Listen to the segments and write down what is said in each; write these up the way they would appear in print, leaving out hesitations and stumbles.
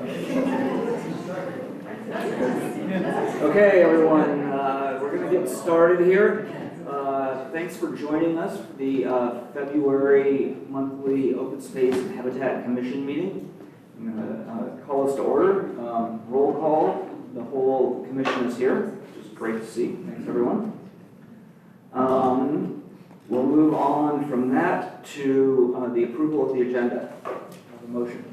Okay, everyone, we're going to get started here. Thanks for joining us for the February monthly Open Space and Habitat Commission meeting. I'm going to call us to order. Roll call. The whole commission is here, which is great to see. Thanks, everyone. We'll move on from that to the approval of the agenda. Have a motion.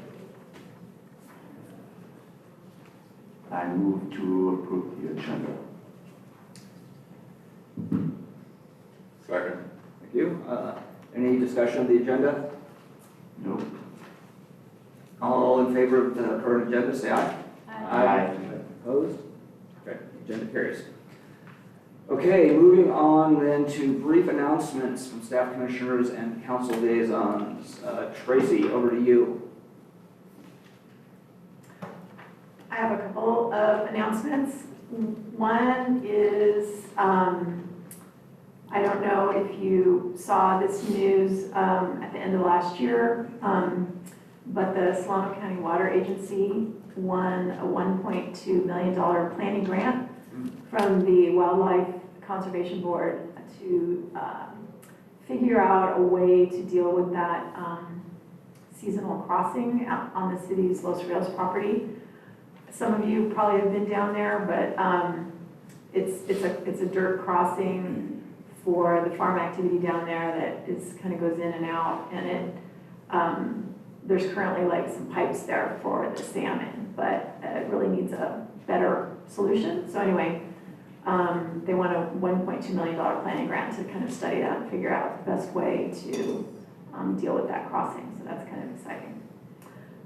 I move to approve the agenda. Second. Thank you. Any discussion of the agenda? Nope. All in favor of the current agenda, say aye. Aye. Opposed? Okay, agenda carries. Okay, moving on then to brief announcements from staff commissioners and council liaisons. Tracy, over to you. I have a couple of announcements. One is, I don't know if you saw this news at the end of last year, but the Solano County Water Agency won a $1.2 million planning grant from the Wildlife Conservation Board to figure out a way to deal with that seasonal crossing out on the city's Los Rios property. Some of you probably have been down there, but it's a dirt crossing for the farm activity down there that is kind of goes in and out, and it there's currently like some pipes there for the salmon, but it really needs a better solution. So anyway, they want a $1.2 million planning grant to kind of study that and figure out the best way to deal with that crossing. So that's kind of exciting.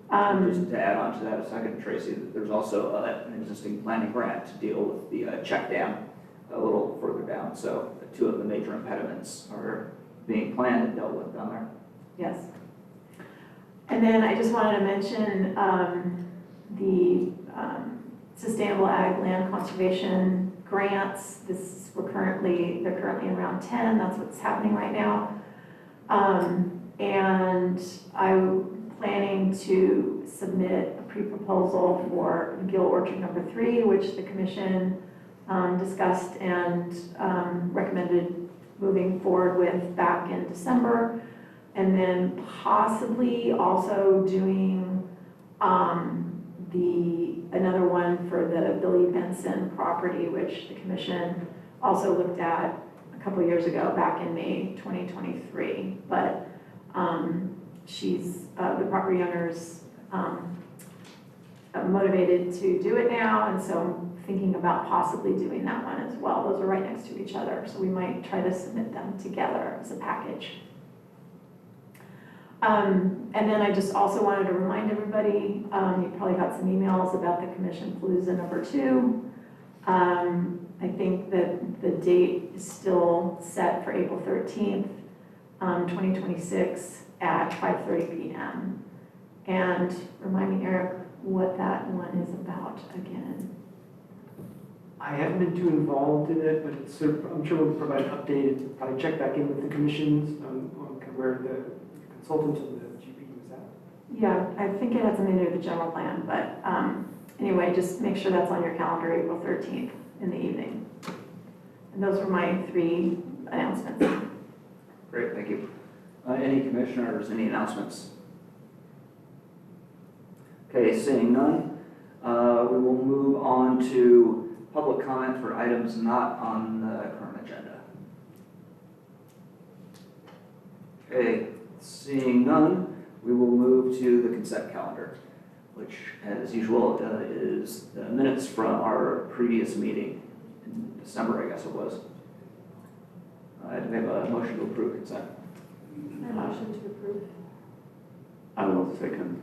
Just to add on to that a second, Tracy, there's also an existing planning grant to deal with the check dam a little further down. So two of the major impediments are being planned and dealt with down there. Yes. And then I just wanted to mention the Sustainable Ag Land Conservation grants. They're currently in round 10. That's what's happening right now. And I'm planning to submit a pre-proposal for Gill Orchard number 3, which the commission discussed and recommended moving forward with back in December. And then possibly also doing another one for the Billy Benson property, which the commission also looked at a couple years ago, back in May 2023. But the property owner's motivated to do it now, and so I'm thinking about possibly doing that one as well. Those are right next to each other, so we might try to submit them together as a package. And then I just also wanted to remind everybody, you probably got some emails about the Commission Palooza number 2. I think that the date is still set for April 13th, 2026 at 5:30 p.m. And remind me, Eric, what that one is about again. I haven't been too involved in it, but it's I'm sure we'll provide an update and probably check back in with the commissions on where the consultant and the GP was at. Yeah, I think it has something to do with the general plan, but anyway, just make sure that's on your calendar, April 13th in the evening. And those were my 3 announcements. Great, thank you. Any commissioners, any announcements? Okay, seeing none, we will move on to public comment for items not on the current agenda. Okay, seeing none, we will move to the consent calendar, which, as usual, is the minutes from our previous meeting in December, I guess it was. Do we have a motion to approve consent? A motion to approve. I will second.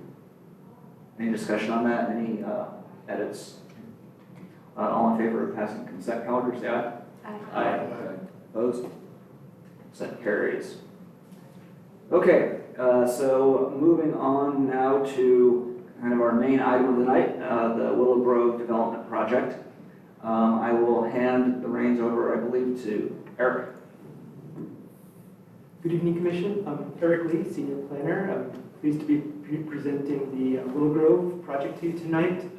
Any discussion on that? Any edits? All in favor of passing the consent calendar, say aye. Aye. Opposed? Consent carries. Okay, so moving on now to kind of our main item of the night, the Willow Grove Development Project. I will hand the reins over, I believe, to Eric. Good evening, Commission. I'm Eric Lee, Senior Planner. I'm pleased to be presenting the Willow Grove project to you tonight.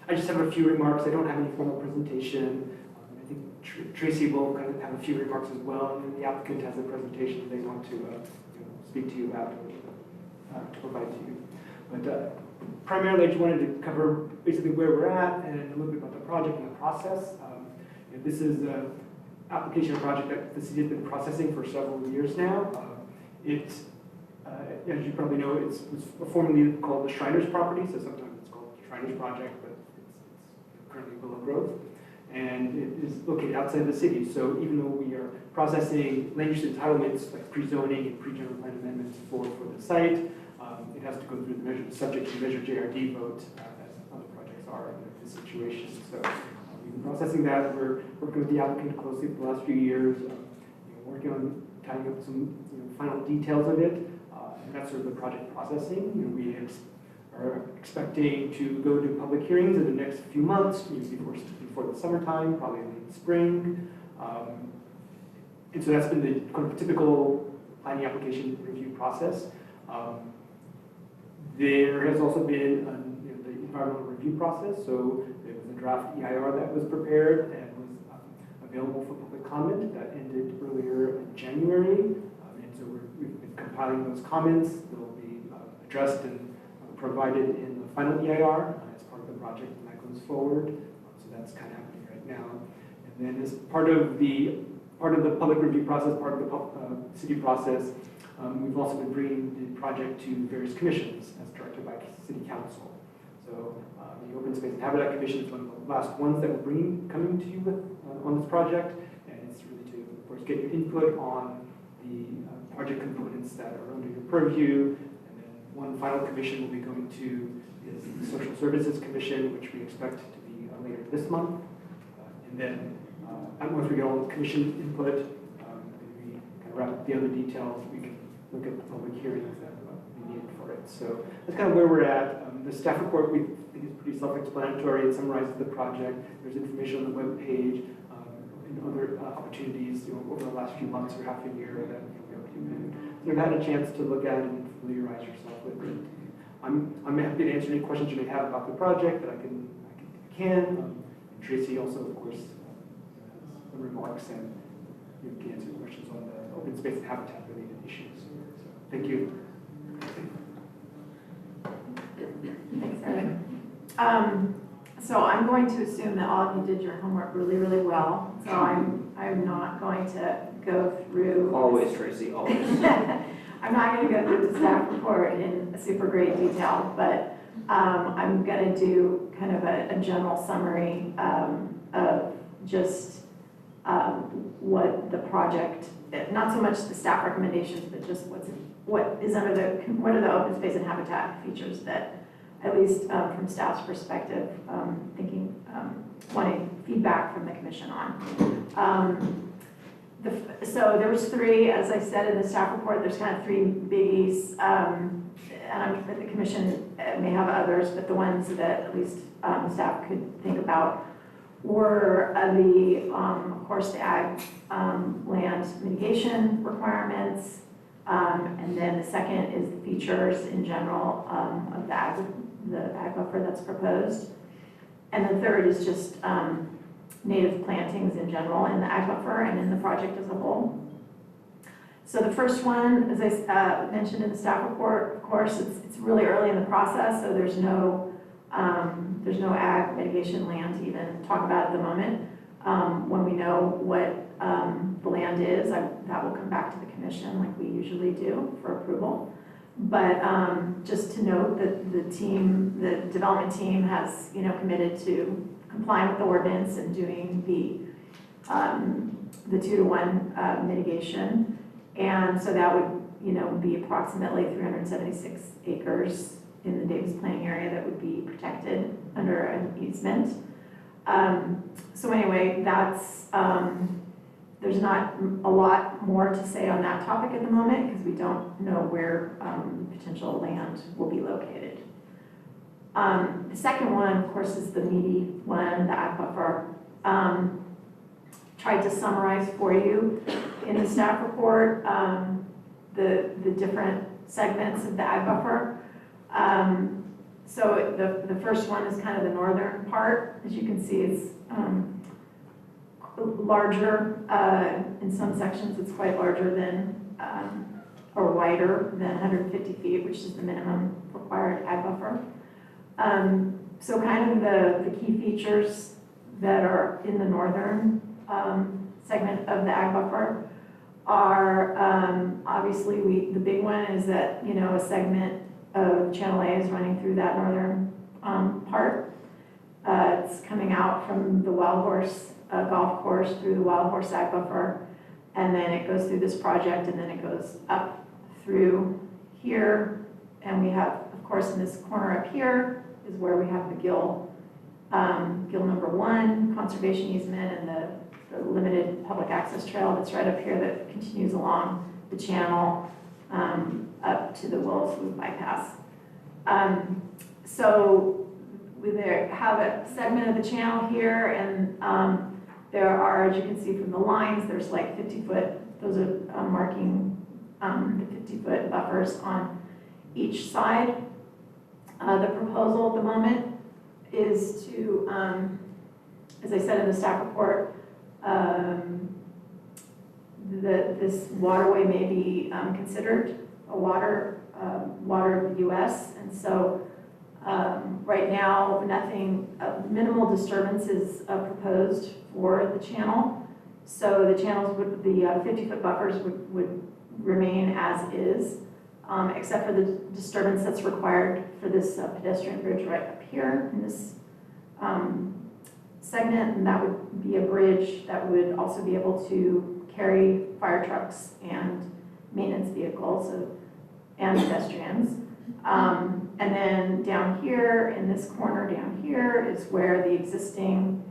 I just have a few remarks. I don't have any formal presentation. I think Tracy will kind of have a few remarks as well, and then the applicant has a presentation they want to speak to you about, to provide to you. But primarily, I just wanted to cover basically where we're at and a little bit about the project and the process. This is an application project that the city has been processing for several years now. As you probably know, it was formerly called the Shriners property, so sometimes it's called the Shriners project, but it's currently Willow Grove. And it is located outside the city, so even though we are processing land use entitlements like pre-zoning and pre-general plan amendments for the site, it has to go through the subject to measure JRD vote, as other projects are in this situation. So we've been processing that. We're working with the applicant closely for the last few years, working on tying up some final details of it, and that's sort of the project processing. We are expecting to go to public hearings in the next few months, before the summertime, probably in the spring. And so that's been the kind of typical planning application review process. There has also been the environmental review process. So there was a draft EIR that was prepared and was available for public comment that ended earlier in January. And so we've been compiling those comments. They'll be addressed and provided in the final EIR as part of the project, and that goes forward. So that's kind of happening right now. And then as part of the public review process, part of the city process, we've also been bringing the project to various commissions as directed by City Council. So the Open Space and Habitat Commission is one of the last ones that we're coming to you with on this project, and it's really to, of course, get your input on the project components that are under your purview. And then one final commission we'll be going to is the Social Services Commission, which we expect to be later this month. And then once we get all the commission input, we kind of wrap up the other details, we can look at the public hearings that we need for it. So that's kind of where we're at. The staff report we think is pretty self-explanatory. It summarizes the project. There's information on the web page and other opportunities over the last few months or half a year that you've had a chance to look at and familiarize yourself with it. I'm happy to answer any questions you may have about the project that I can. And Tracy also, of course, has the remarks and can answer questions on the open space and habitat related issues. So, thank you. Thanks, Eric. So I'm going to assume that all of you did your homework really, really well. So I'm not going to go through. Always, Tracy, always. I'm not going to go through the staff report in super great detail, but I'm going to do kind of a general summary of just what the project, not so much the staff recommendations, but just what are the open space and habitat features that, at least from staff's perspective, wanting feedback from the commission on. So there was three, as I said in the staff report, there's kind of three biggies, and the commission may have others, but the ones that at least staff could think about were of course, the ag land mitigation requirements, and then the second is the features in general of the ag buffer that's proposed, and the third is just native plantings in general in the ag buffer and in the project as a whole. So the first one, as I mentioned in the staff report, of course, it's really early in the process, so there's no ag mitigation land to even talk about at the moment. When we know what the land is, that will come back to the commission like we usually do for approval. But just to note that the development team has committed to complying with the ordinance and doing the 2-to-1 mitigation, and so that would be approximately 376 acres in the Davis planning area that would be protected under an easement. So anyway, that's there's not a lot more to say on that topic at the moment because we don't know where potential land will be located. The second one, of course, is the meaty one, the ag buffer. Tried to summarize for you in the staff report the different segments of the ag buffer. So the first one is kind of the northern part. As you can see, it's larger. In some sections, it's quite larger than, or wider than 150 feet, which is the minimum required ag buffer. So kind of the key features that are in the northern segment of the ag buffer are obviously the big one is that, you know, a segment of Channel A is running through that northern part. It's coming out from the Wild Horse golf course through the Wild Horse ag buffer, and then it goes through this project, and then it goes up through here, and we have, of course, in this corner up here is where we have the Gill number 1 conservation easement and the limited public access trail that's right up here that continues along the channel up to the Willow Slough bypass. So we there have a segment of the channel here, and there are, as you can see from the lines, there's like 50-foot, those are marking the 50-foot buffers on each side. The proposal at the moment is to, as I said in the staff report, this waterway may be considered a water of the U.S. And so right now, minimal disturbance is proposed for the channel. So the channels would, the 50-foot buffers would remain as is, except for the disturbance that's required for this pedestrian bridge right up here in this segment, and that would be a bridge that would also be able to carry fire trucks and maintenance vehicles and pedestrians. And then down here, in this corner down here, is where the existing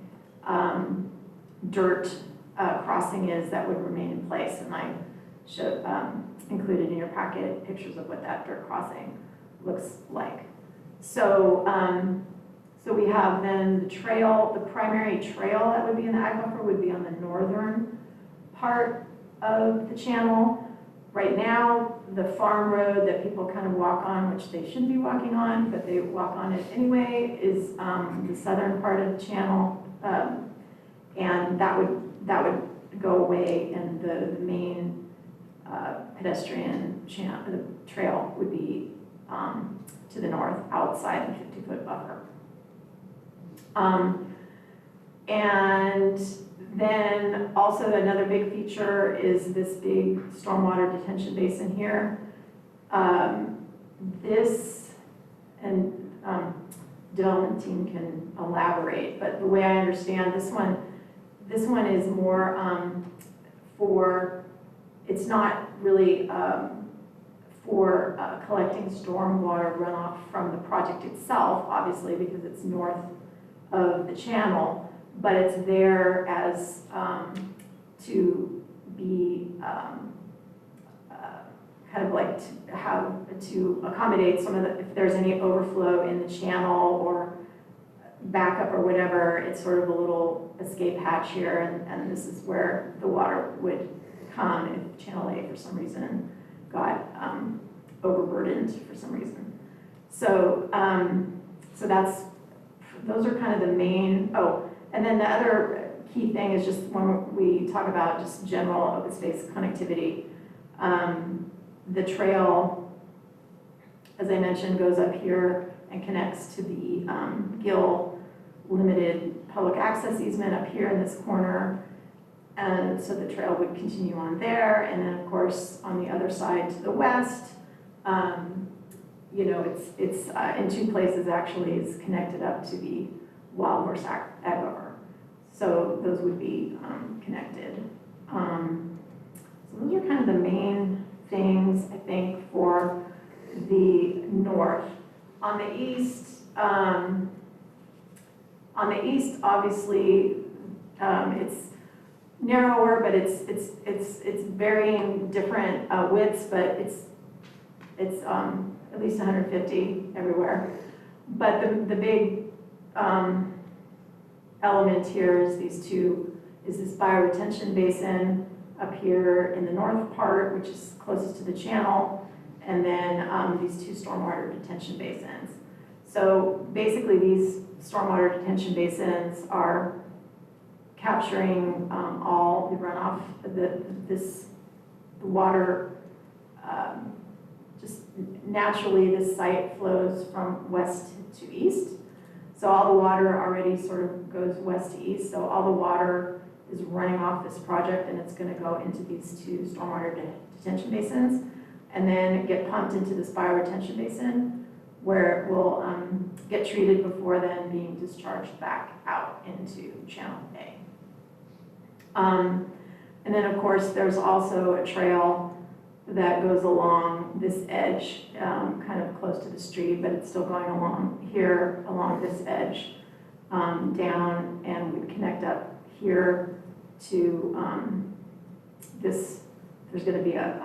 dirt crossing is that would remain in place, and I showed included in your packet pictures of what that dirt crossing looks like. So, so we have then the trail, the primary trail that would be in the ag buffer would be on the northern part of the channel. Right now, the farm road that people kind of walk on, which they shouldn't be walking on, but they walk on it anyway, is the southern part of the channel, and that would go away, and the main pedestrian trail would be to the north, outside the 50-foot buffer. And then also another big feature is this big stormwater detention basin here. This, and development team can elaborate, but the way I understand this one is more for, it's not really for collecting stormwater runoff from the project itself, obviously, because it's north of the channel, but it's there as to be kind of like to accommodate some of the, if there's any overflow in the channel or backup or whatever, it's sort of a little escape hatch here, and this is where the water would come if Channel A for some reason got overburdened for some reason. So, so those are kind of the main, and then the other key thing is just when we talk about just general open space connectivity, the trail, as I mentioned, goes up here and connects to the Gill limited public access easement up here in this corner. And so the trail would continue on there. And then of course, on the other side to the west, you know, it's in two places actually, it's connected up to the Wild Horse ag buffer. So those would be connected. So those are kind of the main things, I think, for the north. On the east, obviously, it's narrower, but it's varying different widths, but it's at least 150 everywhere. But the big element here is this bioretention basin up here in the north part, which is closest to the channel, and then these 2 stormwater detention basins. So basically, these stormwater detention basins are capturing all the runoff, the water. Just naturally, this site flows from west to east. So all the water already sort of goes west to east. So all the water is running off this project, and it's going to go into these 2 stormwater detention basins, and then get pumped into this bioretention basin, where it will get treated before then being discharged back out into Channel A. And then, of course, there's also a trail that goes along this edge, kind of close to the street, but it's still going along here, along this edge, down, and we connect up here to this. There's going to be a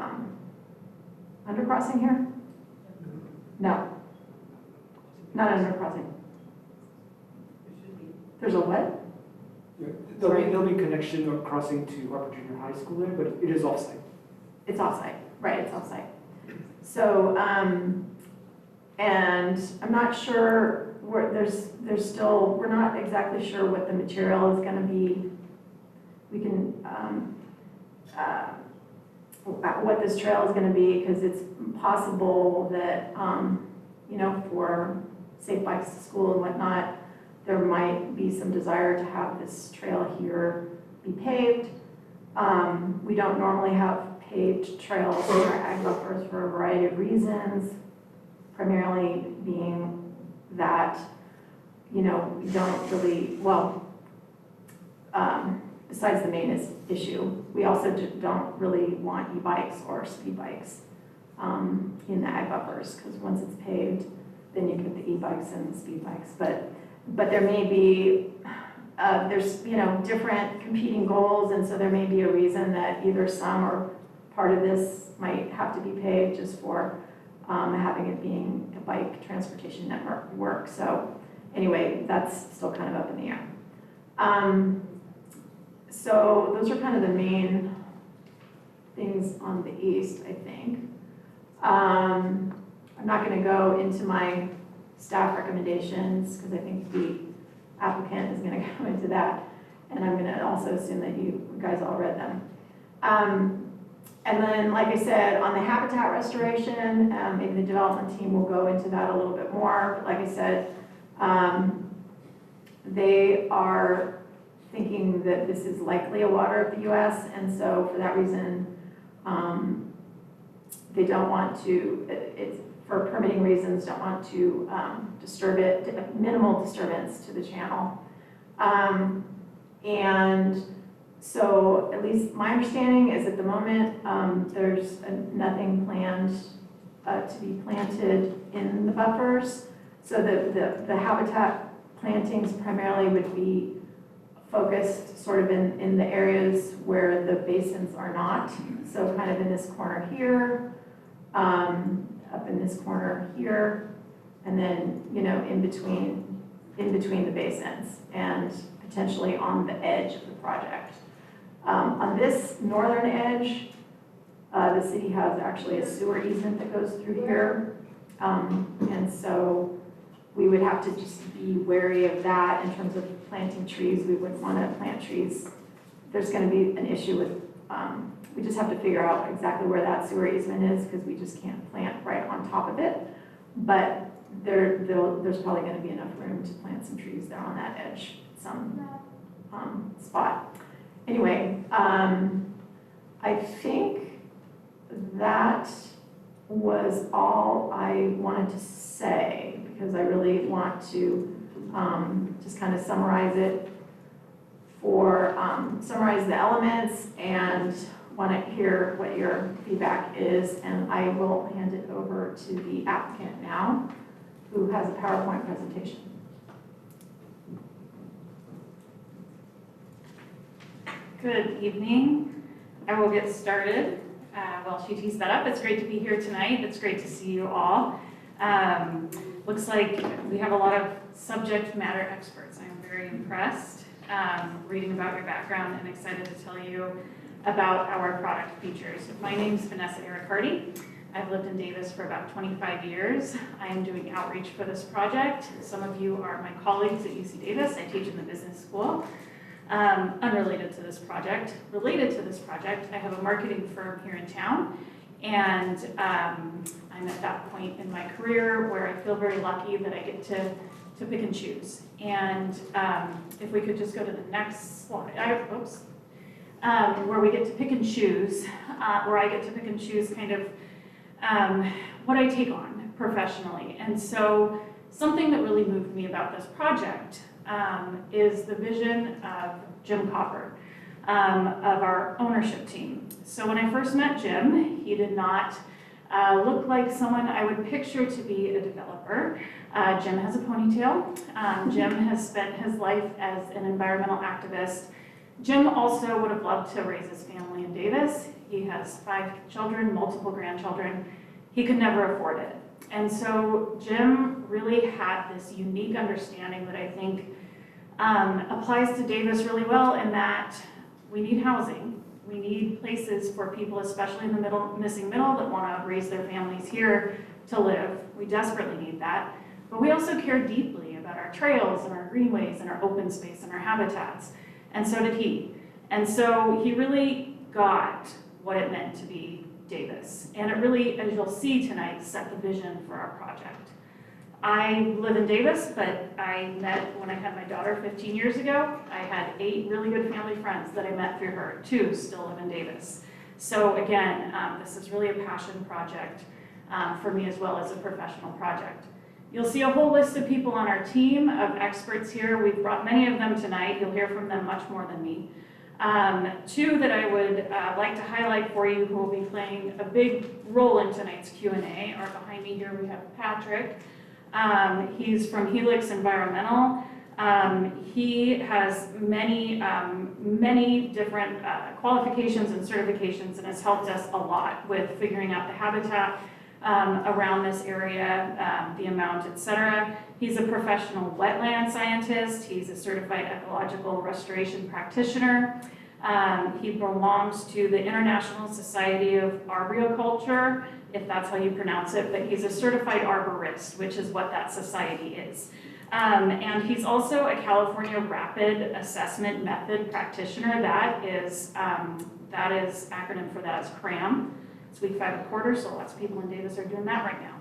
undercrossing here? No, not an undercrossing. There's a what? There'll be connection or crossing to Harper Junior High School there, but it is off-site. It's off-site, right, it's off-site. So, and I'm not sure, there's still, we're not exactly sure what the material is gonna be. We can, what this trail is gonna be, because it's possible that, you know, for safe bikes to school and whatnot, there might be some desire to have this trail here be paved. We don't normally have paved trails in our ag buffers for a variety of reasons, primarily being that, you know, we don't really, well, besides the main issue, we also don't really want e-bikes or speed bikes in the ag buffers, because once it's paved, then you get the e-bikes and the speed bikes. But there may be, there's, you know, different competing goals, and so there may be a reason that either some or part of this might have to be paved just for having it being a bike transportation network. So anyway, that's still kind of up in the air. So those are kind of the main things on the east, I think. I'm not going to go into my staff recommendations, because I think the applicant is going to go into that, and I'm going to also assume that you guys all read them. And then, like I said, on the habitat restoration, maybe the development team will go into that a little bit more. But like I said, they are thinking that this is likely a water of the U.S., and so for that reason, they don't want to, it's for permitting reasons, don't want to disturb it, minimal disturbance to the channel. And so at least my understanding is at the moment, there's nothing planned to be planted in the buffers. So the habitat plantings primarily would be focused sort of in the areas where the basins are not. So kind of in this corner here, up in this corner here, and then, you know, in between the basins, and potentially on the edge of the project. On this northern edge, the city has actually a sewer easement that goes through here. And so we would have to just be wary of that in terms of planting trees. We wouldn't want to plant trees. There's going to be an issue with, we just have to figure out exactly where that sewer easement is, because we just can't plant right on top of it. But there's probably going to be enough room to plant some trees there on that edge, some spot. Anyway, I think that was all I wanted to say, because I really want to just kind of summarize it summarize the elements, and want to hear what your feedback is. And I will hand it over to the applicant now, who has a PowerPoint presentation. Good evening. I will get started while she tees that up. It's great to be here tonight. It's great to see you all. Looks like we have a lot of subject matter experts. I'm very impressed reading about your background, and excited to tell you about our product features. My name is Vanessa Ericardi. I've lived in Davis for about 25 years. I am doing outreach for this project. Some of you are my colleagues at UC Davis. I teach in the business school. Unrelated to this project. Related to this project, I have a marketing firm here in town, and I'm at that point in my career where I feel very lucky that I get to pick and choose. And if we could just go to the next slide, where we get to pick and choose, where I get to pick and choose kind of what I take on professionally. And so something that really moved me about this project is the vision of Jim Copper, of our ownership team. So when I first met Jim, he did not look like someone I would picture to be a developer. Jim has a ponytail. Jim has spent his life as an environmental activist. Jim also would have loved to raise his family in Davis. He has 5 children, multiple grandchildren. He could never afford it. And so Jim really had this unique understanding that I think applies to Davis really well, in that we need housing. We need places for people, especially in the missing middle, that want to raise their families here to live. We desperately need that. But we also care deeply about our trails and our greenways and our open space and our habitats. And so did he. And so he really got what it meant to be Davis. And it really, as you'll see tonight, set the vision for our project. I live in Davis, but I met when I had my daughter 15 years ago. I had 8 really good family friends that I met through her. 2 still live in Davis. So again, this is really a passion project for me, as well as a professional project. You'll see a whole list of people on our team of experts here. We've brought many of them tonight. You'll hear from them much more than me. 2 that I would like to highlight for you, who will be playing a big role in tonight's Q&A, are behind me here. We have Patrick. He's from Helix Environmental. He has many different qualifications and certifications, and has helped us a lot with figuring out the habitat around this area, the amount, etc. He's a professional wetland scientist. He's a certified ecological restoration practitioner. He belongs to the International Society of Arboriculture, if that's how you pronounce it, but he's a certified arborist, which is what that society is. And he's also a California Rapid Assessment Method practitioner. That is acronym for that is CRAM. It's week 5 1/4, so lots of people in Davis are doing that right now.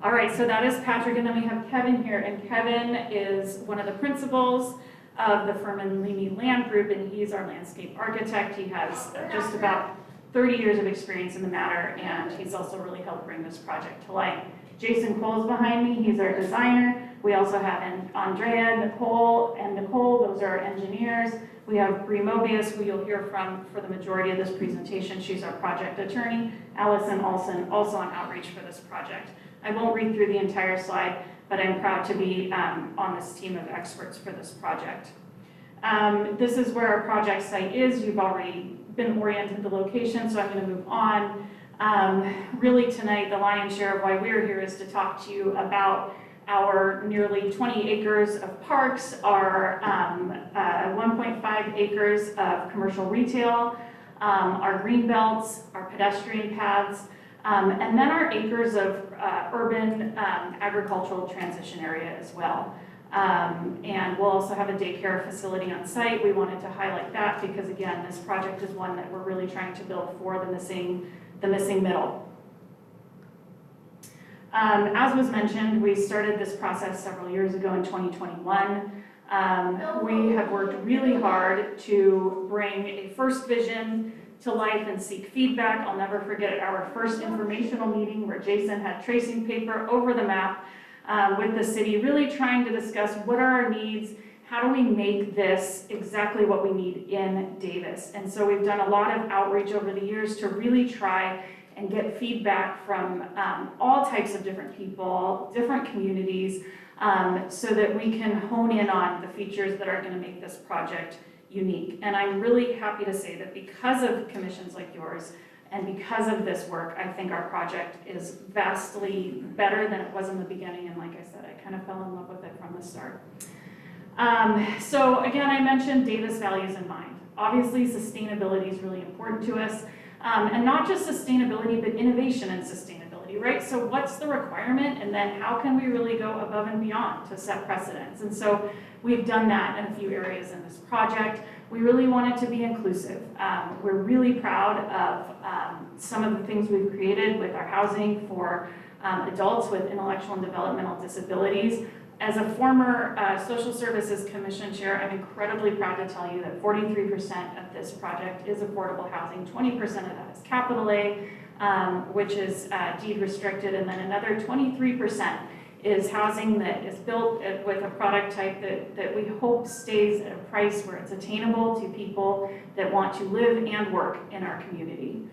All right, so that is Patrick, and then we have Kevin here, and Kevin is one of the principals of the Furman Leamy Land Group, and he's our landscape architect. He has just about 30 years of experience in the matter, and he's also really helped bring this project to life. Jason Cole's behind me. He's our designer. We also have Andrea, Nicole, those are our engineers. We have Bree Mobius, who you'll hear from for the majority of this presentation. She's our project attorney. Allison Olson, also on outreach for this project. I won't read through the entire slide, but I'm proud to be on this team of experts for this project. This is where our project site is. You've already been oriented the location, so I'm going to move on. Really tonight, the lion's share of why we're here is to talk to you about our nearly 20 acres of parks, our 1.5 acres of commercial retail, our green belts, our pedestrian paths, and then our acres of urban agricultural transition area as well. And we'll also have a daycare facility on site. We wanted to highlight that because, again, this project is one that we're really trying to build for the missing middle. As was mentioned, we started this process several years ago in 2021. We have worked really hard to bring a first vision to life and seek feedback. I'll never forget our first informational meeting where Jason had tracing paper over the map with the city, really trying to discuss what are our needs, how do we make this exactly what we need in Davis. And so we've done a lot of outreach over the years to really try and get feedback from all types of different people, different communities, so that we can hone in on the features that are going to make this project unique. And I'm really happy to say that because of commissions like yours and because of this work, I think our project is vastly better than it was in the beginning. And like I said, I kind of fell in love with it from the start. So again, I mentioned Davis values in mind. Obviously, sustainability is really important to us. And not just sustainability, but innovation and sustainability. accessibility, right? So what's the requirement, and then how can we really go above and beyond to set precedents? And so we've done that in a few areas in this project. We really want it to be inclusive. We're really proud of some of the things we've created with our housing for adults with intellectual and developmental disabilities. As a former Social Services Commission chair, I'm incredibly proud to tell you that 43% of this project is affordable housing, 20% of that is capital A, which is deed restricted, and then another 23% is housing that is built with a product type that we hope stays at a price where it's attainable to people that want to live and work in our community.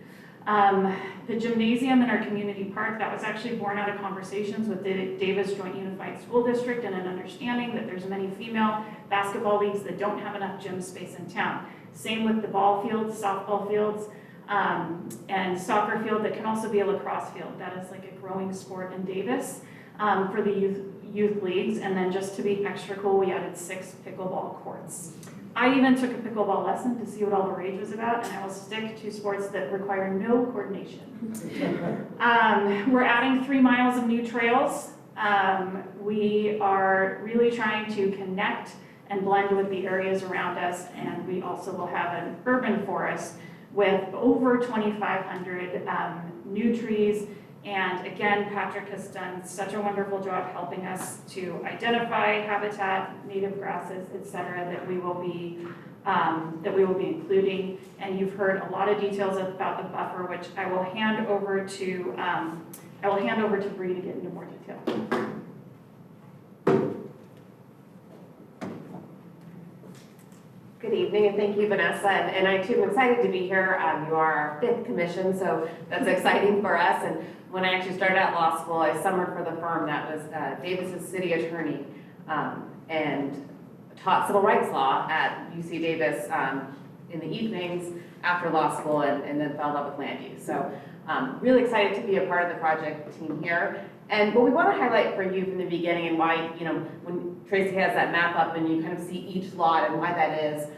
The gymnasium in our community park, that was actually born out of conversations with the Davis Joint Unified School District and an understanding that there's many female basketball leagues that don't have enough gym space in town. Same with the ball fields, softball fields, and soccer field that can also be a lacrosse field. That is like a growing sport in Davis for the youth leagues. And then just to be extra cool, we added 6 pickleball courts. I even took a pickleball lesson to see what all the rage was about, and I will stick to sports that require no coordination. We're adding 3 miles of new trails. We are really trying to connect and blend with the areas around us, and we also will have an urban forest with over 2,500 new trees. And again, Patrick has done such a wonderful job helping us to identify habitat, native grasses, et cetera, that we will be including. And you've heard a lot of details about the buffer, which I will hand over to Bree to get into more detail. Good evening, and thank you, Vanessa. And I too am excited to be here. You are our 5th commission, so that's exciting for us. And when I actually started at law school, I summered for the firm that was Davis's city attorney and taught civil rights law at UC Davis in the evenings after law school, and then fell in love with land use. So really excited to be a part of the project team here. And what we want to highlight for you from the beginning, and why, when Tracy has that map up and you kind of see each lot and why that is,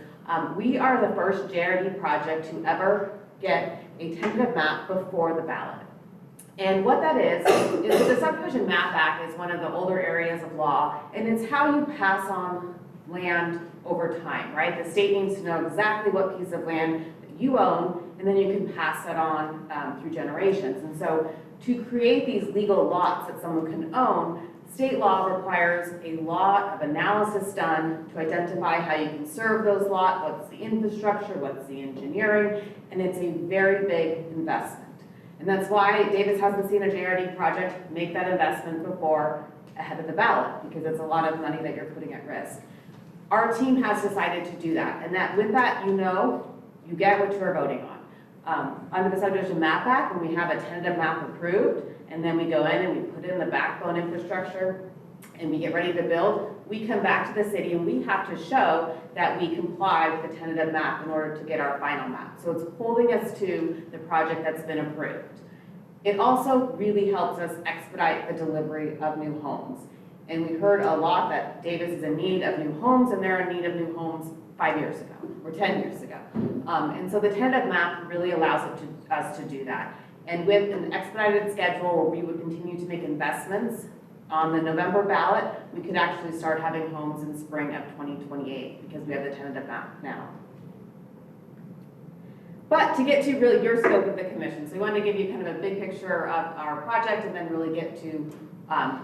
we are the first JRD project to ever get a tentative map before the ballot. And what that is the Subdivision Map Act is one of the older areas of law, and it's how you pass on land over time, right? The state needs to know exactly what piece of land that you own, and then you can pass that on through generations. And so to create these legal lots that someone can own, state law requires a lot of analysis done to identify how you can serve those lots, what's the infrastructure, what's the engineering, and it's a very big investment. And that's why Davis hasn't seen a JRD project make that investment before ahead of the ballot, because it's a lot of money that you're putting at risk. Our team has decided to do that, and that with that, you get what you're voting on. Under the Subdivision Map Act, when we have a tentative map approved, and then we go in and we put in the backbone infrastructure, and we get ready to build, we come back to the city and we have to show that we comply with the tentative map in order to get our final map. So it's holding us to the project that's been approved. It also really helps us expedite the delivery of new homes. And we heard a lot that Davis is in need of new homes, and they're in need of new homes 5 years ago or 10 years ago. And so the tentative map really allows us to do that. And with an expedited schedule where we would continue to make investments on the November ballot, we could actually start having homes in spring of 2028 because we have the tentative map now. But to get to really your scope of the commission, so we wanted to give you kind of a big picture of our project and then really get to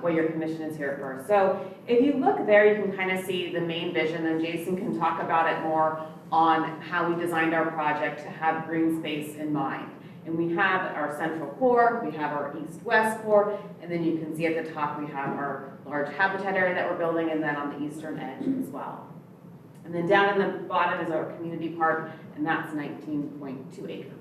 what your commission is here for. So if you look there, you can kind of see the main vision, and Jason can talk about it more on how we designed our project to have green space in mind. And we have our central core, we have our east-west core, and then you can see at the top we have our large habitat area that we're building, and then on the eastern edge as well. And then down in the bottom is our community park, and that's 19.2 acres.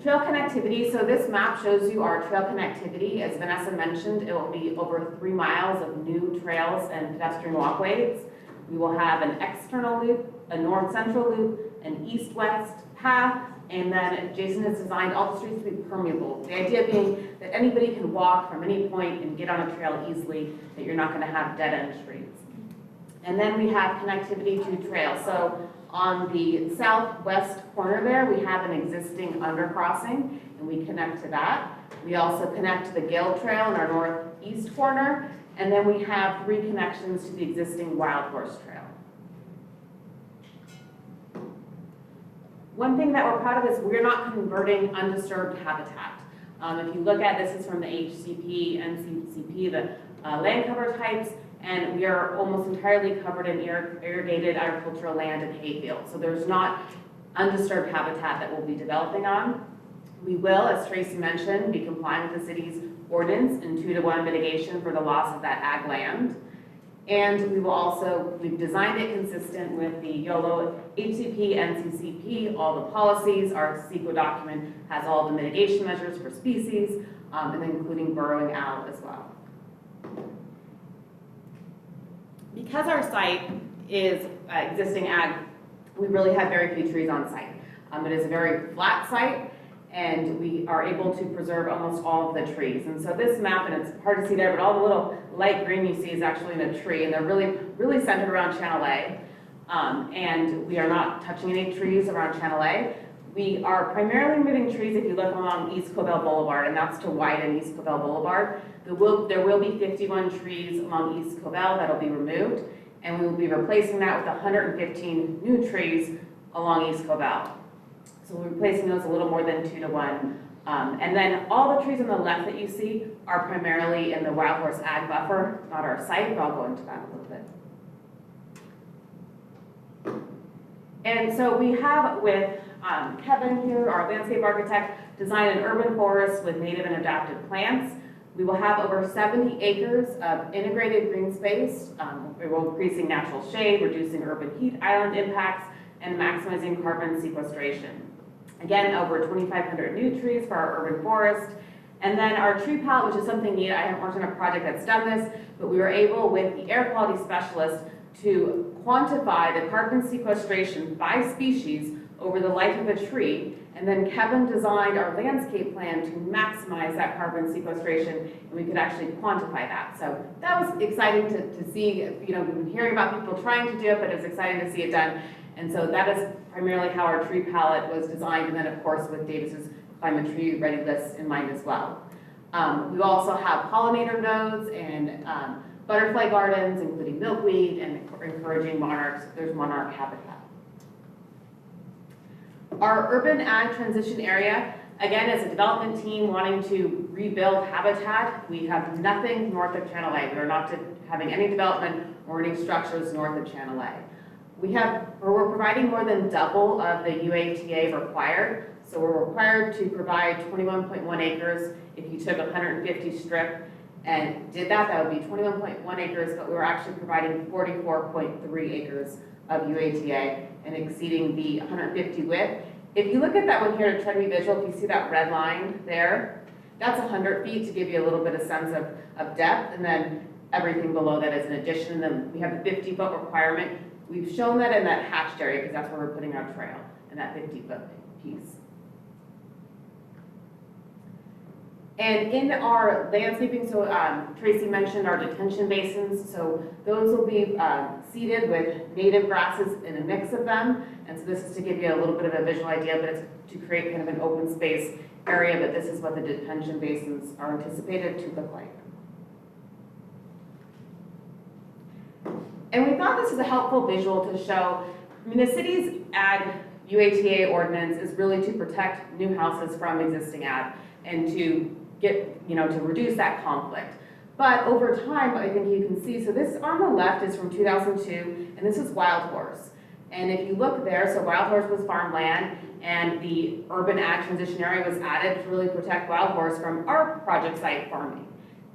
Trail connectivity, so this map shows you our trail connectivity. As Vanessa mentioned, it will be over 3 miles of new trails and pedestrian walkways. We will have an external loop, a north-central loop, an east-west path, and then Jason has designed all the streets to be permeable. The idea being that anybody can walk from any point and get on a trail easily, that you're not going to have dead-end streets. And then we have connectivity to trails. So on the southwest corner there, we have an existing undercrossing, and we connect to that. We also connect to the Gill Trail in our northeast corner, and then we have 3 connections to the existing Wild Horse Trail. One thing that we're proud of is we're not converting undisturbed habitat. If you look at, this is from the HCP, NCCP, the land cover types, and we are almost entirely covered in irrigated agricultural land and hay fields. So there's not undisturbed habitat that we'll be developing on. We will, as Tracy mentioned, be complying with the city's ordinance in 2-to-1 mitigation for the loss of that ag land. And we will also, we've designed it consistent with the YOLO HCP, NCCP, all the policies. Our CEQA document has all the mitigation measures for species, and then including burrowing owl as well. Because our site is existing ag, we really have very few trees on site. It is a very flat site, and we are able to preserve almost all of the trees. And so this map, and it's hard to see there, but all the little light green you see is actually in a tree, and they're really centered around Channel A. And we are not touching any trees around Channel A. We are primarily moving trees if you look along East Cobell Boulevard, and that's to widen East Cobell Boulevard. There will be 51 trees along East Cobell that'll be removed, and we will be replacing that with 115 new trees along East Cobell. So we're replacing those a little more than 2-to-1. And then all the trees on the left that you see are primarily in the Wild Horse Ag Buffer, not our site, but I'll go into that a little bit. And so we have with Kevin here, our landscape architect, designed an urban forest with native and adapted plants. We will have over 70 acres of integrated green space. We will increasing natural shade, reducing urban heat island impacts, and maximizing carbon sequestration. Again, over 2,500 new trees for our urban forest. And then our tree palette, which is something neat. I haven't worked on a project that's done this, but we were able, with the air quality specialist, to quantify the carbon sequestration by species over the life of a tree. And then Kevin designed our landscape plan to maximize that carbon sequestration, and we could actually quantify that. So that was exciting to see. You know, we've been hearing about people trying to do it, but it was exciting to see it done. And so that is primarily how our tree palette was designed, and then of course with Davis's climate tree ready list in mind as well. We also have pollinator nodes and butterfly gardens, including milkweed, and encouraging monarchs. There's monarch habitat. Our urban ag transition area, again, as a development team wanting to rebuild habitat, we have nothing north of Channel A. We are not having any development or any structures north of Channel A. We're providing more than double of the UATA required. So we're required to provide 21.1 acres. If you took 150 strip and did that, that would be 21.1 acres, but we were actually providing 44.3 acres of UATA and exceeding the 150 width. If you look at that one here to try to be visual, if you see that red line there, that's 100 feet to give you a little bit of sense of depth, and then everything below that is an addition. And then we have the 50-foot requirement. We've shown that in that hatched area because that's where we're putting our trail, in that 50-foot piece. And in our landscaping, so Tracy mentioned our detention basins. So those will be seeded with native grasses in a mix of them. And so this is to give you a little bit of a visual idea, but it's to create kind of an open space area, but this is what the detention basins are anticipated to look like. And we thought this was a helpful visual to show, I mean, the city's ag UATA ordinance is really to protect new houses from existing ag and to get, you know, to reduce that conflict. But over time, I think you can see, so this on the left is from 2002, and this is Wild Horse. And if you look there, so Wild Horse was farmland, and the urban ag transition area was added to really protect Wild Horse from our project site farming.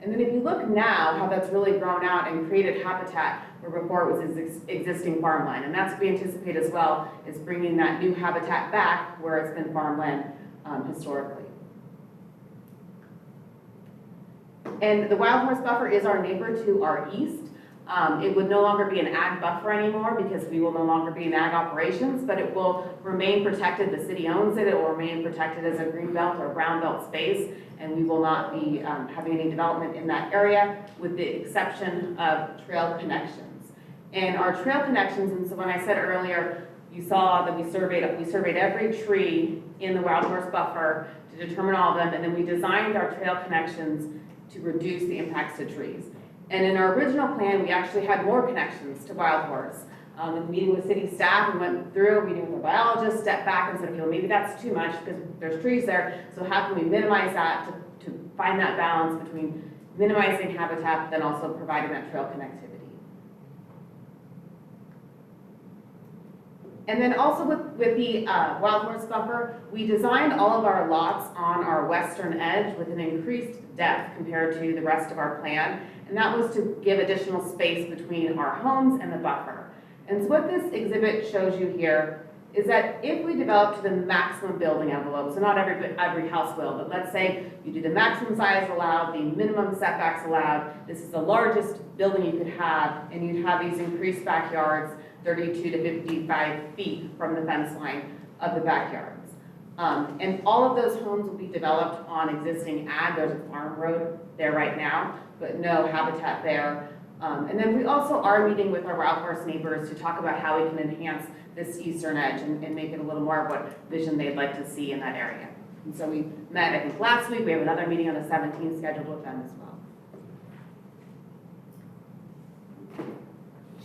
And then if you look now, how that's really grown out and created habitat where before it was existing farmland. And that's what we anticipate as well, is bringing that new habitat back where it's been farmland historically. And the Wild Horse Buffer is our neighbor to our east. It would no longer be an ag buffer anymore because we will no longer be in ag operations, but it will remain protected. The city owns it. It will remain protected as a green belt or brown belt space, and we will not be having any development in that area with the exception of trail connections. And our trail connections, and so when I said earlier, you saw that we surveyed every tree in the wild horse buffer to determine all of them, and then we designed our trail connections to reduce the impacts to trees. And in our original plan, we actually had more connections to wild horse. In meeting with city staff, we went through, meeting with the biologist, stepped back and said, okay, well, maybe that's too much because there's trees there. So how can we minimize that to find that balance between minimizing habitat, but then also providing that trail connectivity. And then also with the wild horse buffer, we designed all of our lots on our western edge with an increased depth compared to the rest of our plan. And that was to give additional space between our homes and the buffer. And so what this exhibit shows you here is that if we develop to the maximum building envelope, so not every house will, but let's say you do the maximum size allowed, the minimum setbacks allowed, this is the largest building you could have, and you'd have these increased backyards 32 to 55 feet from the fence line of the backyards. And all of those homes will be developed on existing ag. There's a farm road there right now, but no habitat there. And then we also are meeting with our wild horse neighbors to talk about how we can enhance this eastern edge and make it a little more of what vision they'd like to see in that area. And so we met, I think, last week. We have another meeting on the 17th scheduled with them as well.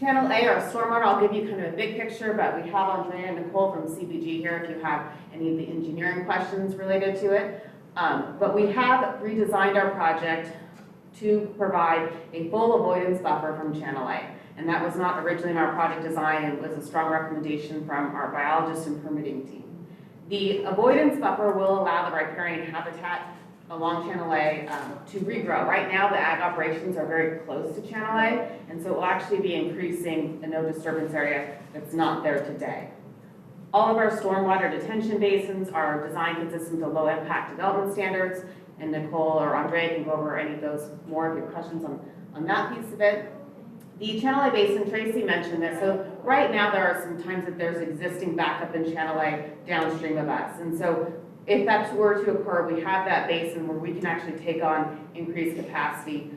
Channel A, our stormwater, I'll give you kind of a big picture, but we have Andrea and Nicole from CBG here if you have any of the engineering questions related to it. But we have redesigned our project to provide a full avoidance buffer from Channel A. And that was not originally in our project design, and was a strong recommendation from our biologist and permitting team. The avoidance buffer will allow the riparian habitat along Channel A to regrow. Right now, the ag operations are very close to Channel A, and so it will actually be increasing the no disturbance area that's not there today. All of our stormwater detention basins are designed consistent to low impact development standards, and Nicole or Andrea can go over any of those more if you have questions on that piece of it. The Channel A basin, Tracy mentioned this, so right now there are some times that there's existing backup in Channel A downstream of us, and so if that were to occur, we have that basin where we can actually take on increased capacity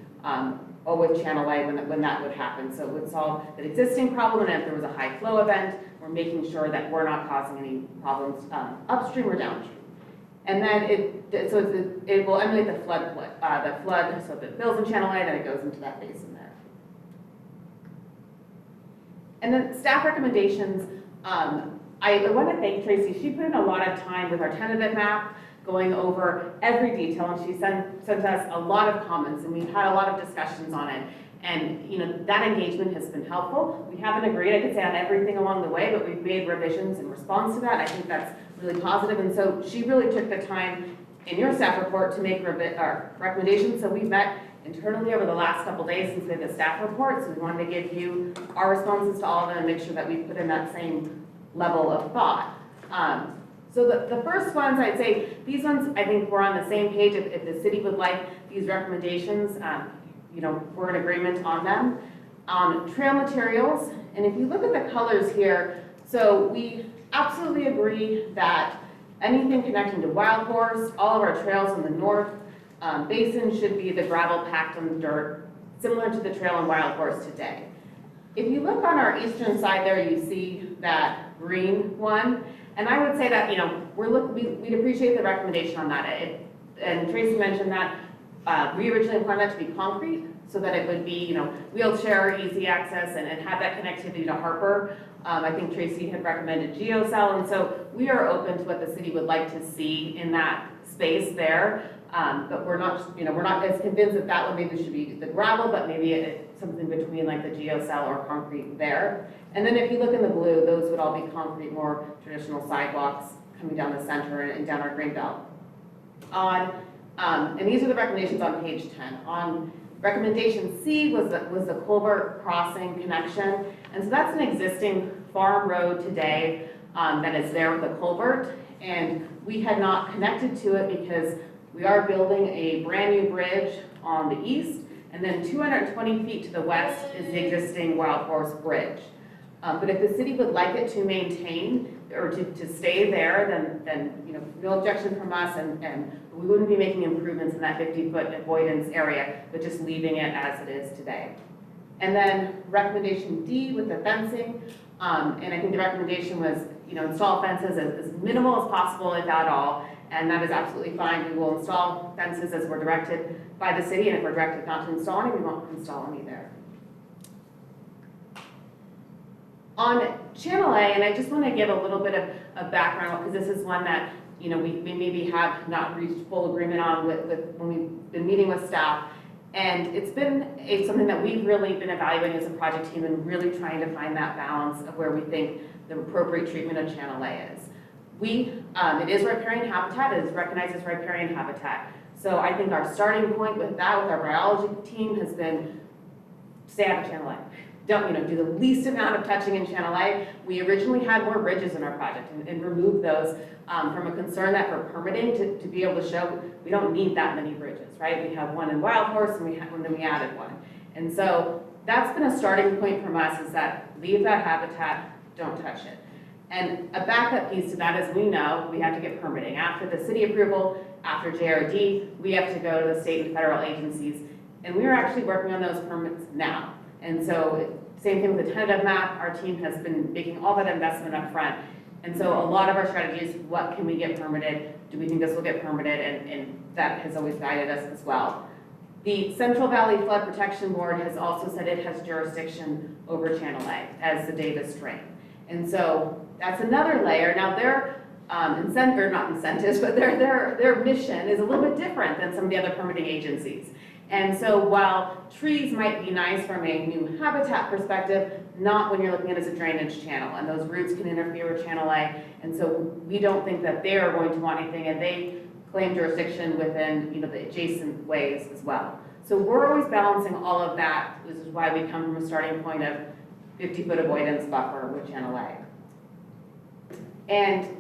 with Channel A when that would happen. So it would solve that existing problem, and if there was a high flow event, we're making sure that we're not causing any problems upstream or downstream. And then it will emulate the flood, so if it fills in Channel A, then it goes into that basin there. And then staff recommendations. I want to thank Tracy. She put in a lot of time with our tentative map, going over every detail, and she sent us a lot of comments, and we've had a lot of discussions on it. And that engagement has been helpful. We haven't agreed, I could say, on everything along the way, but we've made revisions in response to that. I think that's really positive. And so she really took the time in your staff report to make our recommendations. So we've met internally over the last couple days since we had the staff report. So we wanted to give you our responses to all of them and make sure that we put in that same level of thought. So the first ones, I'd say, these ones, I think we're on the same page. If the city would like these recommendations, we're in agreement on them. Trail materials, and if you look at the colors here, so we absolutely agree that anything connecting to wild horse, all of our trails in the north basin should be the gravel packed on the dirt, similar to the trail in wild horse today. If you look on our eastern side there, you see that green one, and I would say that we'd appreciate the recommendation on that. And Tracy mentioned that we originally planned that to be concrete, so that it would be wheelchair, easy access, and have that connectivity to Harper. I think Tracy had recommended geocell, and so we are open to what the city would like to see in that space there. But we're not as convinced that one maybe should be the gravel, but maybe it's something between like the geocell or concrete there. And then if you look in the blue, those would all be concrete, more traditional sidewalks coming down the center and down our green belt. And these are the recommendations on page 10. On recommendation C was the culvert crossing connection. And so that's an existing farm road today that is there with a culvert. And we had not connected to it because we are building a brand new bridge on the east, and then 220 feet to the west is the existing Wild Horse Bridge. But if the city would like it to maintain or to stay there, then no objection from us, and we wouldn't be making improvements in that 50-foot avoidance area, but just leaving it as it is today. And then recommendation D with the fencing. And I think the recommendation was, install fences as minimal as possible, if at all, and that is absolutely fine. We will install fences as we're directed by the city, and if we're directed not to install any, we won't install any there. On Channel A, and I just want to give a little bit of background, because this is one that, we maybe have not reached full agreement on with when we've been meeting with staff. And it's been something that we've really been evaluating as a project team and really trying to find that balance of where we think the appropriate treatment of Channel A is. It is riparian habitat, it is recognized as riparian habitat. So I think our starting point with that, with our biology team, has been stay out of Channel A. Don't, do the least amount of touching in Channel A. We originally had more bridges in our project and removed those from a concern that for permitting to be able to show we don't need that many bridges, right? We have one in Wild Horse and then we added one. And so that's been a starting point from us, is that leave that habitat, don't touch it. And a backup piece to that is we know we have to get permitting. After the city approval, after JRD, we have to go to the state and federal agencies. And we are actually working on those permits now. And so same thing with the tentative map, our team has been making all that investment up front. And so a lot of our strategy is what can we get permitted? Do we think this will get permitted? And that has always guided us as well. The Central Valley Flood Protection Board has also said it has jurisdiction over Channel A as the Davis Strait. And so that's another layer. Now their not incentives, but their mission is a little bit different than some of the other permitting agencies. And so while trees might be nice from a new habitat perspective, not when you're looking at it as a drainage channel, and those roots can interfere with Channel A. And so we don't think that they are going to want anything, and they claim jurisdiction within the adjacent ways as well. So we're always balancing all of that, which is why we come from a starting point of 50-foot avoidance buffer with Channel A. And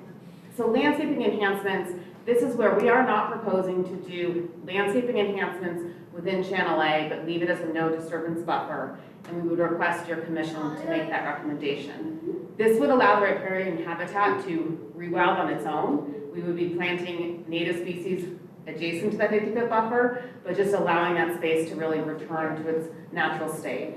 so landscaping enhancements, this is where we are not proposing to do landscaping enhancements within Channel A, but leave it as a no disturbance buffer, and we would request your commission to make that recommendation. This would allow the riparian habitat to rewild on its own. We would be planting native species adjacent to that 50-foot buffer, but just allowing that space to really return to its natural state.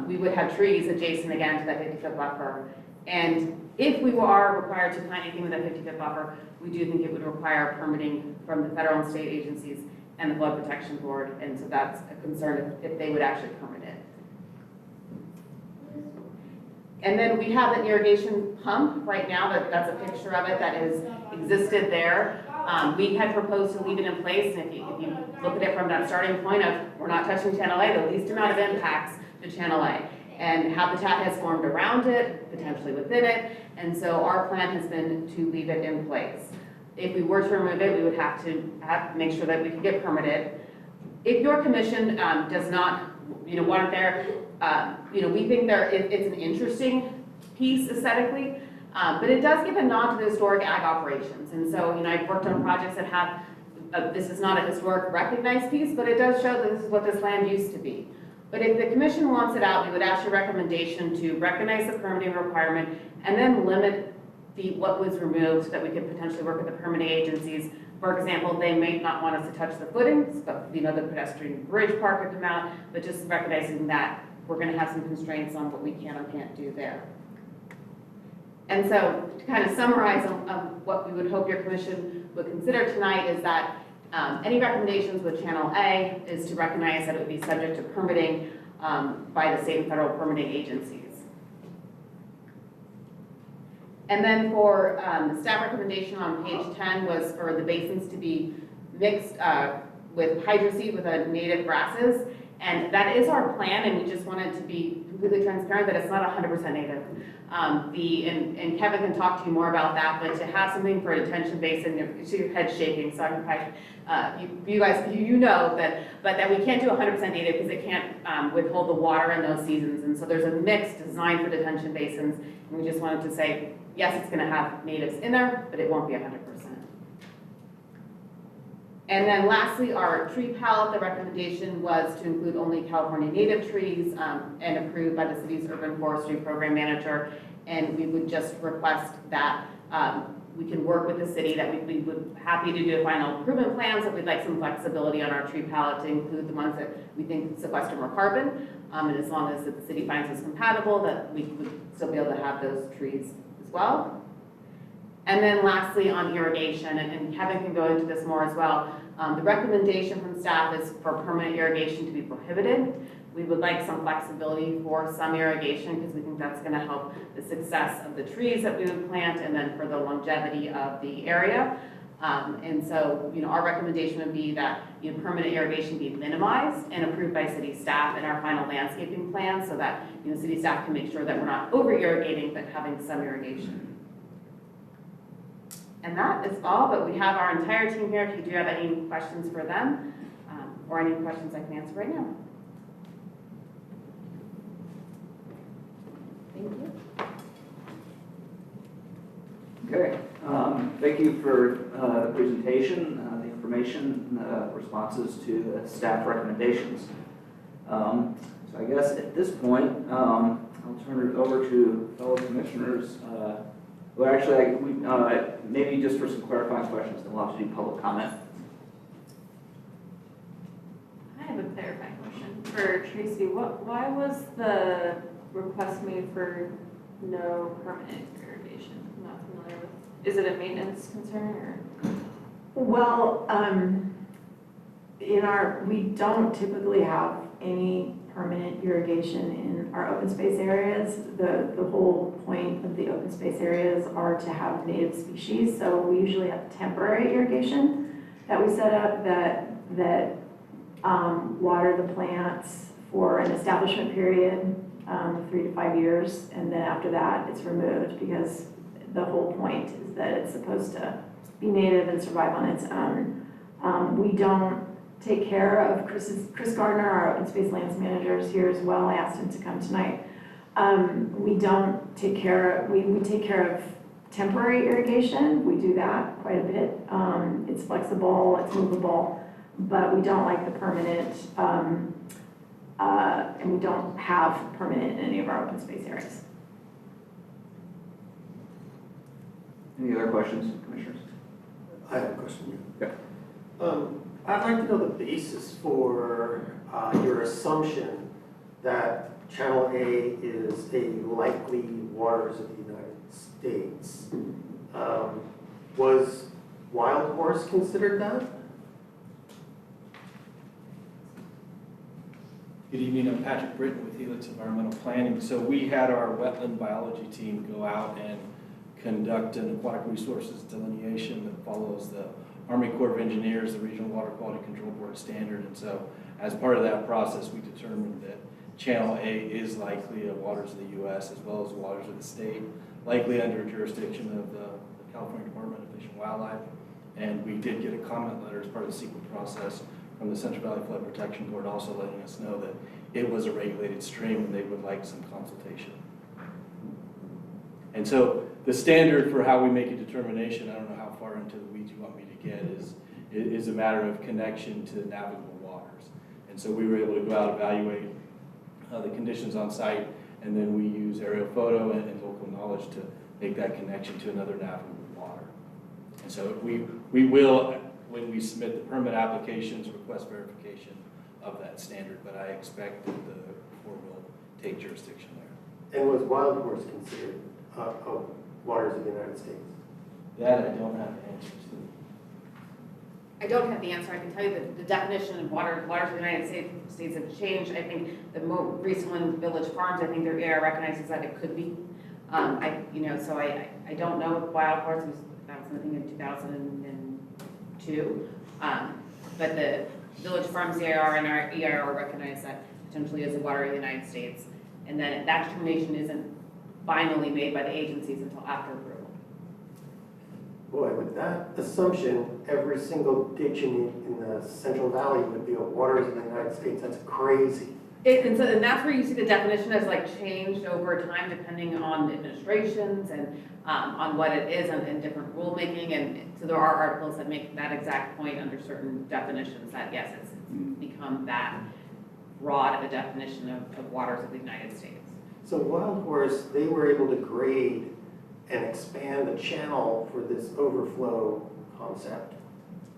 We would have trees adjacent again to that 50-foot buffer. And if we are required to plant anything with that 50-foot buffer, we do think it would require permitting from the federal and state agencies and the Flood Protection Board, and so that's a concern if they would actually permit it. And then we have an irrigation pump right now, that's a picture of it that has existed there. We had proposed to leave it in place, and if you look at it from that starting point of we're not touching Channel A, the least amount of impacts to Channel A. And habitat has formed around it, potentially within it, and so our plan has been to leave it in place. If we were to remove it, we would have to make sure that we could get permitted. If your commission does not, want it there, we think it's an interesting piece aesthetically, but it does give a nod to the historic ag operations. And so, I've worked on projects that have, this is not a historic recognized piece, but it does show that this is what this land used to be. But if the commission wants it out, we would ask your recommendation to recognize the permitting requirement and then limit what was removed so that we could potentially work with the permitting agencies. For example, they may not want us to touch the footings, but the pedestrian bridge part could come out, but just recognizing that we're going to have some constraints on what we can or can't do there. And so to kind of summarize what we would hope your commission would consider tonight is that any recommendations with Channel A is to recognize that it would be subject to permitting by the state and federal permitting agencies. And then for the staff recommendation on page 10 was for the basins to be mixed with hydroseed with native grasses. And that is our plan, and we just wanted to be completely transparent that it's not 100% native. And Kevin can talk to you more about that, but to have something for a detention basin, your head's shaking, so I can probably, you guys, know that, but that we can't do 100% native because it can't withhold the water in those seasons. And so there's a mix designed for detention basins, and we just wanted to say, yes, it's going to have natives in there, but it won't be 100%. And then lastly, our tree palette, the recommendation was to include only California native trees and approved by the city's urban forestry program manager. And we would just request that we can work with the city, that we would happy to do final improvement plans, that we'd like some flexibility on our tree palette to include the ones that we think sequester more carbon. And as long as the city finds us compatible, that we would still be able to have those trees as well. And then lastly, on irrigation, and Kevin can go into this more as well, the recommendation from staff is for permanent irrigation to be prohibited. We would like some flexibility for some irrigation because we think that's going to help the success of the trees that we would plant and then for the longevity of the area. And so, our recommendation would be that, permanent irrigation be minimized and approved by city staff in our final landscaping plan so that, city staff can make sure that we're not over irrigating, but having some irrigation. And that is all, but we have our entire team here if you do have any questions for them, or any questions I can answer right now. Thank you. Okay, thank you for the presentation, the information, the responses to the staff recommendations. So I guess at this point, I'll turn it over to fellow commissioners. Well, actually, maybe just for some clarifying questions, then we'll have to do public comment. I have a clarifying question for Tracy. Why was the request made for no permanent irrigation? I'm not familiar with. Is it a maintenance concern or? Well, we don't typically have any permanent irrigation in our open space areas. The whole point of the open space areas are to have native species, so we usually have temporary irrigation that we set up that water the plants for an establishment period, 3 to 5 years, and then after that it's removed because the whole point is that it's supposed to be native and survive on its own. We don't take care of Chris Gardner, our open space lands manager, is here as well. I asked him to come tonight. We don't take care, we take care of temporary irrigation. We do that quite a bit. It's flexible, it's movable, but we don't like the permanent, and we don't have permanent in any of our open space areas. Any other questions, commissioners? I have a question. Yeah. I'd like to know the basis for your assumption that Channel A is a likely waters of the United States. Was Wild Horse considered that? Good evening, I'm Patrick Britton with Helix Environmental Planning. So we had our wetland biology team go out and conduct an aquatic resources delineation that follows the Army Corps of Engineers, the Regional Water Quality Control Board standard. And so as part of that process, we determined that Channel A is likely a waters of the U.S. as well as waters of the state, likely under jurisdiction of the California Department of Fish and Wildlife. And we did get a comment letter as part of the CEQA process from the Central Valley Flood Protection Board also letting us know that it was a regulated stream and they would like some consultation. And so the standard for how we make a determination, I don't know how far into the weeds you want me to get, is a matter of connection to navigable waters. And so we were able to go out, evaluate the conditions on site, and then we use aerial photo and local knowledge to make that connection to another navigable water. And so we will, when we submit the permit applications, request verification of that standard, but I expect that the Corps will take jurisdiction there. And was Wild Horse considered waters of the United States? That I don't have answers to. I don't have the answer. I can tell you that the definition of waters of the United States have changed. I think the more recent one, Village Farms, I think their EIR recognizes that it could be. So I don't know if Wild Horse was something in 2002, but the Village Farms EIR and our EIR recognize that potentially as a water of the United States, and then that determination isn't finally made by the agencies until after approval. Boy, with that assumption, every single ditch in the Central Valley would be a waters of the United States. That's crazy. And that's where you see the definition has changed over time depending on administrations and on what it is and different rulemaking. And so there are articles that make that exact point under certain definitions that yes, it's become that broad of a definition of waters of the United States. So Wild Horse, they were able to grade and expand the channel for this overflow concept.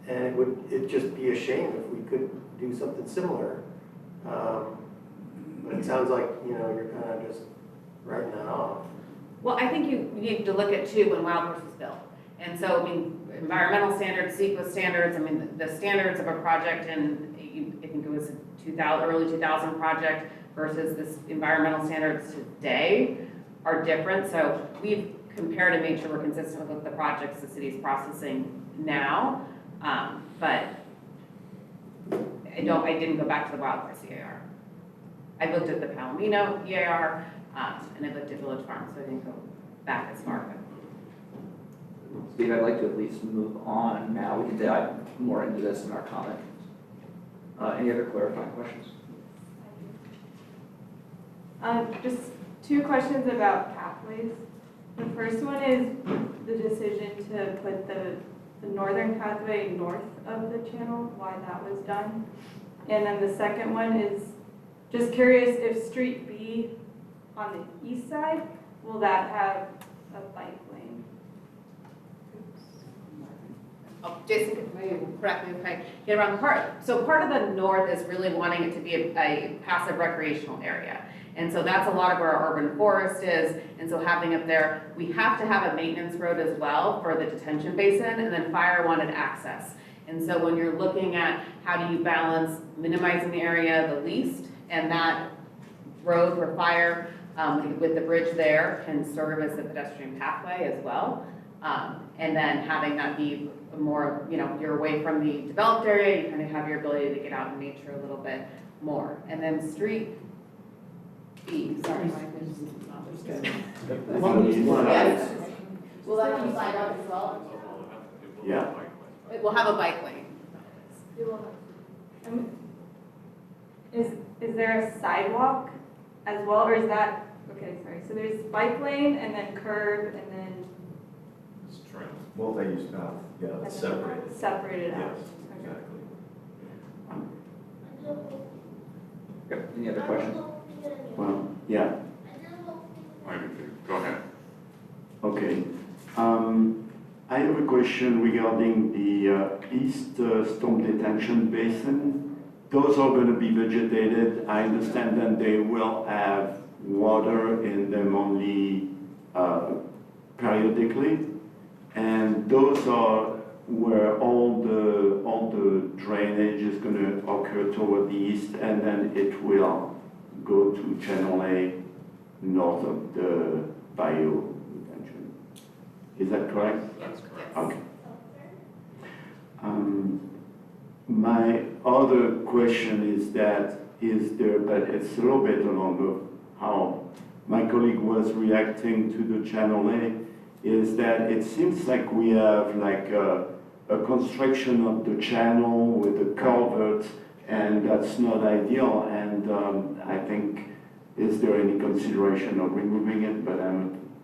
And it'd just be a shame if we could do something similar. But it sounds like, you're kind of just writing that off. Well, I think you need to look at too when Wild Horse was built. And so, environmental standards, CEQA standards, the standards of a project in, I think it was early 2000 project versus this environmental standards today are different. So we've compared and made sure we're consistent with the projects the city's processing now. But I didn't go back to the Wild Horse EAR. I looked at the Palomino EAR, and I looked at Village Farm, so I didn't go back as far. Steve, I'd like to at least move on now. We can dive more into this in our comment. Any other clarifying questions? Just two questions about pathways. The first one is the decision to put the northern pathway north of the channel, why that was done. And then the second one is just curious if Street B on the east side, will that have a bike lane? Oh, Jason, could maybe correct me if I get around the part. So part of the north is really wanting it to be a passive recreational area. And so that's a lot of where our urban forest is. And so having it there, we have to have a maintenance road as well for the detention basin, and then fire wanted access. And so when you're looking at how do you balance minimizing the area the least, and that road for fire with the bridge there can serve as a pedestrian pathway as well. And then having that be more, you're away from the developed area, you kind of have your ability to get out in nature a little bit more. And then Street B, sorry, my vision is not as good. Yes. Will that be slide out as well? Yeah. It will have a bike lane. Is there a sidewalk as well, or is that, okay, sorry, so there's bike lane and then curb and then Multi-use path, yeah, it's separated. separated out? Yes, exactly. Okay, any other questions? Well, yeah, Go ahead. okay. I have a question regarding the east storm detention basin. Those are going to be vegetated. I understand that they will have water in them only periodically. And those are where all the drainage is going to occur toward the east, and then it will go to Channel A north of the bio detention. Is that correct? That's correct. Okay. My other question is that, but it's a little bit along of how my colleague was reacting to the Channel A, is that it seems like we have like a construction of the channel with a culvert, and that's not ideal. And I think, is there any consideration of removing it? But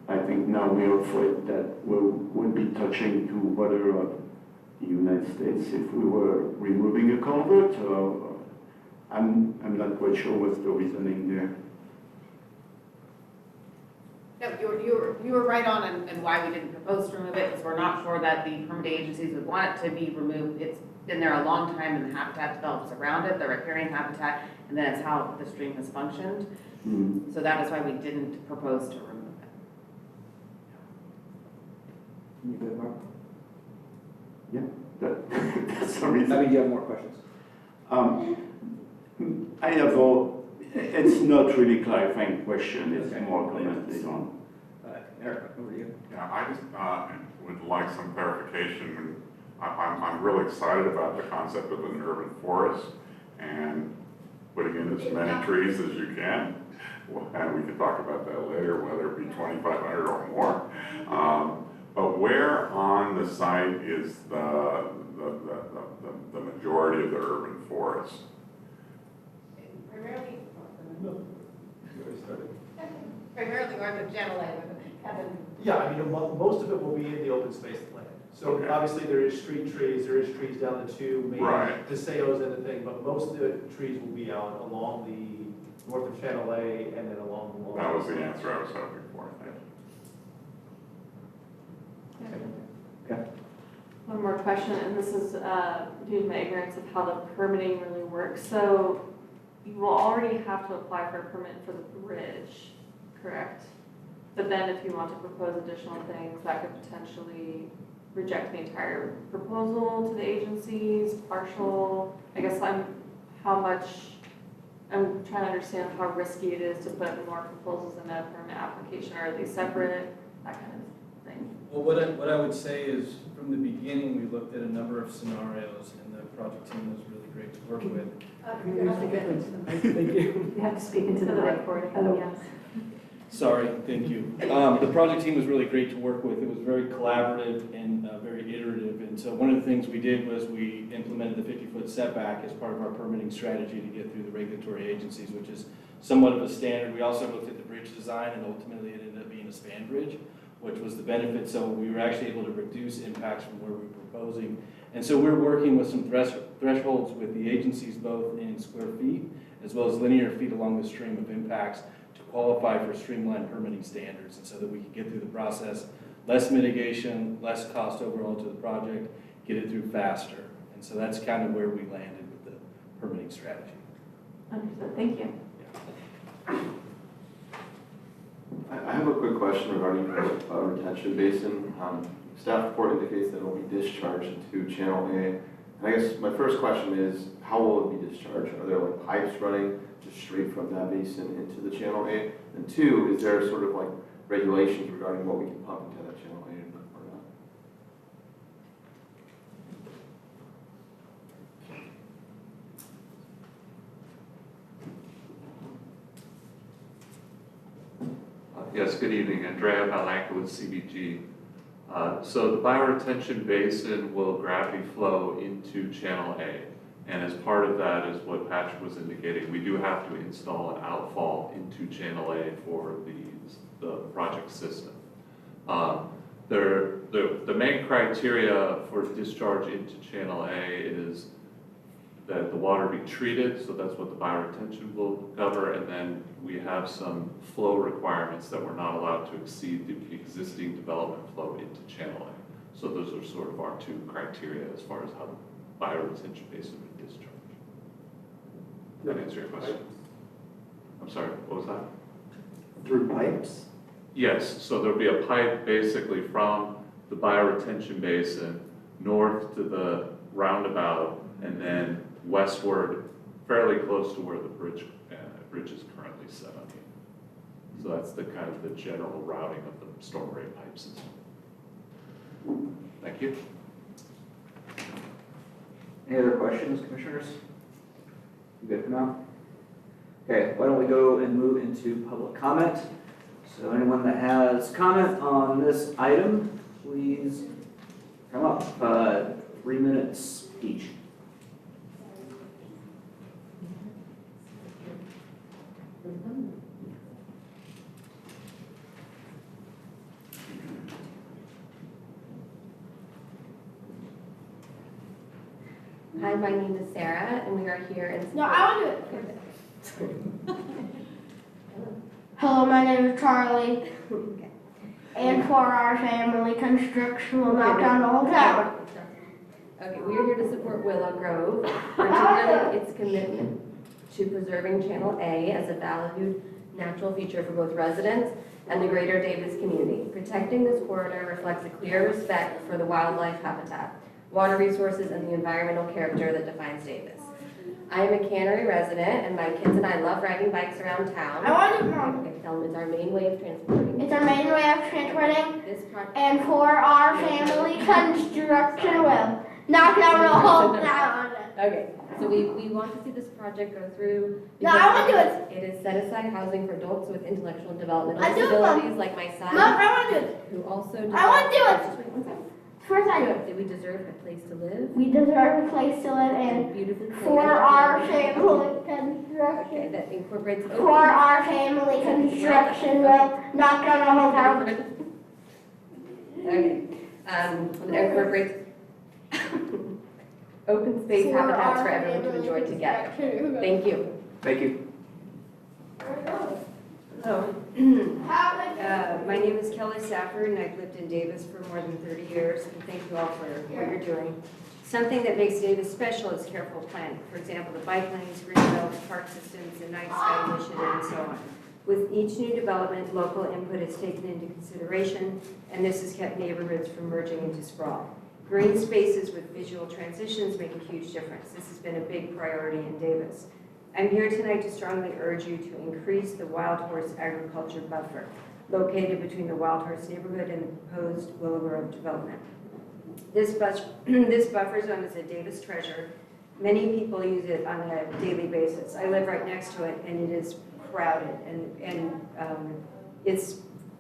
I think now we are afraid that we'll be touching to water of the United States if we were removing a culvert. I'm not quite sure what's the reasoning there. No, you were right on and why we didn't propose to remove it, because we're not sure that the permitting agencies would want it to be removed. It's been there a long time and the habitat develops around it, the riparian habitat, and then it's how the stream has functioned. Mm. So that is why we didn't propose to remove it. You good, Mark? That's the reason. I mean, do you have more questions? I have it's not really clarifying question, it's Okay. more commented on. Eric, over to you. Yeah, I just would like some clarification. I'm really excited about the concept of an urban forest and putting in as many trees as you can. And we can talk about that later, whether it be 2,500 or more. But where on the site is the majority of the urban forest? Primarily north of Channel A, Kevin. Yeah, I mean, most of it will be in the open space land. So Okay. obviously there is street trees, there is trees down the two main Right. DeSeos and the thing, but most of the trees will be out along the north of Channel A and then along the wall. That was the answer I was hoping for, thank One more question, and this is due to my ignorance of how the permitting really works. So you will already have to apply for a permit for the bridge, correct? But then if you want to propose additional things, that could potentially reject the entire proposal to the agencies, partial. I guess I'm trying to understand how risky it is to put more proposals in a permit application. Are they separate? That kind of thing. Well, what I would say is, from the beginning, we looked at a number of scenarios, and the project team was really great to work with. Thank you. You have to speak into To the the mic. recording, Otherwise- yes. Sorry, thank you. The project team was really great to work with. It was very collaborative and very iterative. And so one of the things we did was we implemented the 50-foot setback as part of our permitting strategy to get through the regulatory agencies, which is somewhat of a standard. We also looked at the bridge design, and ultimately it ended up being a span bridge, which was the benefit. So we were actually able to reduce impacts from where we were proposing. And so we're working with some thresholds with the agencies, both in square feet as well as linear feet along the stream of impacts, to qualify for streamlined permitting standards, and so that we can get through the process, less mitigation, less cost overall to the project, get it through faster. And so that's kind of where we landed with the permitting strategy. Understood, thank you. I have a quick question regarding retention basin. Staff report indicates that it will be discharged into Channel A. And I guess my first question is, how will it be discharged? Are there like pipes running just straight from that basin into the Channel A? And two, is there sort of like regulations regarding what we can pump into that Channel A or not? Yes, good evening. Andrea Balanca with CBG. So the bioretention basin will gravity flow into Channel A. And as part of that is what Patrick was indicating, we do have to install an outfall into Channel A for the project system. The main criteria for discharge into Channel A is that the water be treated, so that's what the bioretention will cover, and then we have some flow requirements that we're not allowed to exceed the existing development flow into Channel A. So those are sort of our two criteria as far as how the bioretention basin would discharge. Did that answer your question? I'm sorry, what was that? Through pipes? Yes, so there'll be a pipe basically from the bioretention basin north to the roundabout, and then westward, fairly close to where the bridge is currently set on here. So that's the kind of the general routing of the storm drain pipe system. Thank you. Any other questions, commissioners? You good for now? Okay, why don't we go and move into public comment? So anyone that has comment on this item, please come up, 3 minutes each. Hi, my name is Sarah, and we are here in. No, I want to do it. Hello, my name is Charlie. And for our family, construction will knock down the whole town. Okay, we are here to support Willow Grove, particularly its commitment to preserving Channel A as a valued natural feature for both residents and the greater Davis community. Protecting this corridor reflects a clear respect for the wildlife habitat, water resources, and the environmental character that defines Davis. I am a Cannery resident, and my kids and I love riding bikes around town. I want to do it, Mom. Okay, tell them it's our main way of transporting. It's our main way of transporting, This project. and for our family, construction will knock down the whole town. Okay, so we want to see this project go through. No, I want to do because It is set aside housing for adults with intellectual and developmental I do it, Mom. disabilities like my son, Mom, I want to do it. who also. I want to do it. Just wait one second. First I do it. Do we deserve a place to live? We deserve a place to live in Beautifully for clean. our family Okay, construction. that incorporates. For our family construction will knock down the whole town. Okay, that incorporates open space habitats for everyone to enjoy together. Thank you. Thank you. Hello. My name is Kelly Safford, and I've lived in Davis for more than 30 years, and thank you all for what you're doing. Something that makes Davis special is careful planning. For example, the bike lanes, green belts, park systems, the night sky initiative, and so on. With each new development, local input is taken into consideration, and this has kept neighborhoods from merging into sprawl. Green spaces with visual transitions make a huge difference. This has been a big priority in Davis. I'm here tonight to strongly urge you to increase the Wild Horse Agriculture Buffer located between the Wild Horse neighborhood and the proposed Willow Grove development. This buffer zone is a Davis treasure. Many people use it on a daily basis. I live right next to it, and it is crowded, and it's,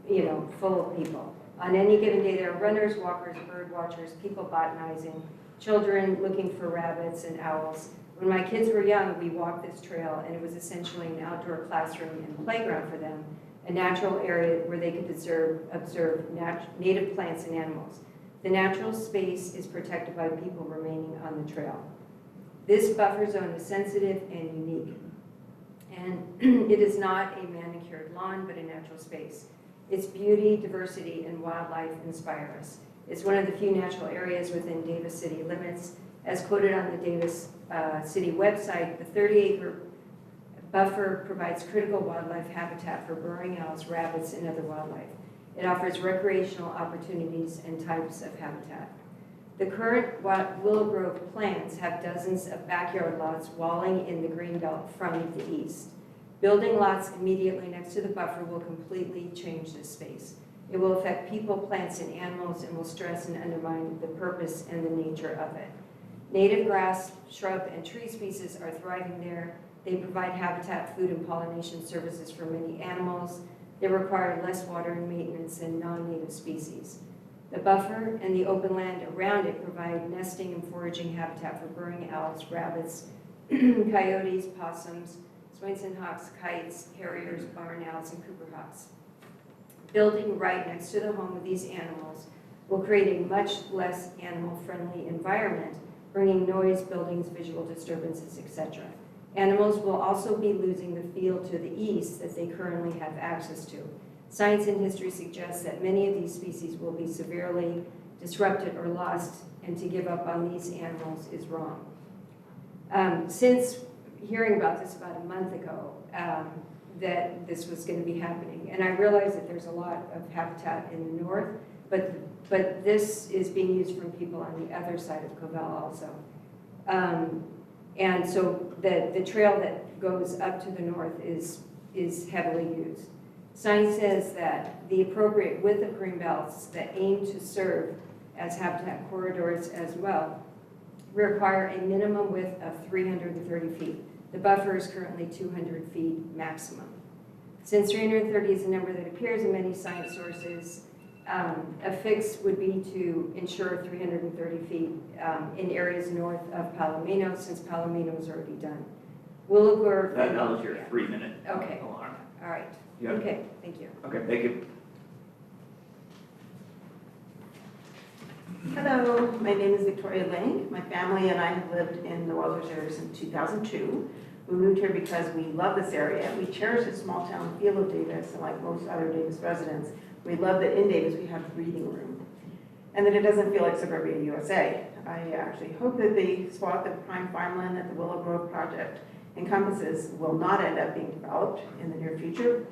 you know, full of people. On any given day, there are runners, walkers, bird watchers, people botanizing, children looking for rabbits and owls. When my kids were young, we walked this trail, and it was essentially an outdoor classroom and playground for them, a natural area where they could observe native plants and animals. The natural space is protected by people remaining on the trail. This buffer zone is sensitive and unique, and it is not a manicured lawn, but a natural space. Its beauty, diversity, and wildlife inspire us. It's one of the few natural areas within Davis city limits. As quoted on the Davis city website, the 30-acre buffer provides critical wildlife habitat for burrowing owls, rabbits, and other wildlife. It offers recreational opportunities and types of habitat. The current Willow Grove plans have dozens of backyard lots walling in the greenbelt from the east. Building lots immediately next to the buffer will completely change this space. It will affect people, plants, and animals, and will stress and undermine the purpose and the nature of it. Native grass, shrub, and tree species are thriving there. They provide habitat, food, and pollination services for many animals. They require less water and maintenance than non-native species. The buffer and the open land around it provide nesting and foraging habitat for burrowing owls, rabbits, coyotes, possums, Swainson hawks, kites, harriers, barn owls, and Cooper hawks. Building right next to the home of these animals will create a much less animal-friendly environment, bringing noise, buildings, visual disturbances, etc. Animals will also be losing the field to the east that they currently have access to. Science and history suggests that many of these species will be severely disrupted or lost, and to give up on these animals is wrong. Since hearing about this about a month ago, that this was going to be happening, and I realized that there's a lot of habitat in the north, but this is being used from people on the other side of Covell also. And so the trail that goes up to the north is heavily used. Science says that the appropriate width of green belts that aim to serve as habitat corridors as well require a minimum width of 330 feet. The buffer is currently 200 feet maximum. Since 330 is a number that appears in many science sources, a fix would be to ensure 330 feet in areas north of Palomino, since Palomino is already done. Willow Grove. That was your 3-minute Okay. alarm. All right. Yeah. Okay, thank you. Okay, thank you. Hello, my name is Victoria Lang. My family and I have lived in the Wild Horse area since 2002. We moved here because we love this area. We cherish the small town feel of Davis, and like most other Davis residents, we love that in Davis we have breathing room, and that it doesn't feel like suburbia USA. I actually hope that the swath of prime farmland that the Willow Grove project encompasses will not end up being developed in the near future.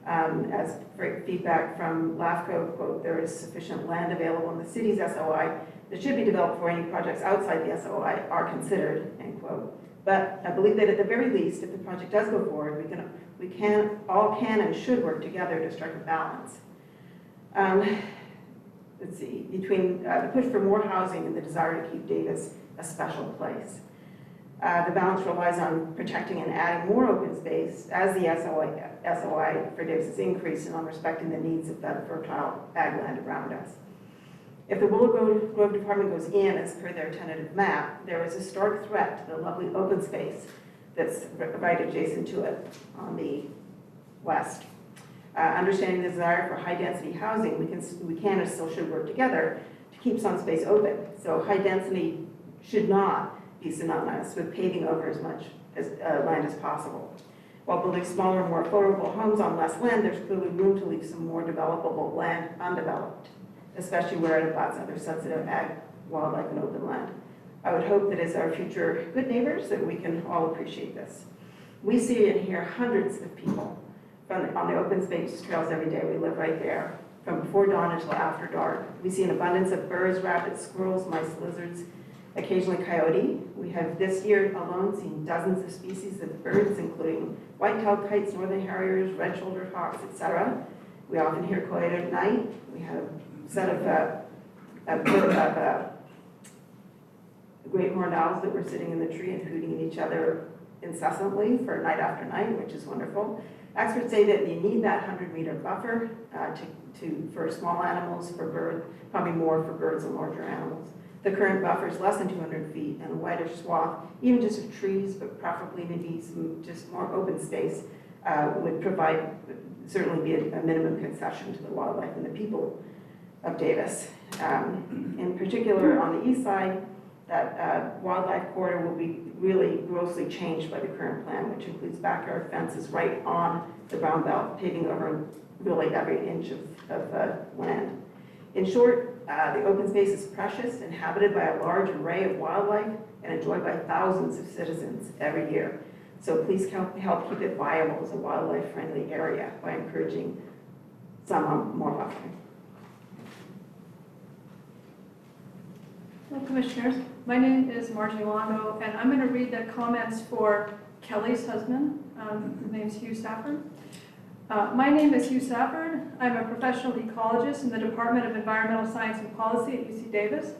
As feedback from LAFCO, quote, there is sufficient land available in the city's SOI that should be developed before any projects outside the SOI are considered, end quote. But I believe that at the very least, if the project does go forward, we all can and should work together to strike a balance. Let's see, between the push for more housing and the desire to keep Davis a special place. The balance relies on protecting and adding more open space as the SOI for Davis is increased, and on respecting the needs of that fertile ag land around us. If the Willow Grove Department goes in as per their tentative map, there is a historic threat to the lovely open space that's right adjacent to it on the west. Understanding the desire for high-density housing, we can and still should work together to keep some space open. So high density should not be synonymous with paving over as much as land as possible. While building smaller, more affordable homes on less land, there's clearly room to leave some more developable land undeveloped, especially where it abuts other sensitive ag, wildlife, and open land. I would hope that as our future good neighbors that we can all appreciate this. We see and hear hundreds of people on the open space trails every day. We live right there, from before dawn until after dark. We see an abundance of birds, rabbits, squirrels, mice, lizards, occasionally coyote. We have this year alone seen dozens of species of birds, including white-tailed kites, northern harriers, red-shouldered hawks, etc. We often hear coyote at night. We have a set of great horned owls that were sitting in the tree and hooting at each other incessantly for night after night, which is wonderful. Experts say that you need that 100-meter buffer for small animals, for birds, probably more for birds and larger animals. The current buffer is less than 200 feet, and a wider swath, even just of trees, but preferably maybe some just more open space, would provide, certainly be a minimum concession to the wildlife and the people of Davis. In particular, on the east side, that wildlife corridor will be really grossly changed by the current plan, which includes backyard fences right on the brown belt, paving over really every inch of land. In short, the open space is precious, inhabited by a large array of wildlife, and enjoyed by thousands of citizens every year. So please help keep it viable as a wildlife-friendly area by encouraging some more buffering. Hello, Commissioners. My name is Margie Longo, and I'm going to read the comments for Kelly's husband. His name's Hugh Safford. My name is Hugh Safford. I'm a professional ecologist in the Department of Environmental Science and Policy at UC Davis.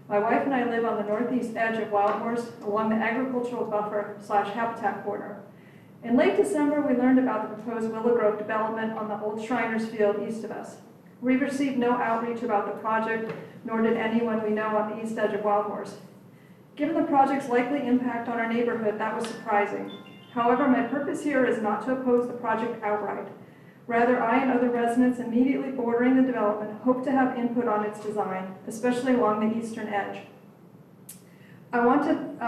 My wife and I live on the northeast edge of Wild Horse along the agricultural buffer/habitat corridor. In late December, we learned about the proposed Willow Grove development on the old Shriners Field east of us. We received no outreach about the project, nor did anyone we know on the east edge of Wild Horse. Given the project's likely impact on our neighborhood, that was surprising. However, my purpose here is not to oppose the project outright. Rather, I and other residents immediately bordering the development hope to have input on its design, especially along the eastern edge. I wanted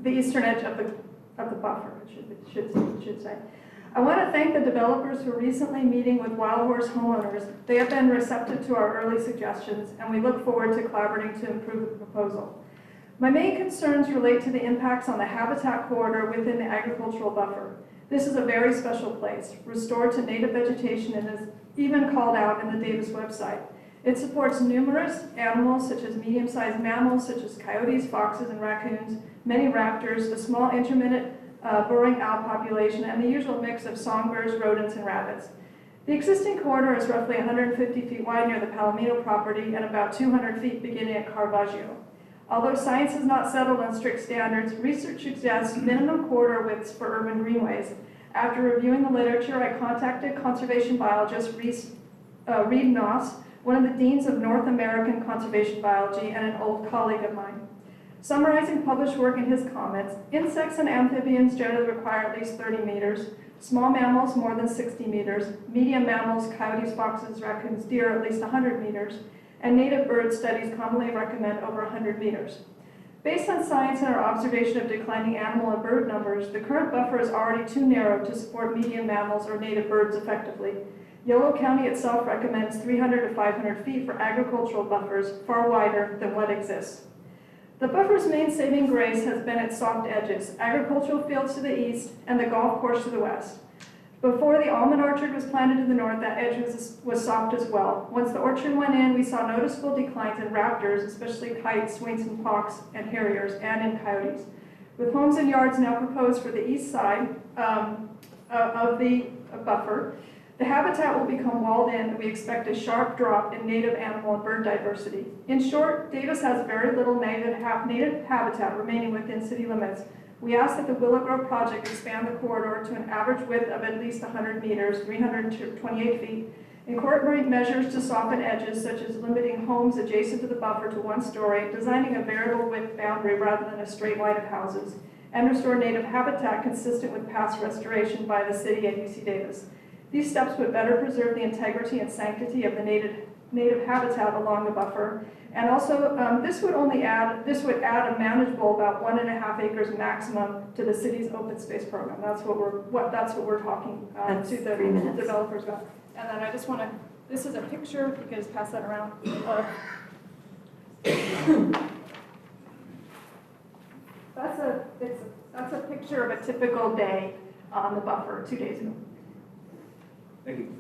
the eastern edge of the buffer, should say. I want to thank the developers who are recently meeting with Wild Horse homeowners. They have been receptive to our early suggestions, and we look forward to collaborating to improve the proposal. My main concerns relate to the impacts on the habitat corridor within the agricultural buffer. This is a very special place, restored to native vegetation, and is even called out in the Davis website. It supports numerous animals, such as medium-sized mammals, such as coyotes, foxes, and raccoons, many raptors, a small intermittent burrowing owl population, and the usual mix of songbirds, rodents, and rabbits. The existing corridor is roughly 150 feet wide near the Palomino property and about 200 feet beginning at Caravaggio. Although science has not settled on strict standards, research suggests minimum corridor widths for urban greenways. After reviewing the literature, I contacted conservation biologist Reed Noss, one of the deans of North American conservation biology and an old colleague of mine. Summarizing published work in his comments, insects and amphibians generally require at least 30 meters, small mammals more than 60 meters, medium mammals, coyotes, foxes, raccoons, deer at least 100 meters, and native bird studies commonly recommend over 100 meters. Based on science and our observation of declining animal and bird numbers, the current buffer is already too narrow to support medium mammals or native birds effectively. Yolo County itself recommends 300 to 500 feet for agricultural buffers, far wider than what exists. The buffer's main saving grace has been its soft edges, agricultural fields to the east and the golf course to the west. Before the almond orchard was planted to the north, that edge was soft as well. Once the orchard went in, we saw noticeable declines in raptors, especially kites, swinks and hawks, and harriers, and in coyotes. With homes and yards now proposed for the east side of the buffer, the habitat will become walled in, and we expect a sharp drop in native animal and bird diversity. In short, Davis has very little native habitat remaining within city limits. We ask that the Willow Grove project expand the corridor to an average width of at least 100 meters, 328 feet, incorporate measures to soften edges, such as limiting homes adjacent to the buffer to 1 story, designing a variable width boundary rather than a straight line of houses, and restore native habitat consistent with past restoration by the city and UC Davis. These steps would better preserve the integrity and sanctity of the native native habitat along the buffer. And also, this would add a manageable about 1.5 acres maximum to the city's open space program. That's what we're talking That's to the 3 minutes. developers about. And then I just want to, this is a picture, if you guys pass that around. That's a picture of a typical day on the buffer 2 days ago. Thank you.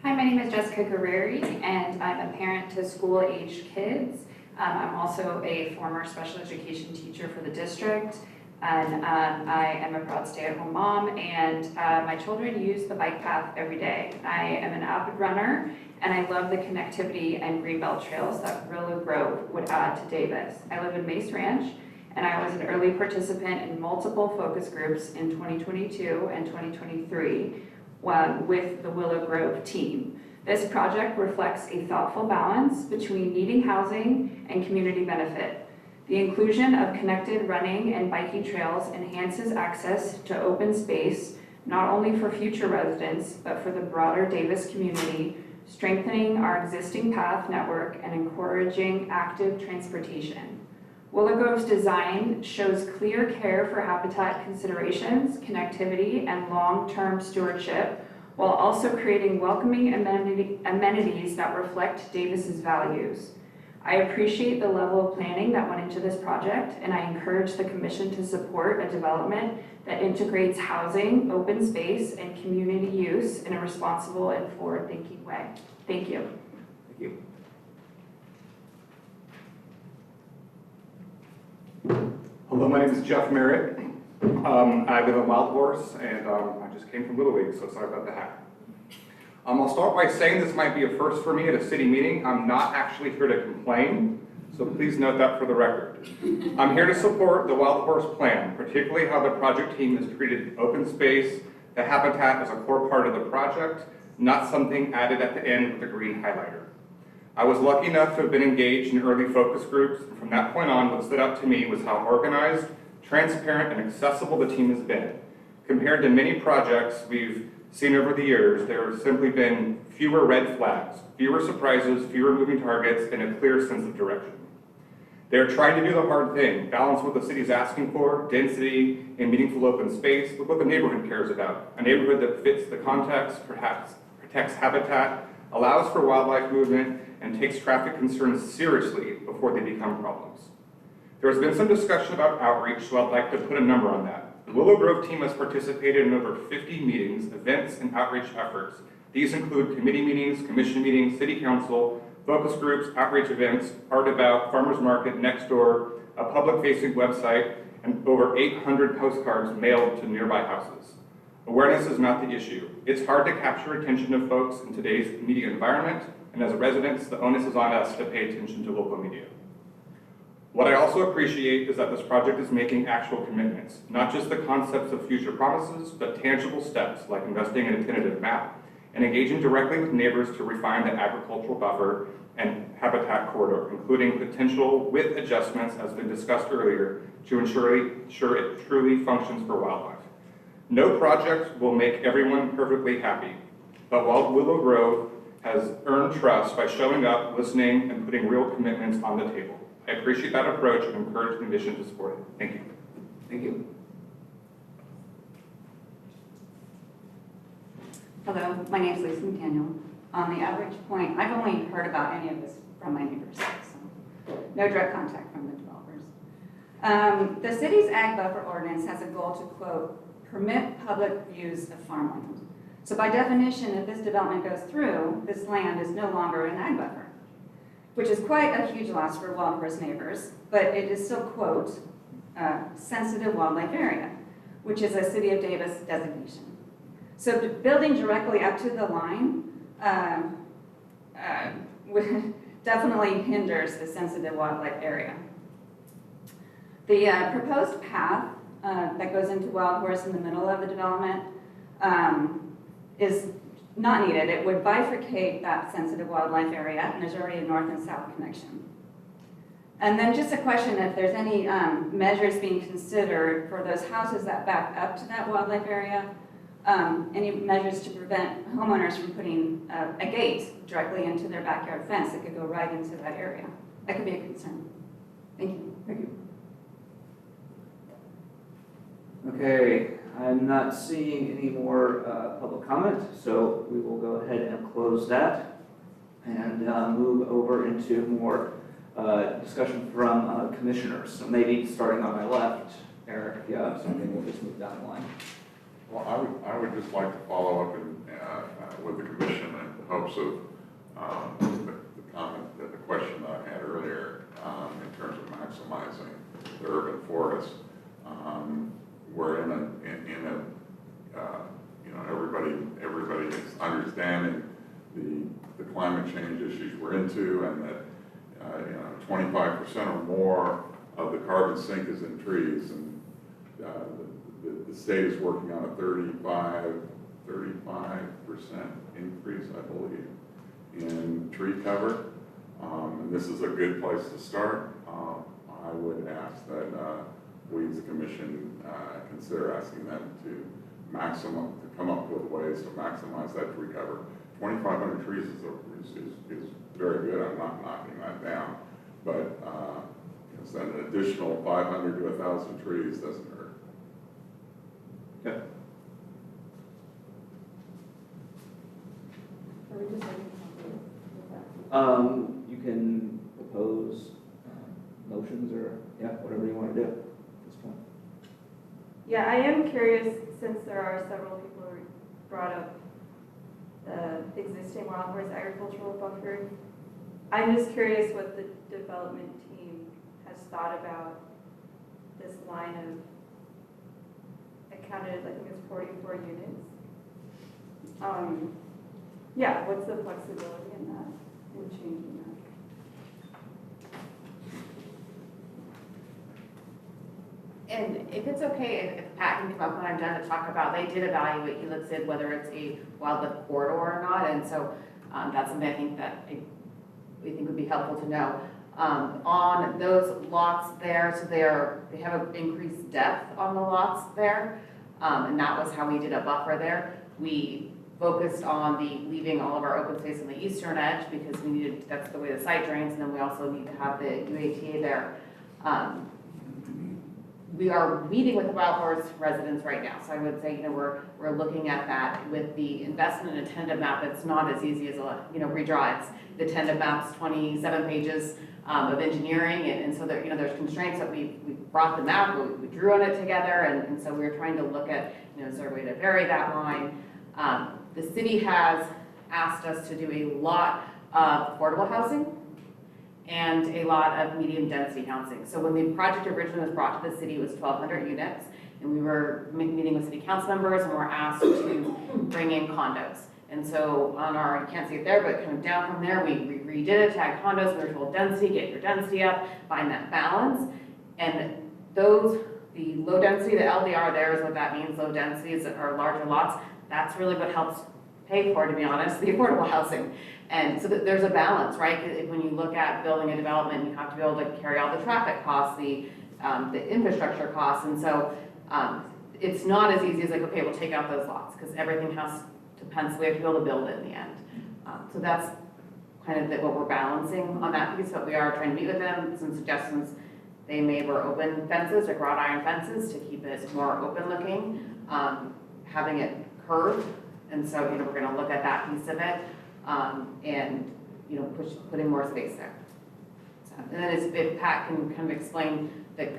Hi, my name is Jessica Guerreri, and I'm a parent to school-aged kids. I'm also a former special education teacher for the district, and I am a proud stay-at-home mom, and my children use the bike path every day. I am an avid runner, and I love the connectivity and greenbelt trails that Willow Grove would add to Davis. I live in Mace Ranch, and I was an early participant in multiple focus groups in 2022 and 2023 with the Willow Grove team. This project reflects a thoughtful balance between needing housing and community benefit. The inclusion of connected running and biking trails enhances access to open space, not only for future residents, but for the broader Davis community, strengthening our existing path network and encouraging active transportation. Willow Grove's design shows clear care for habitat considerations, connectivity, and long-term stewardship, while also creating welcoming amenities that reflect Davis's values. I appreciate the level of planning that went into this project, and I encourage the Commission to support a development that integrates housing, open space, and community use in a responsible and forward-thinking way. Thank you. Thank you. Hello, my name is Jeff Merritt. I live in Wild Horse, and I just came from Little League, so sorry about the hack. I'll start by saying this might be a first for me at a city meeting. I'm not actually here to complain, so please note that for the record. I'm here to support the Wild Horse plan, particularly how the project team has treated open space, the habitat as a core part of the project, not something added at the end with a green highlighter. I was lucky enough to have been engaged in early focus groups, and from that point on, what stood out to me was how organized, transparent, and accessible the team has been. Compared to many projects we've seen over the years, there have simply been fewer red flags, fewer surprises, fewer moving targets, and a clear sense of direction. They're trying to do the hard thing, balance what the city's asking for, density and meaningful open space, with what the neighborhood cares about. A neighborhood that fits the context, perhaps protects habitat, allows for wildlife movement, and takes traffic concerns seriously before they become problems. There has been some discussion about outreach, so I'd like to put a number on that. The Willow Grove team has participated in over 50 meetings, events, and outreach efforts. These include committee meetings, commission meetings, city council, focus groups, outreach events, art about, farmers market, next door, a public-facing website, and over 800 postcards mailed to nearby houses. Awareness is not the issue. It's hard to capture attention of folks in today's media environment, and as residents, the onus is on us to pay attention to local media. What I also appreciate is that this project is making actual commitments, not just the concepts of future promises, but tangible steps like investing in a tentative map and engaging directly with neighbors to refine the agricultural buffer and habitat corridor, including potential with adjustments, as been discussed earlier, to ensure it truly functions for wildlife. No project will make everyone perfectly happy, but while Willow Grove has earned trust by showing up, listening, and putting real commitments on the table. I appreciate that approach and encourage the mission to support it. Thank you. Thank you. Hello, my name is Lisa McDaniel. On the average point, I've only heard about any of this from my neighbors, so no direct contact from the developers. The city's ag buffer ordinance has a goal to, quote, permit public use of farmland. So by definition, if this development goes through, this land is no longer an ag buffer, which is quite a huge loss for Wild Horse neighbors, but it is still, quote, sensitive wildlife area, which is a City of Davis designation. So building directly up to the line definitely hinders the sensitive wildlife area. The proposed path that goes into Wild Horse in the middle of the development is not needed. It would bifurcate that sensitive wildlife area, and there's already a north and south connection. And then just a question if there's any measures being considered for those houses that back up to that wildlife area, any measures to prevent homeowners from putting a gate directly into their backyard fence that could go right into that area. That could be a concern. Thank you. Thank you. Okay, I'm not seeing any more public comment, so we will go ahead and close that and move over into more discussion from commissioners. So maybe starting on my left, Eric, if you have something, we'll just move down the line. Well, I would just like to follow up with the commission in the hopes of the comment, the question that I had earlier in terms of maximizing the urban forest. We're in a everybody is understanding the climate change issues we're into, and that 25% or more of the carbon sink is in trees, and the state is working on a 35% increase, I believe, in tree cover. And this is a good place to start. I would ask that we as a commission consider asking them to come up with ways to maximize that tree cover. 2,500 trees is very good. I'm not knocking that down, but an additional 500 to 1,000 trees doesn't hurt. Okay. You can propose motions or whatever you want to do at this point. Yeah, I am curious, since there are several people who brought up the existing wild horse agricultural buffer, I'm just curious what the development team has thought about this line of, I counted, I think it's 44 units. Yeah, what's the flexibility in that, in changing that? And if it's okay, if Pat can come up when I'm done to talk about, they did evaluate Helixid, whether it's a wildlife corridor or not, and so that's something I think that we think would be helpful to know. On those lots there, so they have an increased depth on the lots there, and that was how we did a buffer there. We focused on leaving all of our open space on the eastern edge because we needed, that's the way the site drains, and then we also need to have the UATA there. We are meeting with the Wild Horse residents right now, so I would say, we're looking at that with the investment in a tentative map. It's not as easy as redraw. The tentative map's 27 pages of engineering, and so there, there's constraints that we brought the map, we drew on it together, and so we were trying to look at, is there a way to vary that line? The city has asked us to do a lot of affordable housing and a lot of medium density housing. So when the project originally was brought to the city, it was 1,200 units, and we were meeting with city council members and were asked to bring in condos. And so on our, you can't see it there, but kind of down from there, we redid it to add condos. We were told density, get your density up, find that balance. And the low density, the LDR there is what that means, low densities are larger lots. That's really what helps pay for, to be honest, the affordable housing. And so there's a balance, right? When you look at building a development, you have to be able to carry all the traffic costs, the infrastructure costs. And so it's not as easy as like, okay, we'll take out those lots because everything has to pencil. We have to be able to build it in the end. So that's kind of what we're balancing on that piece, but we are trying to meet with them. Some suggestions they made were open fences, like wrought iron fences, to keep it more open looking, having it curved. And so, we're going to look at that piece of it, and, putting more space there. So, and then if Pat can kind of explain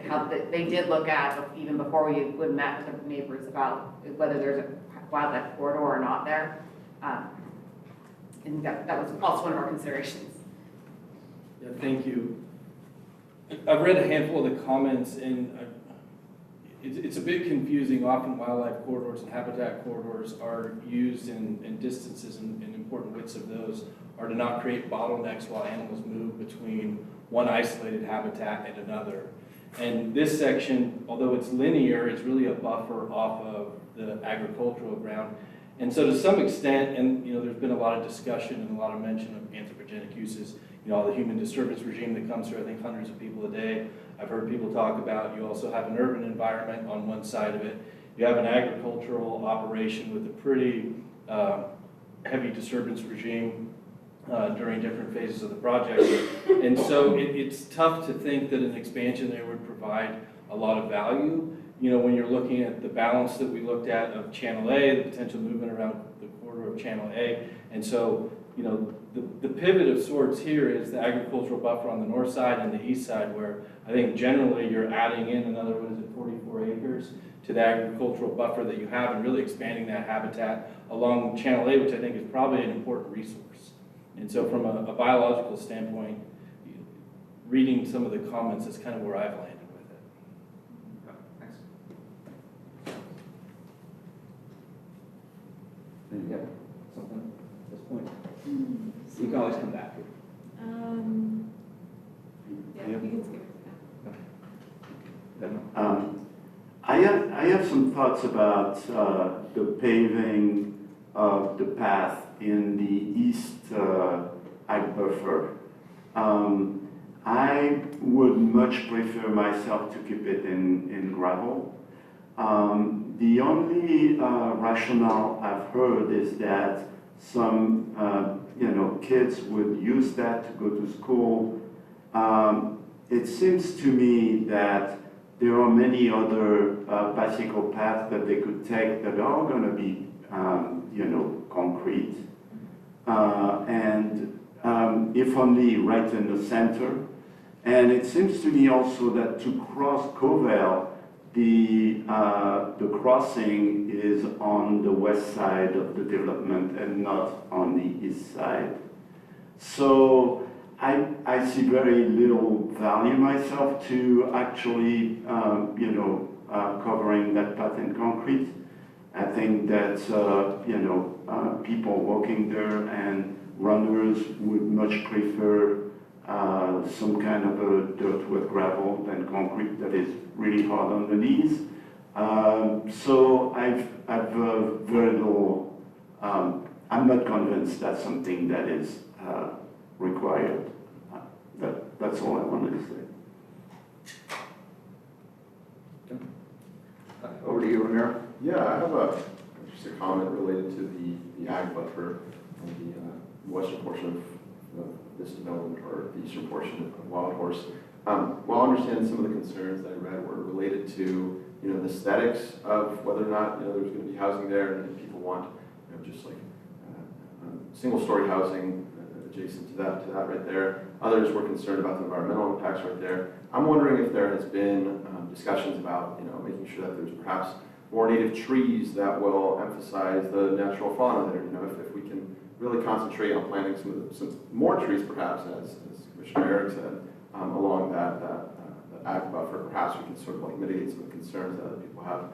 how they did look at, even before we would met with the neighbors about whether there's a wildlife corridor or not there. And that was also one of our considerations. Yeah, thank you. I've read a handful of the comments, and it's a bit confusing. Often wildlife corridors and habitat corridors are used in distances and important widths of those are to not create bottlenecks while animals move between one isolated habitat and another. And this section, although it's linear, it's really a buffer off of the agricultural ground. And so to some extent, and there's been a lot of discussion and a lot of mention of anthropogenic uses, all the human disturbance regime that comes through, I think hundreds of people a day. I've heard people talk about, you also have an urban environment on one side of it. you have an agricultural operation with a pretty heavy disturbance regime during different phases of the project. And so it's tough to think that an expansion there would provide a lot of value. You know, when you're looking at the balance that we looked at of Channel A, the potential movement around the corridor of Channel A. And so, you know, the pivot of sorts here is the agricultural buffer on the north side and the east side, where I think generally you're adding in another, 44 acres to the agricultural buffer that you have and really expanding that habitat along Channel A, which I think is probably an important resource. And so from a biological standpoint, reading some of the comments is kind of where I've landed with it. Thanks. Yeah, something at this point. You can always come back. Yeah, you can skip. I have some thoughts about the paving of the path in the east ag buffer. I would much prefer myself to keep it in gravel. The only rationale I've heard is that some kids would use that to go to school. It seems to me that there are many other bicycle paths that they could take that are going to be, concrete. If only right in the center. And it seems to me also that to cross Covell, the crossing is on the west side of the development and not on the east side. So I see very little value myself to actually, covering that path in concrete. I think that, people walking there and runners would much prefer some kind of a dirt with gravel than concrete that is really hard on the knees. So I've very little, I'm not convinced that's something that is required. That's all I wanted to say. Over to you, Ramiro. Yeah, I have just a comment related to the ag buffer and the western portion of this development, or the eastern portion of Wild Horse. While I understand some of the concerns that I read were related to, the aesthetics of whether or not, there's going to be housing there, and if people want, just like single-story housing adjacent to that right there. Others were concerned about the environmental impacts right there. I'm wondering if there has been discussions about, making sure that there's perhaps more native trees that will emphasize the natural fauna there. If we can really concentrate on planting some more trees, perhaps, as Commissioner Eric said, along that ag buffer, perhaps we can sort of like mitigate some of the concerns that other people have.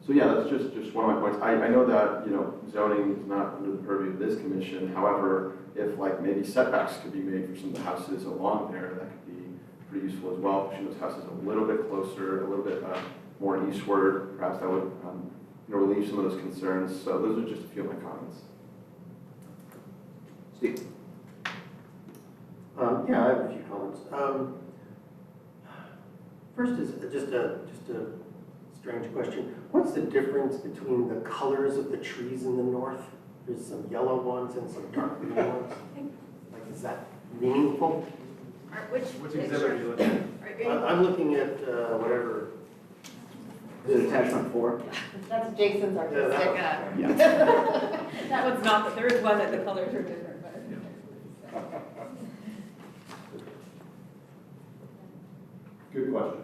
So yeah, that's just one of my points. I know that, zoning is not under the purview of this commission. However, if like maybe setbacks could be made for some of the houses along there, that could be pretty useful as well. Pushing those houses a little bit closer, a little bit more eastward, perhaps that would relieve some of those concerns. So those are just a few of my comments. Steve. Yeah, I have a few comments. First is just a strange question. What's the difference between the colors of the trees in the north? There's some yellow ones and some dark green ones. Like, is that meaningful? Which exhibit are you looking at? I'm looking at whatever. Is it attachment 4? That's Jason's artistic. Yeah. That one's not, but there is one that the colors are different, but. Good question.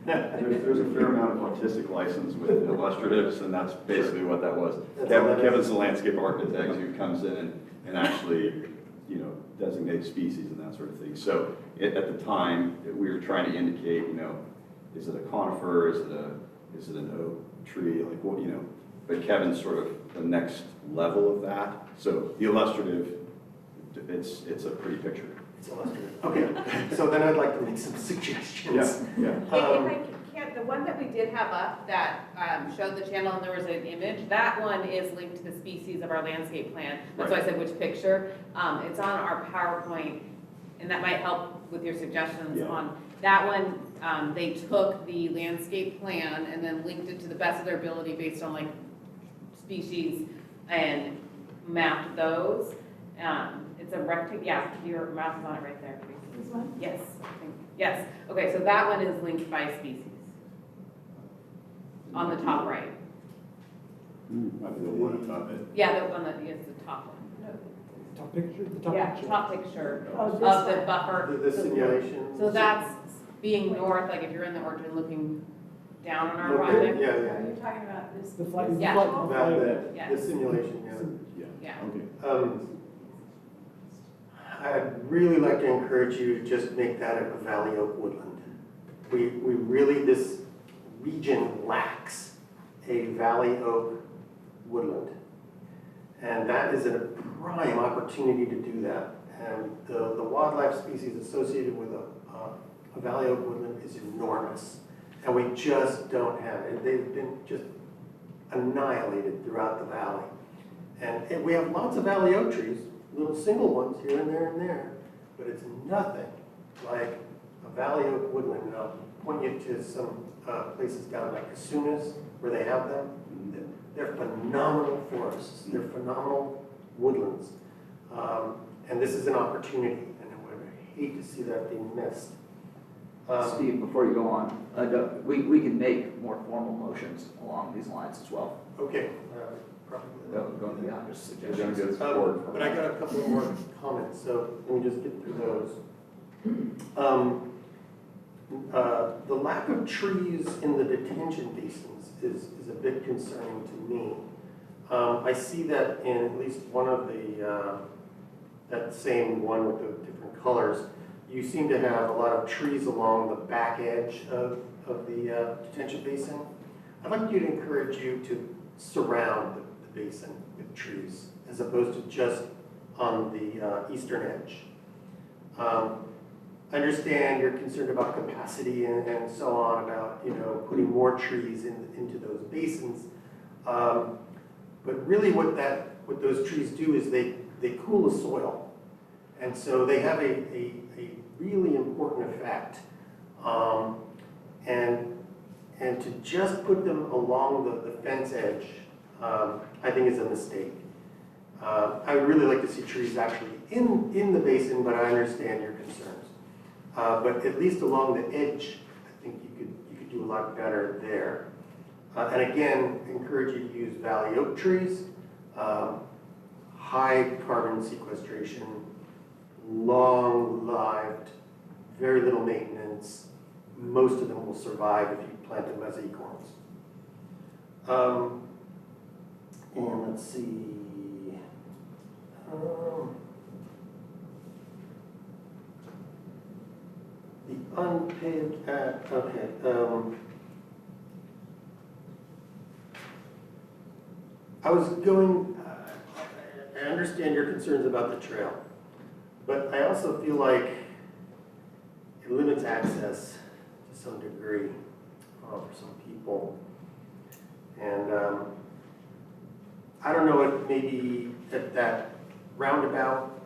There's a fair amount of artistic license with illustratives, and that's basically what that was. Kevin's the landscape architect who comes in and actually, designates species and that sort of thing. So at the time, we were trying to indicate, is it a conifer, is it an oak tree, like what, but Kevin's sort of the next level of that. So the illustrative, it's a pretty picture. It's illustrative. Okay, so then I'd like to make some suggestions. Yeah. If I can, the one that we did have up that showed the channel and there was an image, that one is linked to the species of our landscape plan. That's why I said which picture. It's on our PowerPoint, and that might help with your suggestions on that one. They took the landscape plan and then linked it to the best of their ability based on like species and mapped those. It's a rectangle, yeah, your mouse is on it right there. This one? Yes, I think, yes. Okay, so that one is linked by species on the top right. Might be the one above it. Yeah, the one that is the top one. Top picture, the top Yeah, picture. top picture Oh, of this the one. buffer. The simulation. So that's being north, like if you're in the orchard looking down on our Okay, project. yeah, Are yeah. you talking about this? The flight, Yeah. That, Yeah. the simulation, yeah. Yeah. Okay. I'd really like to encourage you to just make that a Valley Oak woodland. We really, this region lacks a Valley Oak woodland. And that is a prime opportunity to do that. And the wildlife species associated with a Valley Oak woodland is enormous. And we just don't have it. They've been just annihilated throughout the valley. And we have lots of Valley Oak trees, little single ones here and there and there, but it's nothing like a Valley Oak woodland. And I'll point you to some places down like Casunas where they have them. They're phenomenal forests. They're phenomenal woodlands. And this is an opportunity, and I would hate to see that being missed. Steve, before you go on, we can make more formal motions along these lines as well. Okay. Probably. That would go beyond just We're gonna suggestions. get support from. But I got a couple more comments, so let me just get through those. The lack of trees in the detention basins is a bit concerning to me. I see that in at least one of the, that same one with the different colors, you seem to have a lot of trees along the back edge of the detention basin. I'd like you to encourage you to surround the basin with trees as opposed to just on the eastern edge. I understand you're concerned about capacity and so on, about putting more trees into those basins. But really what those trees do is they cool the soil. And so they have a really important effect. And to just put them along the fence edge, I think is a mistake. I would really like to see trees actually in the basin, but I understand your concerns. But at least along the edge, I think you could do a lot better there. And again, encourage you to use Valley Oak trees, high carbon sequestration, long-lived, very little maintenance. Most of them will survive if you plant them as acorns. And let's see. The unpaved, okay. I was going, I understand your concerns about the trail, but I also feel like it limits access to some degree for some people. And I don't know if maybe at that roundabout,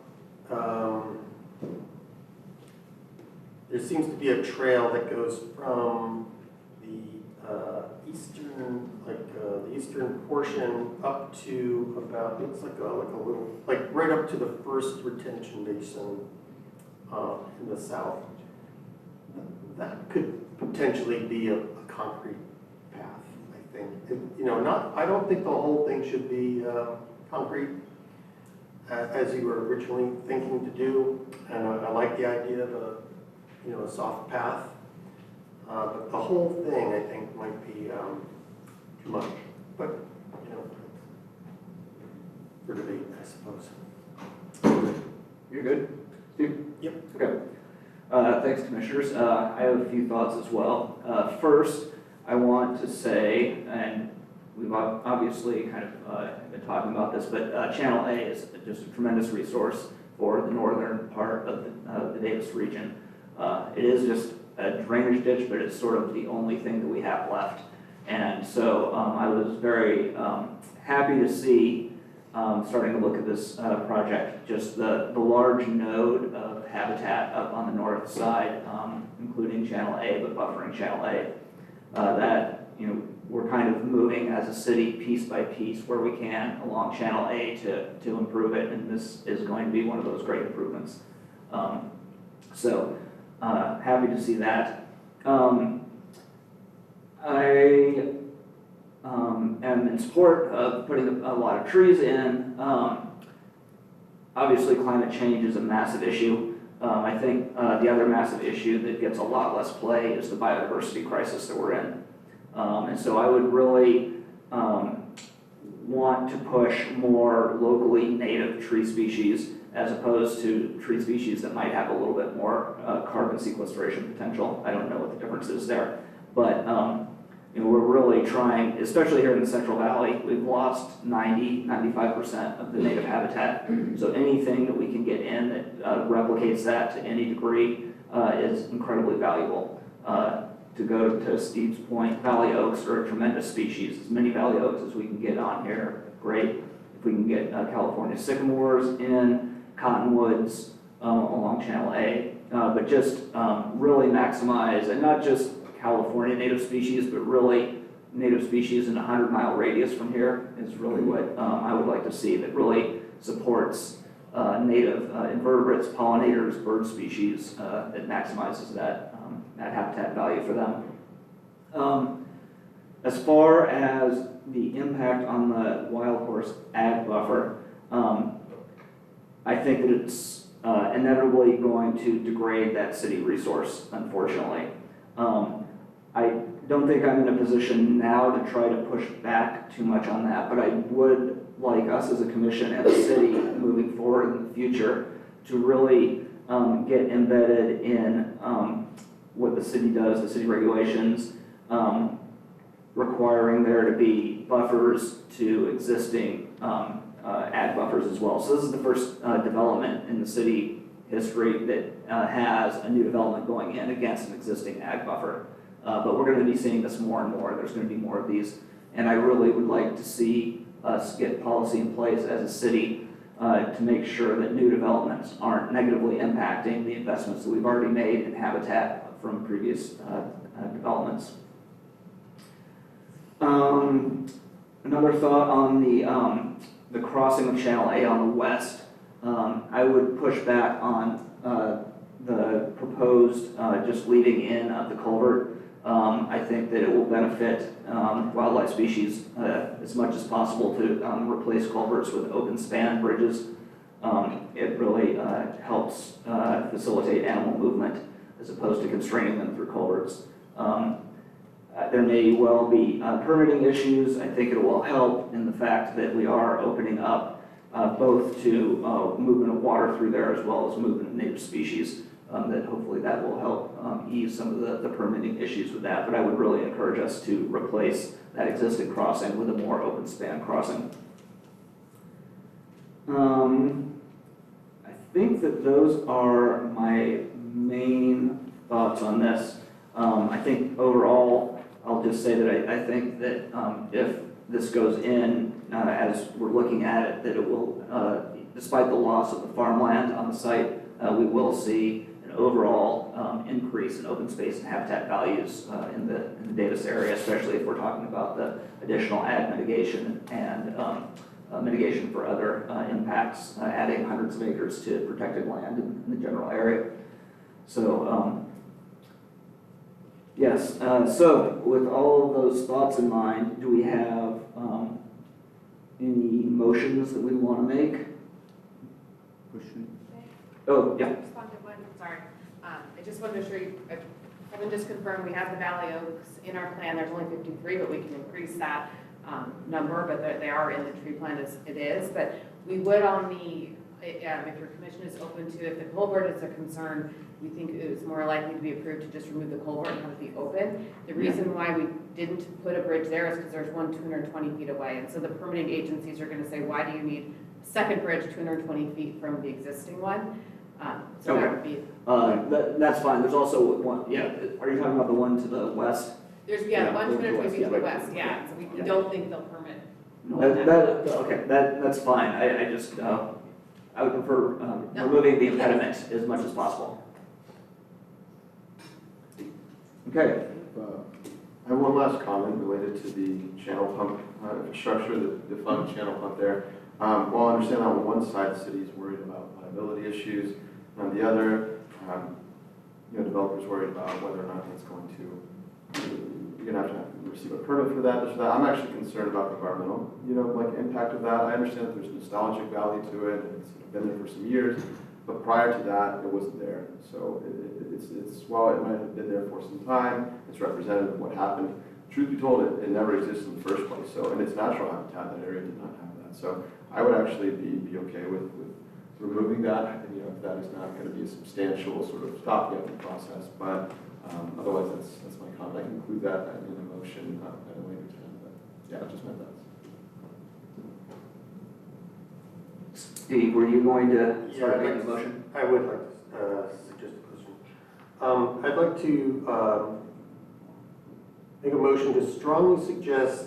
there seems to be a trail that goes from the eastern, the eastern portion up to about, looks like a little, right up to the first retention basin in the south. That could potentially be a concrete path, I think. I don't think the whole thing should be concrete as you were originally thinking to do. And I like the idea of a soft path. But the whole thing, I think, might be too much. But, for debate, I suppose. You're good? Steve? Yep. Okay. Thanks, Commissioners. I have a few thoughts as well. First, I want to say, and we've obviously kind of been talking about this, but Channel A is just a tremendous resource for the northern part of the Davis region. It is just a drainage ditch, but it's sort of the only thing that we have left. And so I was very happy to see starting to look at this project. Just the large node of habitat up on the north side, including Channel A, but buffering Channel A, that, you know, we're kind of moving as a city piece by piece where we can along Channel A to improve it, and this is going to be one of those great improvements. So happy to see that. I am in support of putting a lot of trees in. Obviously, climate change is a massive issue. I think the other massive issue that gets a lot less play is the biodiversity crisis that we're in. And so I would really want to push more locally native tree species as opposed to tree species that might have a little bit more carbon sequestration potential. I don't know what the difference is there. But you know, we're really trying, especially here in the Central Valley, we've lost 95% of the native habitat. So anything that we can get in that replicates that to any degree is incredibly valuable. To go to Steve's point, valley oaks are a tremendous species. As many valley oaks as we can get on here, great. If we can get California sycamores in, cottonwoods along Channel A, but just really maximize, and not just California native species, but really native species in a 100-mile radius from here is really what I would like to see, that really supports native invertebrates, pollinators, bird species, that maximizes that habitat value for them. As far as the impact on the wild horse ag buffer, I think that it's inevitably going to degrade that city resource, unfortunately. I don't think I'm in a position now to try to push back too much on that, but I would like us as a commission and a city moving forward in the future to really get embedded in what the city does, the city regulations, requiring there to be buffers to existing ag buffers as well. So this is the first development in the city history that has a new development going in against an existing ag buffer. But we're going to be seeing this more and more. There's going to be more of these. And I really would like to see us get policy in place as a city to make sure that new developments aren't negatively impacting the investments that we've already made in habitat from previous developments. Another thought on the crossing of Channel A on the west. I would push back on the proposed just leaving in of the culvert. I think that it will benefit wildlife species as much as possible to replace culverts with open span bridges. It really helps facilitate animal movement as opposed to constraining them through culverts. There may well be permitting issues. I think it will help in the fact that we are opening up both to movement of water through there as well as movement of native species. That hopefully that will help ease some of the permitting issues with that. But I would really encourage us to replace that existing crossing with a more open span crossing. I think that those are my main thoughts on this. I think overall, I'll just say that I think that if this goes in as we're looking at it, that it will, despite the loss of the farmland on the site, we will see an overall increase in open space and habitat values in the Davis area, especially if we're talking about the additional ag mitigation and mitigation for other impacts, adding hundreds of acres to protected land in the general area. So, yes, so with all of those thoughts in mind, do we have any motions that we want to make? Oh, yeah. Respond to one, sorry. I just wanted to assure you, Kevin just confirmed we have the Valley Oaks in our plan. There's only 53, but we can increase that number, but they are in the tree plan as it is. But we would on the, if your commission is open to, if the culvert is a concern, we think it is more likely to be approved to just remove the culvert and have it be open. The reason why we didn't put a bridge there is because there's one 220 feet away. And so the permitting agencies are going to say, why do you need a second bridge 220 feet from the existing one? So okay. that would be. That's fine. There's also one, yeah, are you talking about the one to the west? There's, one 220 feet to the west, yeah. So we don't think they'll permit That's fine, I just, I would prefer removing the impediment as much as possible. Okay, I have one last comment related to the channel pump infrastructure, the defunct channel pump there. Well, I understand on one side, the city is worried about liability issues, and on the other, developers worried about whether or not it's going to, you're gonna have to receive a permit for that, this or that. I'm actually concerned about the environmental, impact of that. I understand that there's nostalgic value to it, and it's been there for some years, but prior to that, it wasn't there. So it's while it might have been there for some time, it's representative of what happened. Truth be told, it never existed in the first place. So, and its natural habitat, that area did not have that. So I would actually be okay with removing that, if that is not going to be a substantial sort of stopgap in the process. But otherwise, that's my comment. I can include that in a motion at a later time. But yeah, just my thoughts. Steve, were you going to start making a motion? I would like to suggest a question. I'd like to make a motion to strongly suggest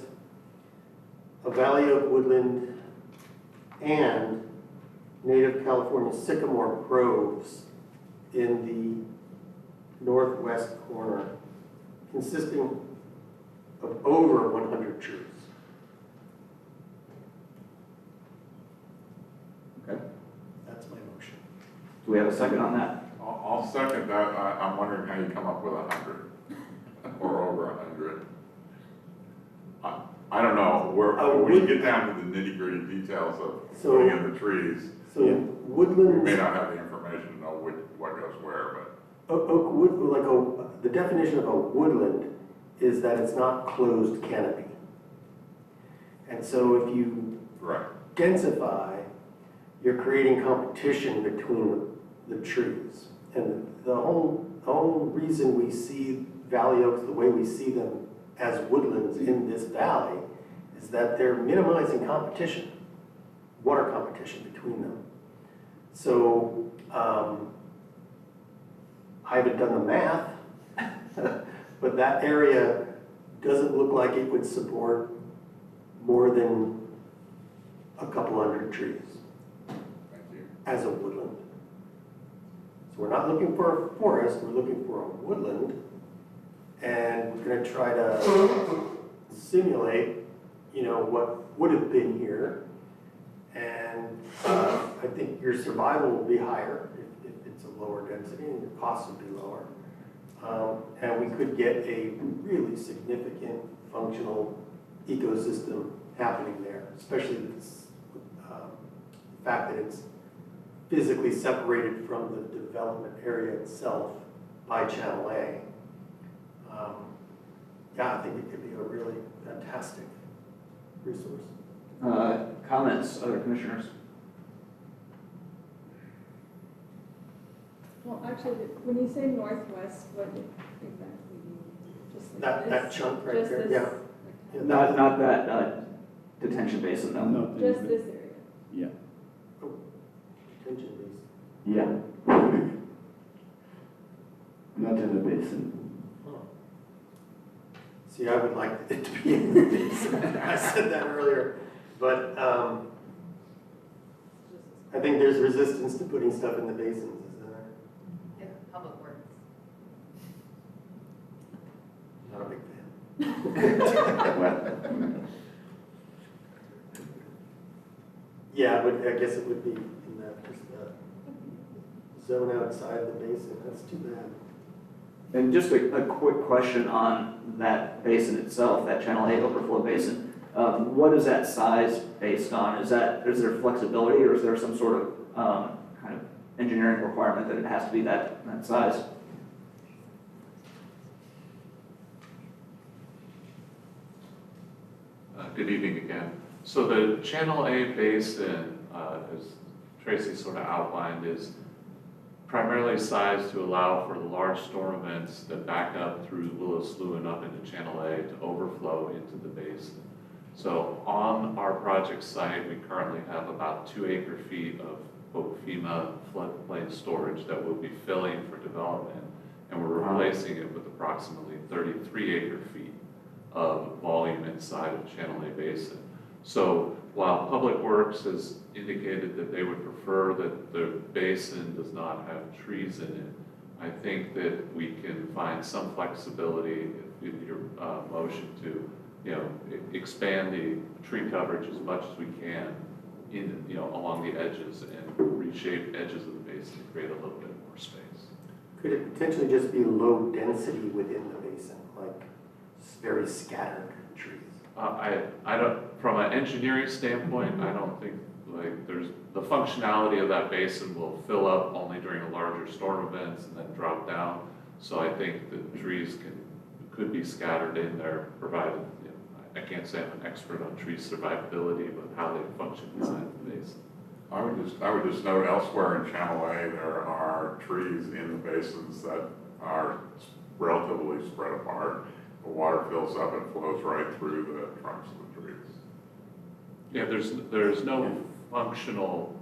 a Valley Oak woodland and native California sycamore groves in the northwest corner, consisting of over 100 trees. Okay. That's my motion. Do we have a second on that? I'll second that. I'm wondering how you come up with 100 or over 100. I don't know, when you get down to the nitty gritty details of putting in the trees, we woodlands, may not have the information to know what goes where, oak wood, the definition of a woodland is that it's not closed canopy. And so if you densify, you're creating competition between the trees. And the whole reason we see valley oaks the way we see them as woodlands in this valley is that they're minimizing competition, water competition between them. So I haven't done the math, but that area doesn't look like it would support more than a couple hundred trees as a woodland. So we're not looking for a forest, we're looking for a woodland, and we're going to try to simulate, what would have been here. And I think your survival will be higher if it's a lower density, and your costs will be lower. And we could get a really significant functional ecosystem happening there, especially the fact that it's physically separated from the development area itself by Channel A. I think it could be a really fantastic resource. Comments, other commissioners? Well, actually, when you say northwest, what exactly do you mean? Just like That this? chunk right Just there, this? yeah. Not that detention basin, though. No. Just this area? Yeah. Detention basin. Yeah. Not in the basin. See, I would like it to be in the basin. I said that earlier, but I think there's resistance to putting stuff in the basins, isn't there? Yeah, public works. Not a big fan. Yeah, but I guess it would be in that just zone outside the basin. That's too bad. And just a quick question on that basin itself, that Channel 8 overflow basin. What is that size based on? Is there flexibility, or is there some sort of kind of engineering requirement that it has to be that size? Good evening again. So the Channel A basin, as Tracy sort of outlined, is primarily sized to allow for the large storm events that back up through Willow Slough and up into Channel A to overflow into the basin. So on our project site, we currently have about 2 acre-feet of FEMA floodplain storage that we'll be filling for development, and we're replacing it with approximately 33 acre-feet of volume inside of Channel A basin. So while Public Works has indicated that they would prefer that the basin does not have trees in it, I think that we can find some flexibility in your motion to, expand the tree coverage as much as we can along the edges and reshape edges of the basin to create a little bit more space. Could it potentially just be low density within the basin, like very scattered trees? I don't, from an engineering standpoint, I don't think there's, the functionality of that basin will fill up only during the larger storm events and then drop down. So I think the trees could be scattered in there, provided, I can't say I'm an expert on tree survivability, but how they function inside the basin. I would just note elsewhere in Channel A, there are trees in the basins that are relatively spread apart. The water fills up and flows right through the trunks of the trees. Yeah, there's no functional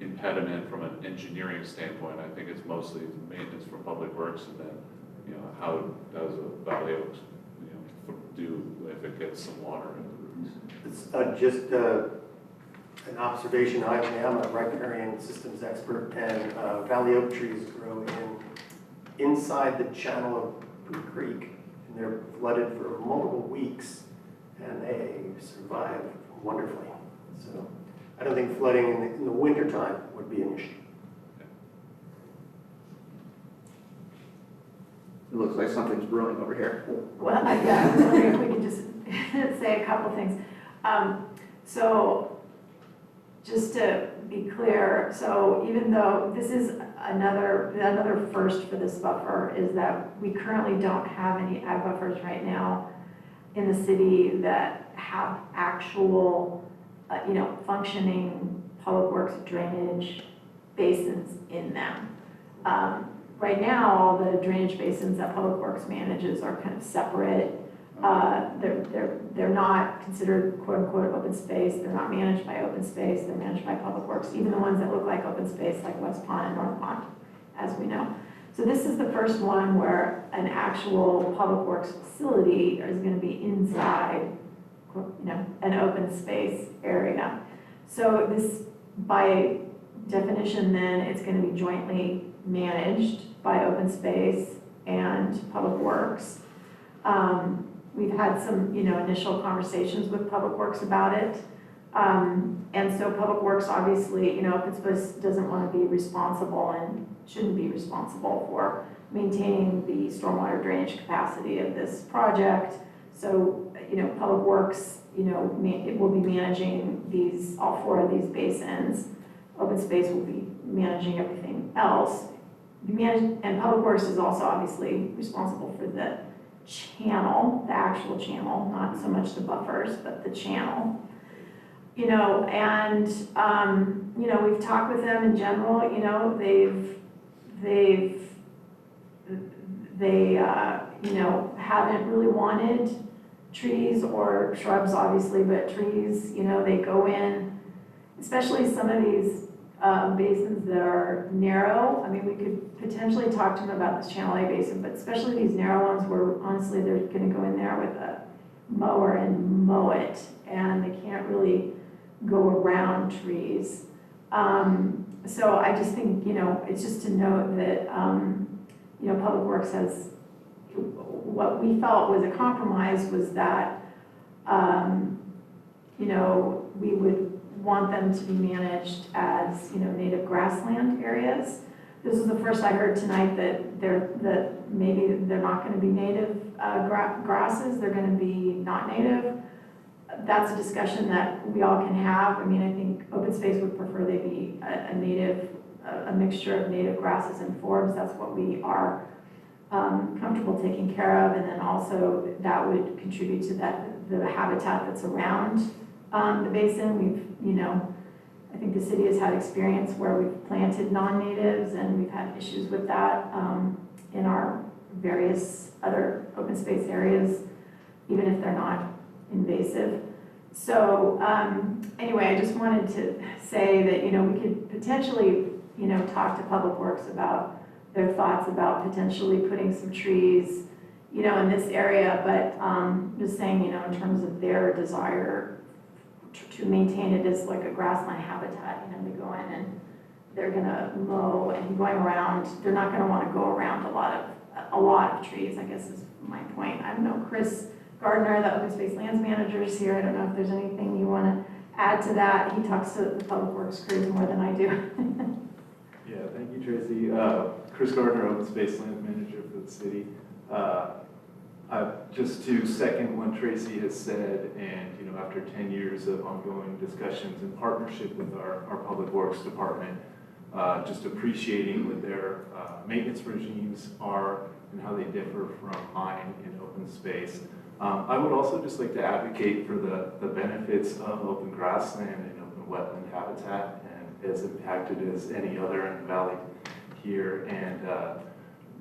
impediment from an engineering standpoint. I think it's mostly maintenance for Public Works, and then, how does a Valley Oaks, do if it gets some water in the roots. It's just an observation. I am a riparian systems expert, and Valley Oak trees grow inside the channel of Boot Creek, and they're flooded for multiple weeks, and they survive wonderfully. So I don't think flooding in the wintertime would be an issue. It looks like something's brewing over here. Well, I was wondering if we could just say a couple things. So just to be clear, so even though this is another first for this buffer, is that we currently don't have any ag buffers right now in the city that have actual, functioning public works drainage basins in them. Right now, all the drainage basins that Public Works manages are kind of separate. They're not considered quote unquote open space. They're not managed by open space. They're managed by Public Works, even the ones that look like open space, like West Pond and North Pond, as we know. So this is the first one where an actual Public Works facility is going to be inside, an open space area. So this, by definition, then it's going to be jointly managed by open space and Public Works. We've had some, initial conversations with Public Works about it. And so Public Works, obviously, open space doesn't want to be responsible and shouldn't be responsible for maintaining the stormwater drainage capacity of this project. So, Public Works, it will be managing all four of these basins. Open space will be managing everything else. And Public Works is also obviously responsible for the channel, the actual channel, not so much the buffers, but the channel. And we've talked with them in general. They haven't really wanted trees or shrubs, obviously, but trees. They go in, especially some of these basins that are narrow. I mean, we could potentially talk to them about this Channel A basin, but especially these narrow ones where honestly they're going to go in there with a mower and mow it, and they can't really go around trees. So I just think, it's just to note that, Public Works has, what we felt was a compromise was that, we would want them to be managed as, native grassland areas. This is the first I heard tonight that maybe they're not going to be native grasses, they're going to be not native. That's a discussion that we all can have. I mean, I think open space would prefer they be a mixture of native grasses and forbs. That's what we are comfortable taking care of, and then also that would contribute to the habitat that's around the basin. We've, I think the city has had experience where we've planted non-natives, and we've had issues with that in our various other open space areas, even if they're not invasive. So anyway, I just wanted to say that, we could potentially, talk to Public Works about their thoughts about potentially putting some trees, in this area, but just saying, in terms of their desire to maintain it as like a grassland habitat. You know, they go in and they're gonna mow and going around, they're not gonna wanna go around a lot of trees, I guess is my point. I don't know, Chris Gardner, the Open Space Lands Manager, is here. I don't know if there's anything you wanna add to that. He talks to the Public Works crews more than I do. Yeah, thank you, Tracy. Chris Gardner, Open Space Lands Manager for the city. Just to second what Tracy has said, and after 10 years of ongoing discussions in partnership with our Public Works Department, just appreciating what their maintenance regimes are and how they differ from mine in open space. I would also just like to advocate for the benefits of open grassland and open wetland habitat, and as impacted as any other in the valley here, and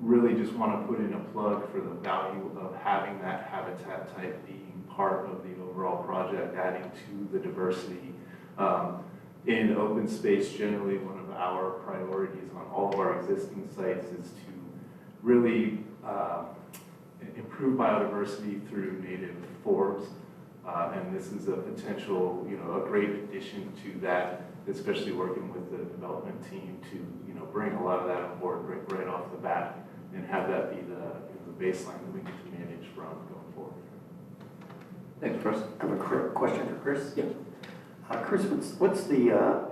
really just want to put in a plug for the value of having that habitat type being part of the overall project, adding to the diversity. In open space, generally one of our priorities on all of our existing sites is to really improve biodiversity through native forbs. And this is a potential, a great addition to that, especially working with the development team to, bring a lot of that on board right off the bat and have that be the baseline that we need to manage from going forward. Thanks, Chris. I have a question for Chris. Yeah. Chris, what's the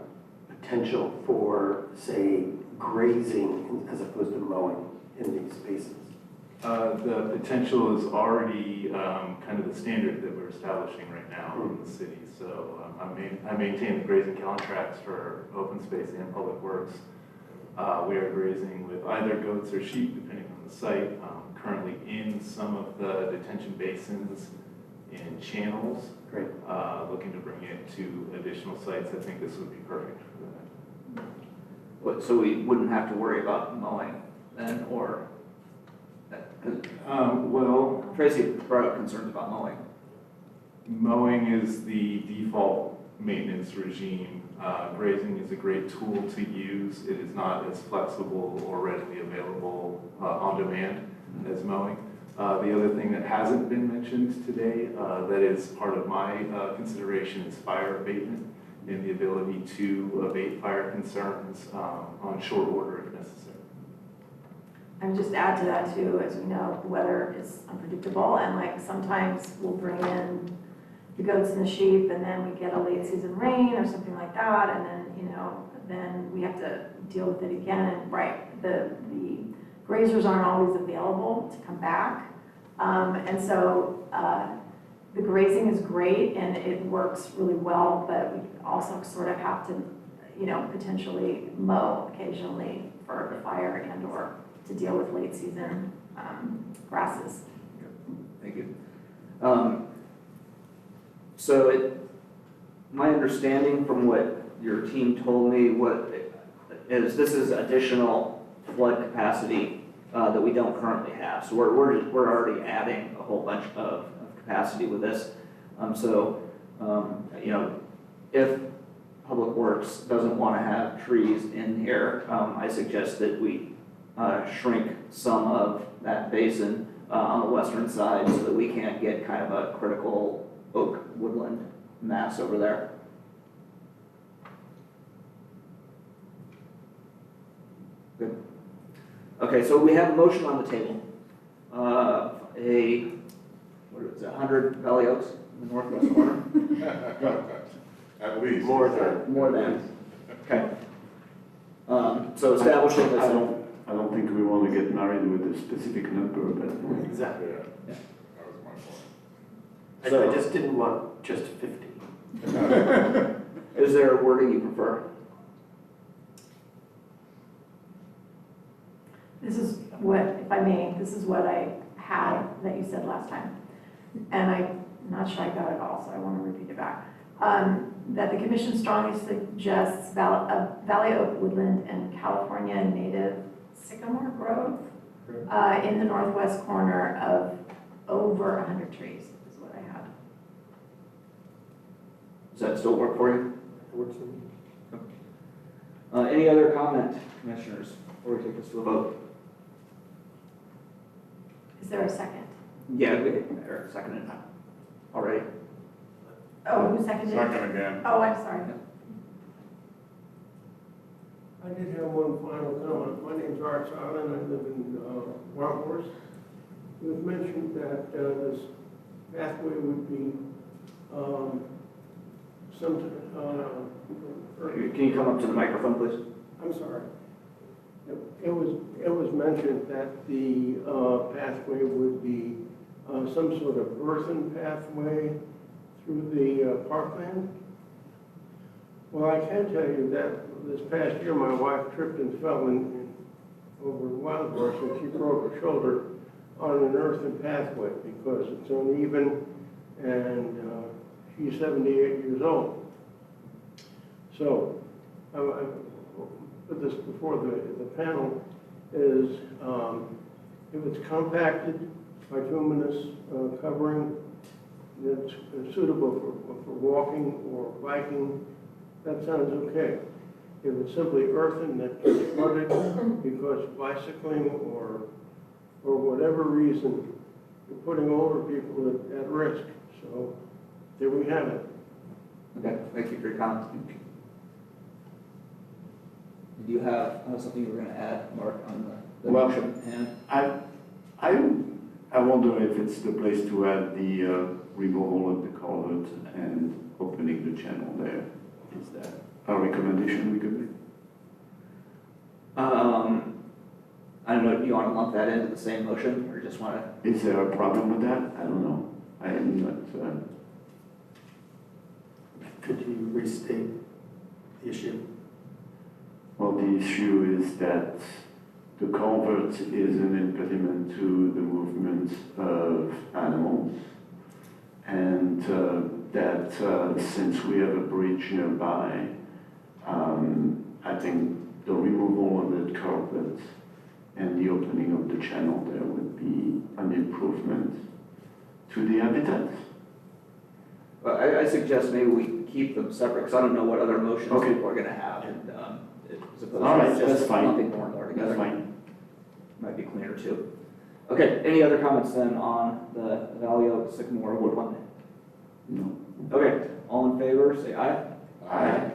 potential for, say, grazing as opposed to mowing in these spaces? The potential is already kind of the standard that we're establishing right now in the city. So I maintain the grazing contracts for open space and public works. We are grazing with either goats or sheep, depending on the site. Currently in some of the detention basins and channels. Great. Looking to bring it to additional sites. I think this would be perfect for that. So we wouldn't have to worry about mowing then, or? Well, Tracy brought up concerns about mowing. Mowing is the default maintenance regime. Grazing is a great tool to use. It is not as flexible or readily available on demand as mowing. The other thing that hasn't been mentioned today that is part of my consideration is fire abatement and the ability to abate fire concerns on short order if necessary. I would just add to that too, as we know, the weather is unpredictable, and like sometimes we'll bring in the goats and the sheep and then we get a late season rain or something like that, and then, then we have to deal with it again. And right, the grazers aren't always available to come back. And so the grazing is great and it works really well, but we also sort of have to, potentially mow occasionally for the fire and or to deal with late season grasses. Thank you. My understanding from what your team told me, this is additional flood capacity that we don't currently have. So we're already adding a whole bunch of capacity with this. If Public Works doesn't want to have trees in here, I suggest that we shrink some of that basin on the western side so that we can't get kind of a critical oak woodland mass over there. Good. Okay, so we have a motion on the table. What is it, 100 Valley Oaks in the northwest corner? At least. More than. Okay. So establishing this. I don't think we want to get married with a specific number, but. Exactly. Yeah. That was my point. I just didn't want just 50. Is there a wording you prefer? This is what, if I may, this is what I had that you said last time. And I'm not sure I got it all, so I want to repeat it back. That the commission strongly suggests Valley Oak Woodland and California native sycamore growth in the northwest corner of over 100 trees is what I had. Does that still work for you? It works for me. Any other comment, commissioners, before we take this to a vote? Is there a second? Yeah, Eric seconded already. Oh, who seconded? Second again. Oh, I'm sorry. I did have one final comment. My name's Art Silent. I live in Wild Horse. It was mentioned that this pathway would be Can you come up to the microphone, please? I'm sorry. It was mentioned that the pathway would be some sort of earthen pathway through the parkland. Well, I can tell you that this past year, my wife tripped and fell over Wild Horse, and she broke her shoulder on an earthen pathway because it's uneven, and she's 78 years old. So, I put this before the panel, is if it's compacted, bituminous covering that's suitable for walking or biking, that sounds okay. If it's simply earthen that gets flooded because bicycling or whatever reason, you're putting older people at risk. So there we have it. Okay, thank you for your comment. Do you have something you were going to add, Mark, on the Well, motion at hand? I wonder if it's the place to add the removal of the culvert and opening the channel there. Is that a recommendation we could make? I don't know, do you want to lump that into the same motion, or just want to? Is there a problem with that? I don't know. I am not. Could you restate the issue? Well, the issue is that the culvert is an impediment to the movement of animals, and that since we have a bridge nearby, I think the removal of that culvert and the opening of the channel there would be an improvement to the habitat. Well, I suggest maybe we keep them separate, because I don't know what other motions Okay. people are going to have, and as opposed All right, to that's just fine. lumping more and more together. That's fine. Might be cleaner too. Okay, any other comments then on the Valley Oak Sycamore Woodland? No. Okay, all in favor, say aye. Aye.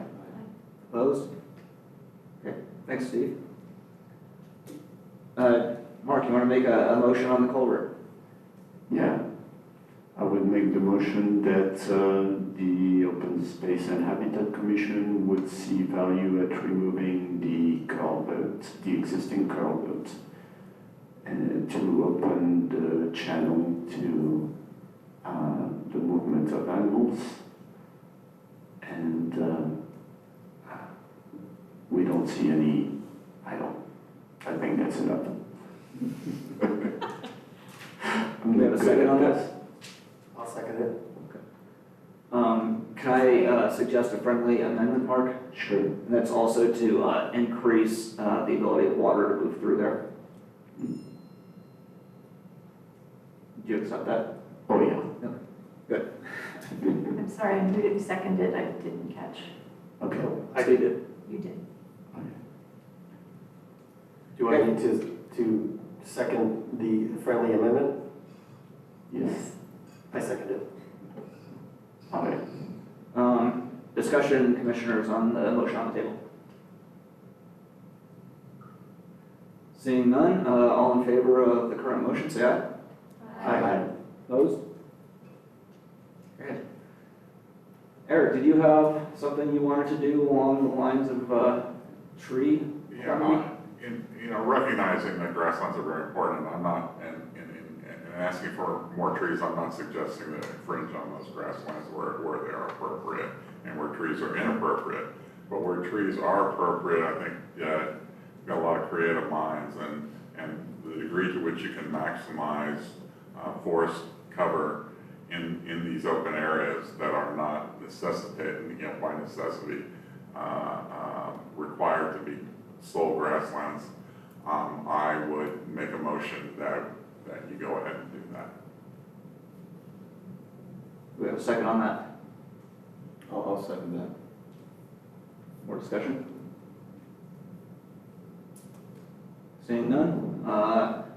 Opposed? Okay, thanks, Steve. Mark, you want to make a motion on the culvert? Yeah. I would make the motion that the Open Space and Habitat Commission would see value at removing the culvert, the existing culvert, and to open the channel to the movement of animals. And we don't see any, I think that's enough. We have a second on this? I'll second it. Can I suggest a friendly amendment, Mark? Sure. And that's also to increase the ability of water to move through there. Do you accept that? Oh, yeah. Okay, good. I'm sorry, who did second it? I didn't catch. Okay. I did. You did. Do I need to second the friendly amendment? Yes. I second it. All right. Discussion, commissioners, on the motion on the table. Seeing none, all in favor of the current motion, say aye. Aye. Opposed? Good. Eric, did you have something you wanted to do along the lines of tree? Yeah, recognizing that grasslands are very important, I'm not, and asking for more trees, I'm not suggesting that infringe on those grasslands where they are appropriate and where trees are inappropriate. But where trees are appropriate, I think, you've got a lot of creative minds, and the degree to which you can maximize forest cover in these open areas that are not necessitated, by necessity, required to be sole grasslands, I would make a motion that you go ahead and do that. Do we have a second on that? I'll second that. More discussion? Seeing none,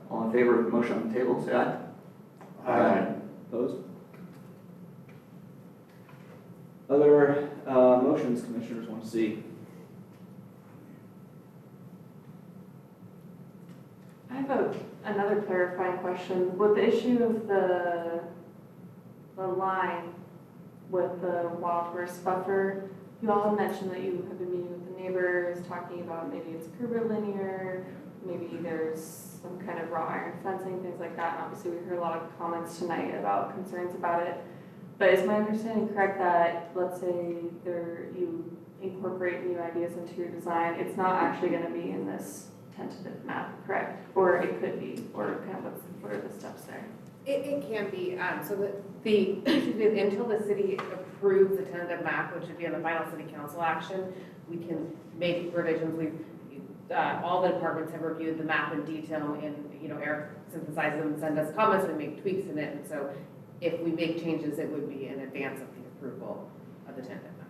all in favor of the motion on the table, say aye. Aye. Opposed? Other motions commissioners want to see? I have another clarifying question. With the issue of the line with the wild horse buffer, you all mentioned that you have been meeting with the neighbors, talking about maybe it's curvilinear, maybe there's some kind of wrought iron fencing, things like that. And obviously, we heard a lot of comments tonight about concerns about it. But is my understanding correct that, let's say you incorporate new ideas into your design, it's not actually going to be in this tentative map, correct? Or it could be, or kind of what are the steps there? It can be, so until the city approves the tentative map, which would be on the final city council action, we can make revisions. All the departments have reviewed the map in detail, and Eric synthesizes them and sends us comments, and we make tweaks in it. And so if we make changes, it would be in advance of the approval of the tentative map.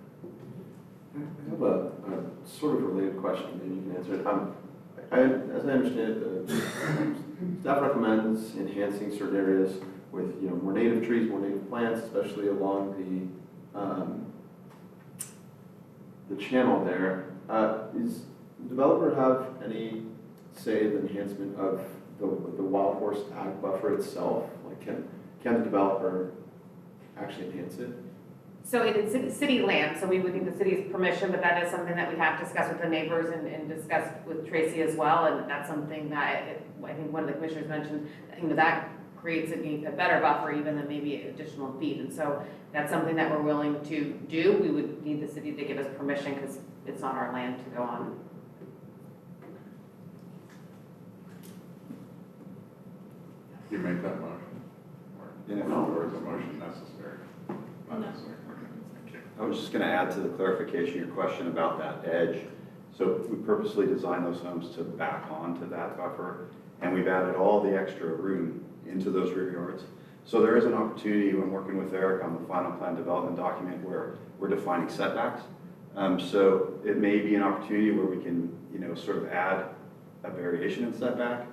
I have a sort of related question, maybe you can answer it. As I understand it, the staff recommends enhancing certain areas with more native trees, more native plants, especially along the channel there. Does the developer have any say in the enhancement of the wild horse ag buffer itself? Like, can the developer actually enhance it? So it is city land, so we would need the city's permission, but that is something that we have discussed with the neighbors and discussed with Tracy as well, and that's something that I think one of the commissioners mentioned, that creates a better buffer even than maybe additional feet, and so that's something that we're willing to do. We would need the city to give us permission because it's not our land to go on. You make that motion? Or is a motion necessary? Not necessary. I was just going to add to the clarification your question about that edge. So we purposely designed those homes to back onto that buffer, and we've added all the extra room into those rear yards. So there is an opportunity when working with Eric on the final plan development document where we're defining setbacks. So it may be an opportunity where we can, sort of add a variation in setback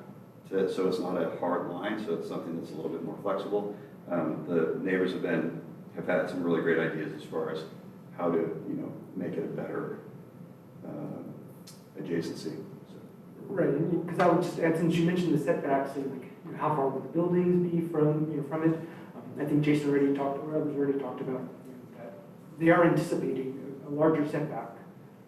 so it's not a hard line, so it's something that's a little bit more flexible. The neighbors have had some really great ideas as far as how to, make it a better adjacency. So. Right, because I would just add, since you mentioned the setbacks and how far would the buildings be from it, I think Jason already talked, or others already talked about that they are anticipating a larger setback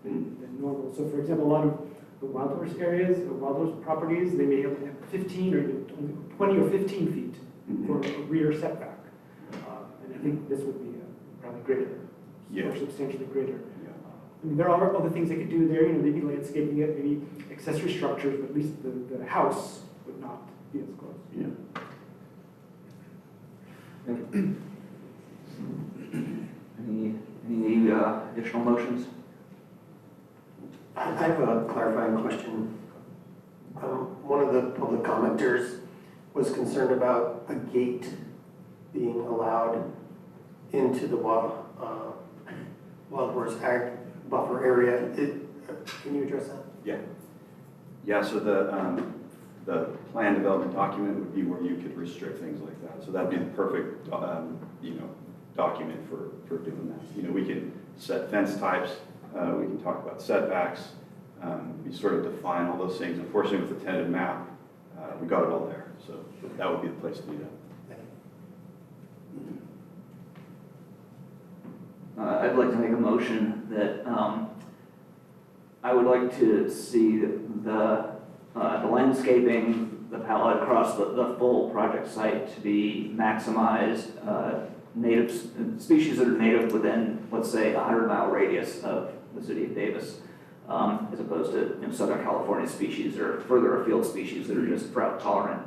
than normal. So for example, a lot of the wild horse areas, or wild horse properties, they may have 15 or even 20 or 15 feet for a rear setback. And I think this would be probably greater, or substantially greater. I mean, there are other things they could do there, maybe landscaping it, maybe accessory structures, but at least the house would not be as close. Yeah. Any additional motions? I have a clarifying question. One of the public commenters was concerned about a gate being allowed into the wild horse ag buffer area. Can you address that? Yeah, so the plan development document would be where you could restrict things like that. So that'd be the perfect, document for doing that. We can set fence types, we can talk about setbacks, we sort of define all those things. Unfortunately, with the tentative map, we got it all there. So that would be the place to do that. I'd like to make a motion that I would like to see the landscaping, the palette across the full project site to be maximized, native species that are native within, let's say, a 100-mile radius of the city of Davis, as opposed to Southern California species or further afield species that are just drought tolerant.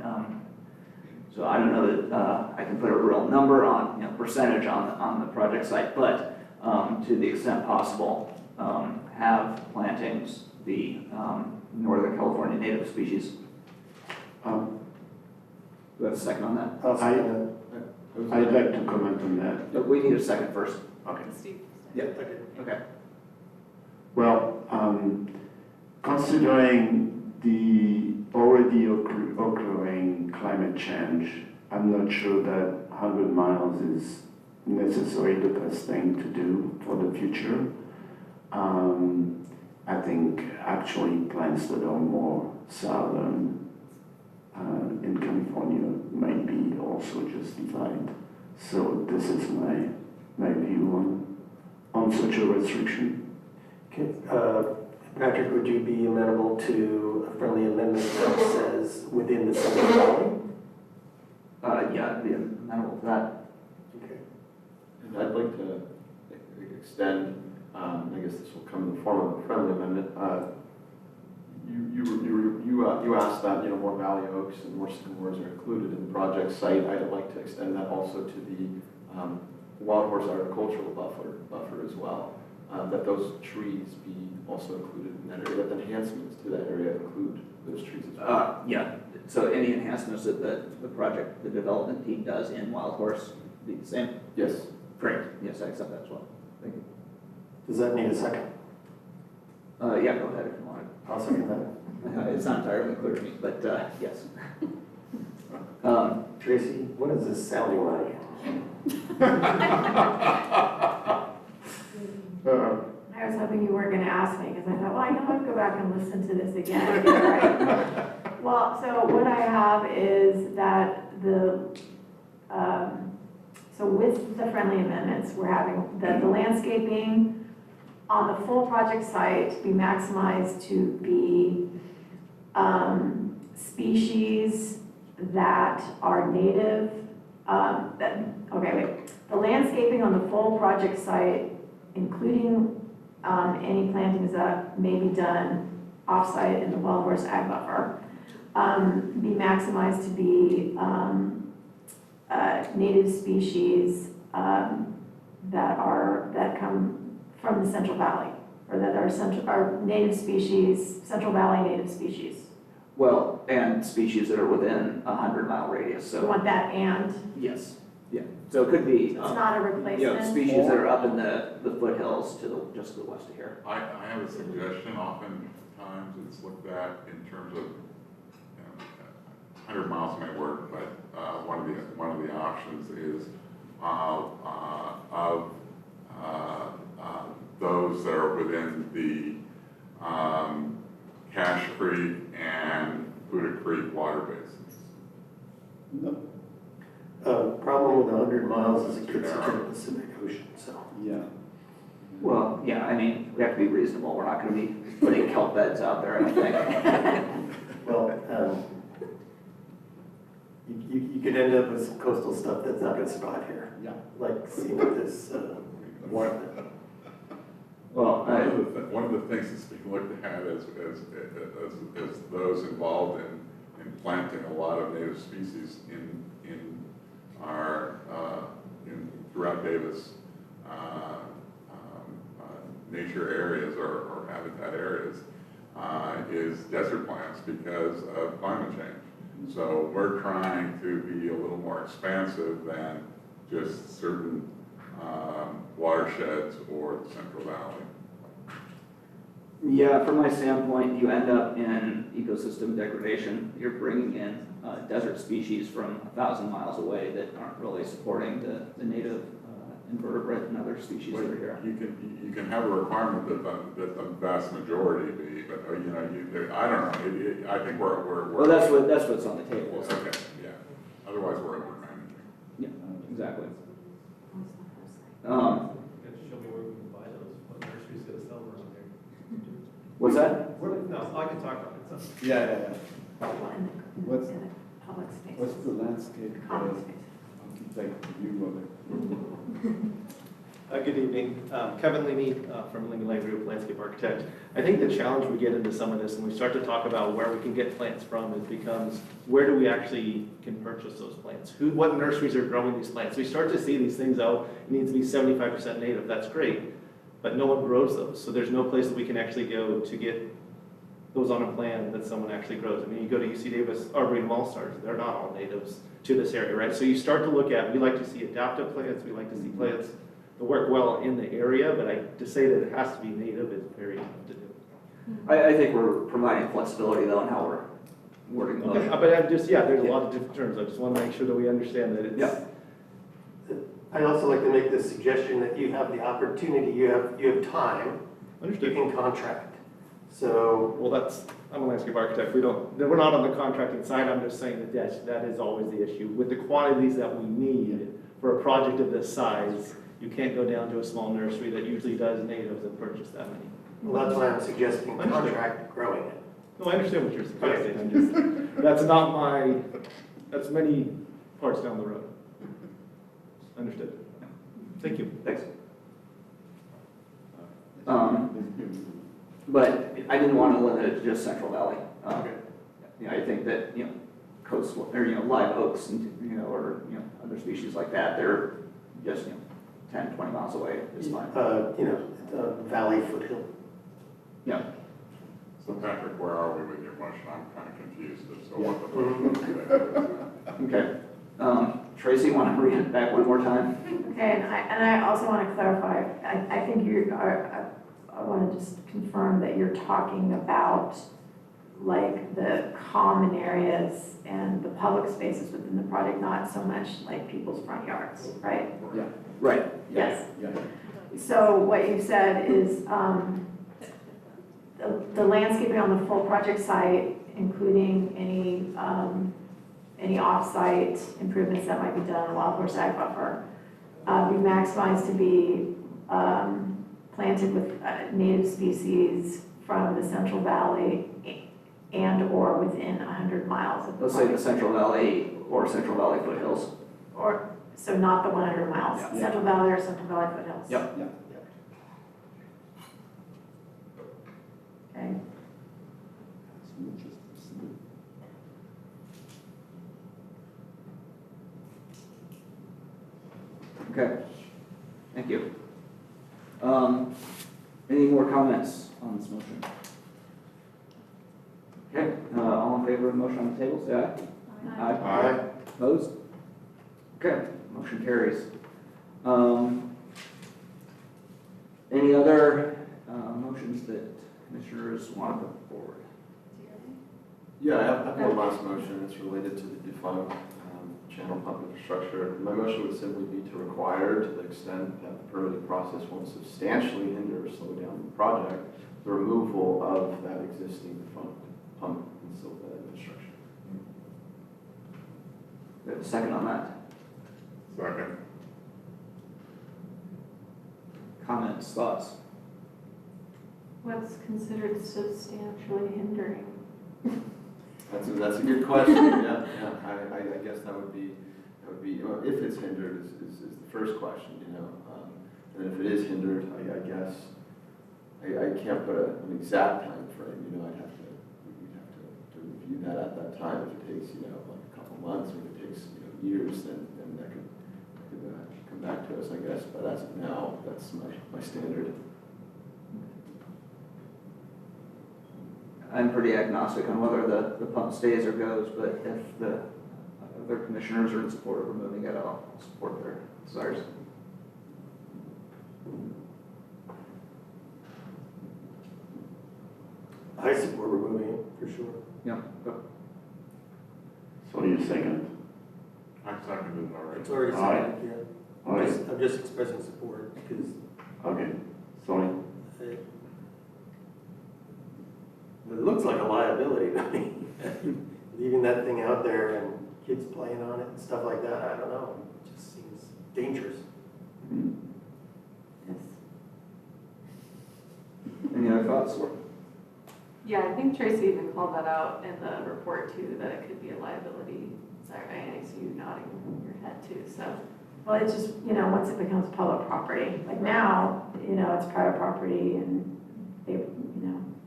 So I don't know that I can put a real number on, percentage on the project site, but to the extent possible, have plantings be Northern California native species. Do we have a second on that? I'd like to comment on that. We need a second first. Okay. Steve? Yeah. Okay. Well, considering the already occurring climate change, I'm not sure that 100 miles is necessarily the best thing to do for the future. I think actually plants that are more southern in California might be also justified. So this is my view on such a restriction. Okay, Patrick, would you be amenable to a friendly amendment that says within the Central Valley? Yeah, I'd be amenable to that. Okay. And I'd like to extend, I guess this will come in the form of a friendly amendment. You asked that, more Valley Oaks and more sycamores are included in the project site. I'd like to extend that also to the Wild Horse Agricultural Buffer as well. That those trees be also included in that area, that the enhancements to that area include those trees as well. Yeah, so any enhancements that the project, the development team does in Wild Horse be the same? Yes. Great, yes, I accept that as well. Thank you. Does that need a second? Yeah, go ahead if you want. I'll second that. It's not entirely clear to me, but yes. Tracy, what is this sounding like? I was hoping you weren't gonna ask me, because I thought, well, I know I'll go back and listen to this again. Right. Well, so what I have is that so with the friendly amendments, we're having the landscaping on the full project site be maximized to be species that are native, the landscaping on the full project site, including any plantings that may be done off-site in the Wild Horse Ag Buffer, be maximized to be native species that come from the Central Valley, or that are native species, Central Valley native species. Well, and species that are within a 100-mile radius, You so. want that and? Yes, yeah. So it could be. It's not a replacement? Species that are up in the foothills just to the west of here. I have a suggestion. Oftentimes it's looked at in terms of, 100 miles may work, but one of the options is of those that are within the Cache Creek and Buda Creek water basins. Problem with 100 miles is it gets into the Pacific Ocean, so. Yeah. Well, yeah, I mean, we have to be reasonable. We're not going to be putting kelp beds out there, I think. Well, you could end up with some coastal stuff that's not going to survive here. Yeah. Like seeing this one. Well, one of the things that's being looked at as those involved in planting a lot of native species in our throughout Davis nature areas or habitat areas is desert plants because of climate change. So we're trying to be a little more expansive than just certain watersheds or the Central Valley. Yeah, from my standpoint, you end up in ecosystem degradation. You're bringing in desert species from 1,000 miles away that aren't really supporting the native invertebrate and other species that are here. You can have a requirement that the vast majority be, but I don't know. I think we're. Well, that's what's on the table. So. Okay, yeah. Otherwise, we're overmanaging. Yeah, exactly. Show me where we can buy those. What nursery's gonna sell around there? What's that? No, I can talk about it. Yeah. What's in the public space? What's the landscape Common space. architect view of it? Good evening. Kevin Leamy from Lincoln Lane Group, landscape architect. I think the challenge we get into some of this, and we start to talk about where we can get plants from, it becomes where do we actually can purchase those plants? What nurseries are growing these plants? We start to see these things out. It needs to be 75% native. That's great, but no one grows those. So there's no place that we can actually go to get those on a plan that someone actually grows. I mean, you go to UC Davis, Arboretum All-Stars, they're not all natives to this area, right? So you start to look at, we like to see adaptive plants, we like to see plants that work well in the area, but to say that it has to be native is very tough to do. I think we're providing flexibility though in how we're wording those. Okay, but there's a lot of different terms. I just want to make sure that we understand that it's. Yeah. I'd also like to make the suggestion that you have the opportunity, you have time, you can contract. So, Well, I'm a landscape architect, we're not on the contracting side, I'm just saying that that is always the issue. With the quantities that we need for a project of this size, you can't go down to a small nursery that usually does natives and purchase that many. well, that's why I'm suggesting Understood. contract growing it. No, I understand what you're suggesting, I'm just, that's many parts down the road. Understood. Thank you. Thanks. But I didn't want to limit it to just Central Valley. I think that, coastal, or, live oaks and, or, other species like that, they're just, 10, 20 miles away is fine. Valley foothill. Yeah. So Patrick, where are we with your motion? I'm kind of confused as to what the motion is. Okay. Tracy, want to read it back one more time? Okay, and I also want to clarify, I think I want to just confirm that you're talking about like the common areas and the public spaces within the project, not so much like people's front yards, right? Yeah. Right. Yes. So what you said is the landscaping on the full project site, including any off-site improvements that might be done on the Wild Horse Ag Buffer, be maximized to be planted with native species from the Central Valley and/or within 100 miles of the Let's say the project. Central Valley or Central Valley foothills. So not the 100 miles, Yeah. Central Valley or Central Valley foothills. Yep. Okay. Okay. Thank you. Any more comments on this motion? Okay, all in favor of the motion on the table, say aye. Aye. Aye. Opposed? Okay, motion carries. Any other motions that commissioners want to put forward? Yeah, I have one last motion. It's related to the defunct channel pump infrastructure. My motion would simply be to require, to the extent that the permitting process won't substantially hinder or slow down the project, the removal of that existing defunct pump infrastructure. We have a second on that? Second. Comments, thoughts? What's considered substantially hindering? That's a good question. Yeah. I guess that would be if it's hindered is the first question, and if it is hindered, I guess I can't put an exact time frame. We'd have to review that at that time. If it takes like a couple months, or if it takes years, then that could come back to us, I guess. But as of now, that's my standard. I'm pretty agnostic on whether the pump stays or goes, but if the other commissioners are in support of removing it, I'll support their desires. I support removing it, for sure. Yeah. So you second? I seconded it already. It's already Aye. seconded, yeah. Aye. I'm just expressing support because Okay, sorry. it looks like a liability to me. Leaving that thing out there and kids playing on it and stuff like that, I don't know. It just seems dangerous. Any other thoughts? Yeah, I think Tracy even called that out in the report too, that it could be a liability. Sorry, I see you nodding your head too, so. Well, it's just, once it becomes public property, like now, it's private property and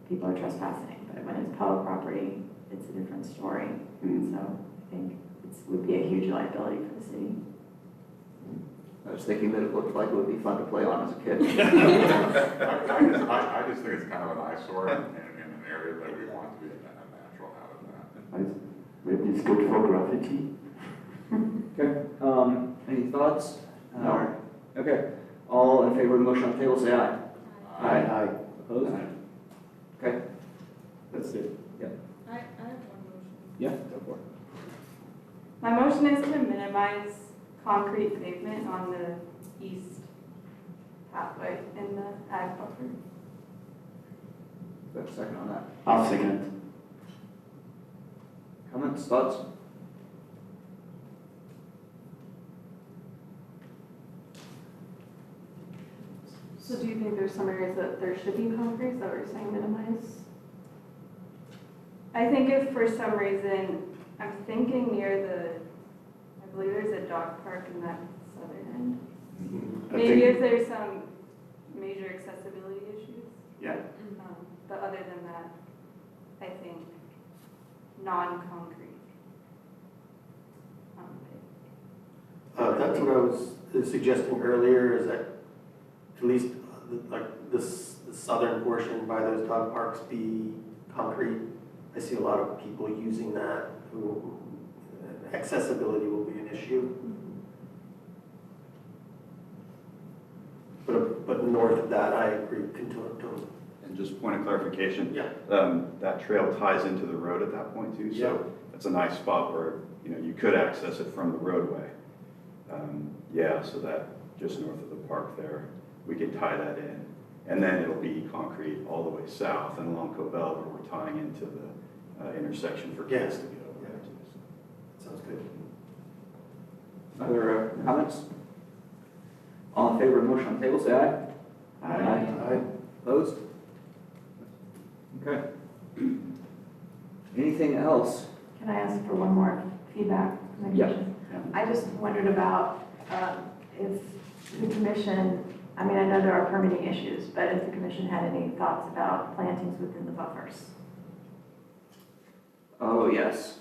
people are trespassing. But when it's public property, it's a different story. So I think it would be a huge liability for the city. I was thinking that it looked like it would be fun to play on as a kid. I just think it's kind of an eyesore in an area that we want to be a natural habitat. Maybe it's good for graffiti. Okay, any thoughts? No. Okay, all in favor of the motion on the table, say aye. Aye. Opposed? Okay, That's it. I have one motion. yeah, go for it. My motion is to minimize concrete pavement on the east pathway in the ag buffer. Do I have a second on that? I'll second. Comments, thoughts? So do you think there's some areas that there should be concrete, is that what you're saying, minimize? I think if for some reason, I'm thinking near I believe there's a dog park in that southern end. I Maybe think- if there's some major accessibility issues. Yeah. But other than that, I think non-concrete. That's what I was suggesting earlier, is that at least like the southern portion by those dog parks be concrete. I see a lot of people using that who, accessibility will be an issue. But north of that, I agree, totally. And just point of clarification. Yeah. That trail ties into the road at that point too, Yeah. so it's a nice spot where, you could access it from the roadway. Yeah, so that just north of the park there, we could tie that in. And then it'll be concrete all the way south and along Cobell where we're tying into the intersection for kids to get over there too. Sounds good. Other comments? All in favor of the motion on the table, say aye. Aye. Opposed? Okay. Anything else? Can I ask for one more feedback? Yeah. I just wondered about if the commission, I mean, I know there are permitting issues, but if the commission had any thoughts about plantings within the buffers? Oh, yes.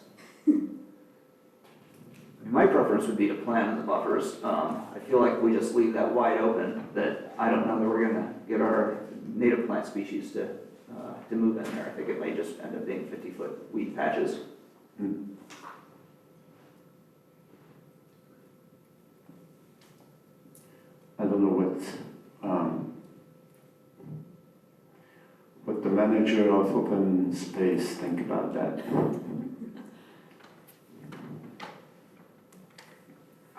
My preference would be to plant in the buffers. I feel like we just leave that wide open, that I don't know that we're gonna get our native plant species to move in there. I think it may just end up being 50-foot weed patches. I don't know what the manager of open space think about that.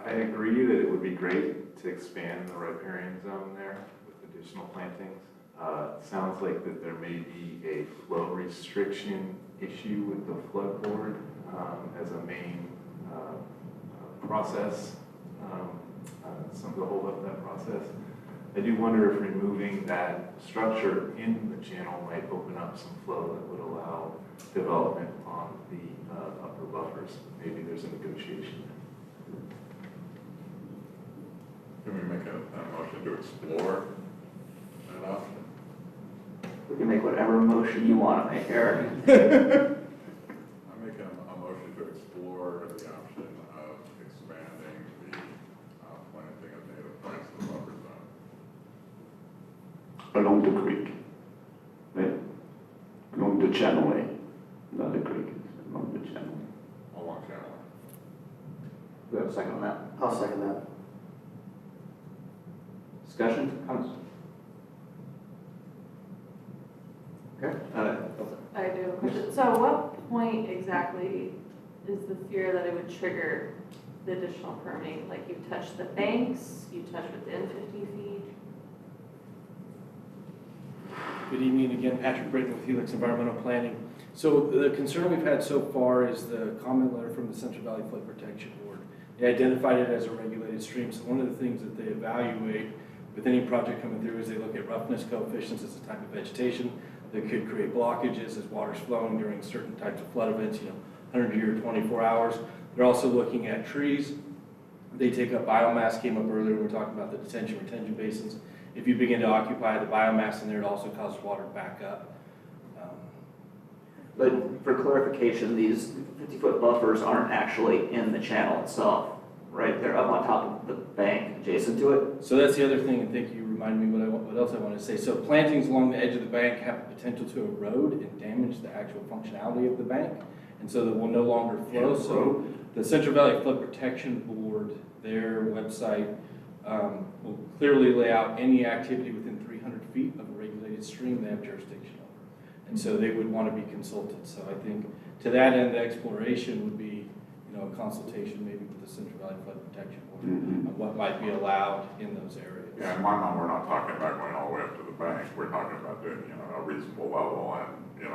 I agree that it would be great to expand the riparian zone there with additional plantings. Sounds like that there may be a flow restriction issue with the flood board as a main process, something to hold up that process. I do wonder if removing that structure in the channel might open up some flow that would allow development on the upper buffers. Maybe there's a negotiation. Can we make a motion to explore that option? We can make whatever motion you want to make, Eric. I make a motion to explore the option of expanding the planting of native plants in the buffer zone. Along the creek, right? Along the channel, not the creek, along the channel. Along channel. Do we have a second on that? I'll second that. Discussion, comments? Okay. I do have a question. So at what point exactly is the fear that it would trigger the additional permitting? Like you've touched the banks, you've touched within 50 feet? Good evening again, Patrick Britton with Helix Environmental Planning. So the concern we've had so far is the comment letter from the Central Valley Flood Protection Board. They identified it as a regulated stream, so one of the things that they evaluate with any project coming through is they look at roughness coefficients as a type of vegetation that could create blockages as water's flowing during certain types of flood events, 100 year, 24 hours. They're also looking at trees. They take up biomass, came up earlier, we were talking about the detention retention basins. If you begin to occupy the biomass in there, it also causes water to back up. But for clarification, these 50-foot buffers aren't actually in the channel itself, right? They're up on top of the bank adjacent to it. So that's the other thing, and thank you, reminded me what else I want to say. So plantings along the edge of the bank have the potential to erode and damage the actual functionality of the bank, and so that will no longer flow. So the Central Valley Flood Protection Board, their website, will clearly lay out any activity within 300 feet of a regulated stream they have jurisdiction over. And so they would want to be consulted. So I think to that end, the exploration would be, a consultation maybe with the Central Valley Flood Protection Board Mhm. on what might be allowed in those areas. Yeah, in my mind, we're not talking about going all the way up to the bank. We're talking about doing, a reasonable level and,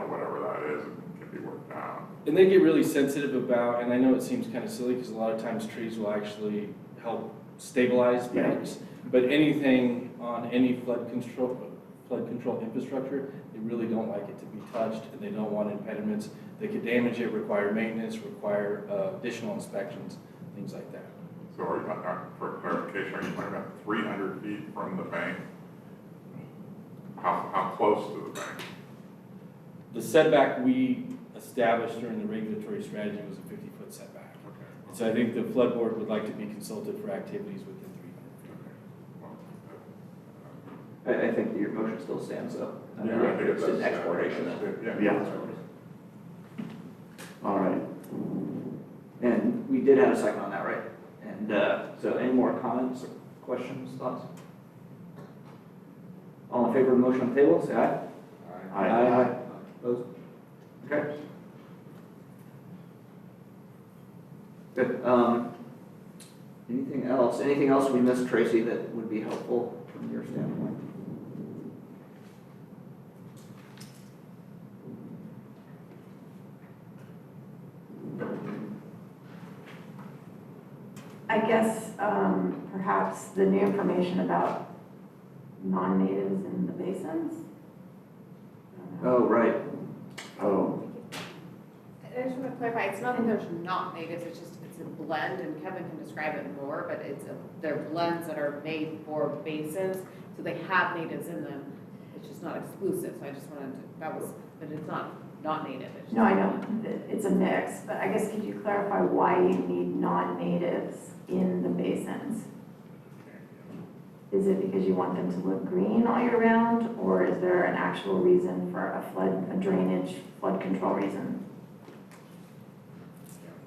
whatever that is, it can be worked out. And they get really sensitive about, and I know it seems kind of silly because a lot of times trees will actually help stabilize banks, but anything on any flood control infrastructure, they really don't like it to be touched, and they don't want impediments. They could damage it, require maintenance, require additional inspections, things like that. So are you, for clarification, are you talking about 300 feet from the bank? How close to the bank? The setback we established during the regulatory strategy was a 50-foot setback. Okay. So I think the flood board would like to be consulted for activities within 300 feet. I think your motion still stands though. Yeah, I think it's an that's- exploration. Yeah. All right. And we did have a second on that, right? And so any more comments, or questions, thoughts? All in favor of the motion on the table, say aye. Aye. Opposed? Okay. Good. Anything else? Anything else we missed, Tracy, that would be helpful from your standpoint? I guess perhaps the new information about non-natives in the basins? I don't know. Oh, right. Oh, I just want to clarify, it's not that there's not natives, it's a blend, and Kevin can describe it more, but they're blends that are made for basins, so they have natives in them. It's just not exclusive, so I just wanted to, but it's not native. It's No, I just a know, blend. it's a mix, but I guess could you clarify why you need non-natives in the basins? Is it because you want them to look green all year round, or is there an actual reason for a drainage, flood control reason?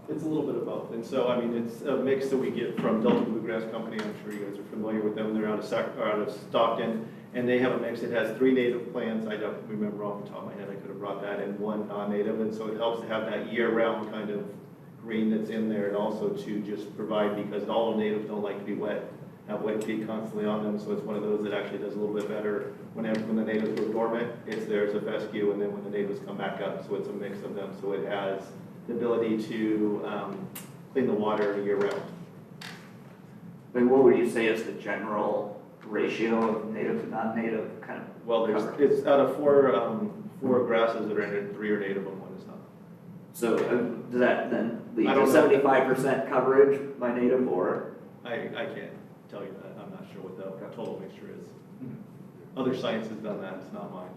It's a little bit of both, and so, I mean, it's a mix that we get from Delta Bluegrass Company, I'm sure you guys are familiar with them, they're out of Stockton, and they have a mix that has 3 native plants, I don't remember off the top of my head, I could have brought that, and 1 non-native, and so it helps to have that year-round kind of green that's in there, and also to just provide, because all the natives don't like to be wet, have wet feet constantly on them, so it's one of those that actually does a little bit better. When the natives go dormant, it's there as a fescue, and then when the natives come back up, so it's a mix of them, so it has the ability to clean the water year round. Like, what would you say is the general ratio of native to non-native kind of? Well, it's out of 4 grasses that are in it, 3 are native and 1 is not. So does that then lead I to don't know. 75% coverage by native, or? I can't tell you that, I'm not sure what the total mixture is. Other science has done that, it's not mine.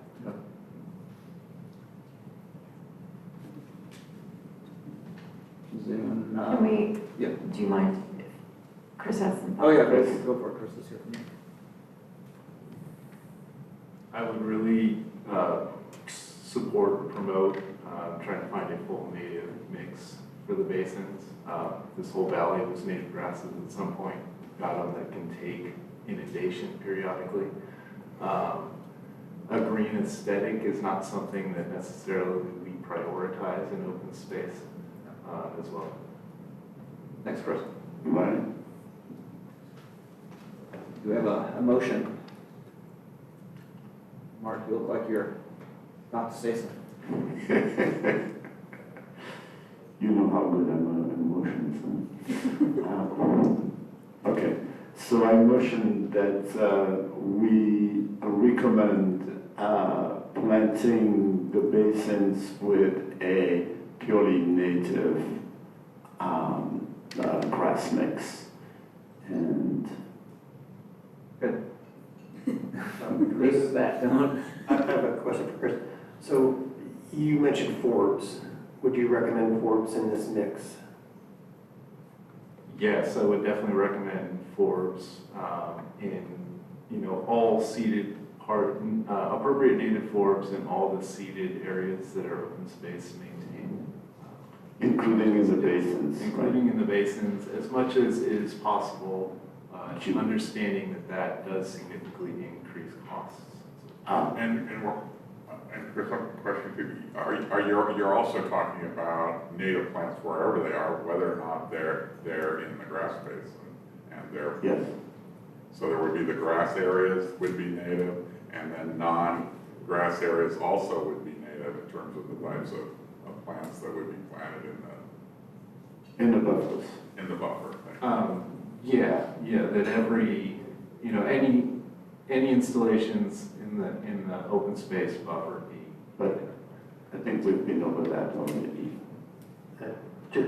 Does anyone, Can we, yeah. do you mind if Chris has some thoughts? Oh, yeah, Chris, go for it, Chris, let's hear from you. I would really support or promote trying to find a full native mix for the basins. This whole valley was native grasses at some point, got them that can take inundation periodically. A green aesthetic is not something that necessarily we prioritize in open space as well. Thanks, Chris. right. Do we have a motion? Mark, you look like you're about to say something. You know how good I'm at emotions. Okay, so I motion that we recommend planting the basins with a purely native grass mix. And Good. Chris, is that done? I have a question for Chris. So you mentioned Forbes. Would you recommend Forbes in this mix? Yes, I would definitely recommend Forbes in, all seeded appropriate native Forbes in all the seeded areas that are open space maintained. including in the basins. Including in the basins, as much as is possible, understanding that does significantly increase costs. And Chris, I have a question too. You're also talking about native plants wherever they are, whether or not they're in the grass basin, and they're. Yes. So there would be the grass areas would be native, and then non-grass areas also would be native in terms of the types of plants that would be planted In the buffers. in the buffer. Yeah, that every, any installations in the open space buffer be. But I think we've been over that already.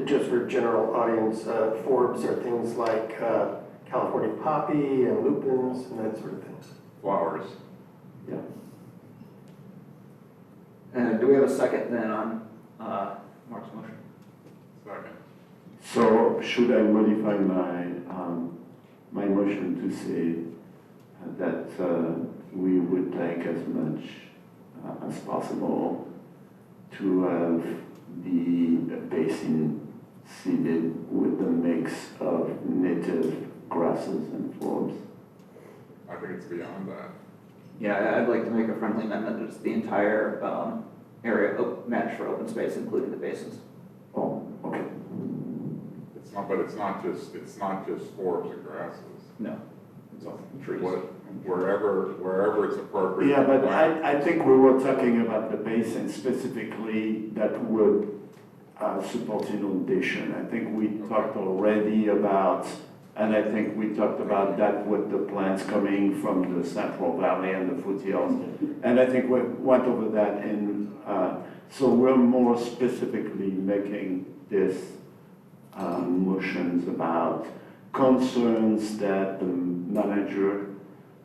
Just for general audience, forbs are things like California poppy and lupins and that sort of thing. Flowers. Yeah. Do we have a second then on Mark's motion? Second. So should I modify my motion to say that we would like as much as possible to have the basin seeded with a mix of native grasses and forbs? I think it's beyond that. Yeah, I'd like to make a friendly amendment, that it's the entire area managed for open space, including the basins. Oh, okay. But it's not just forbs and grasses. No, it's all trees. Wherever it's appropriate. Yeah, but I think we were talking about the basin specifically that would support inundation. I think we talked already about, and I think we talked about that with the plants coming from the Central Valley and the foothills. And I think we went over that so we're more specifically making this motions about concerns that the manager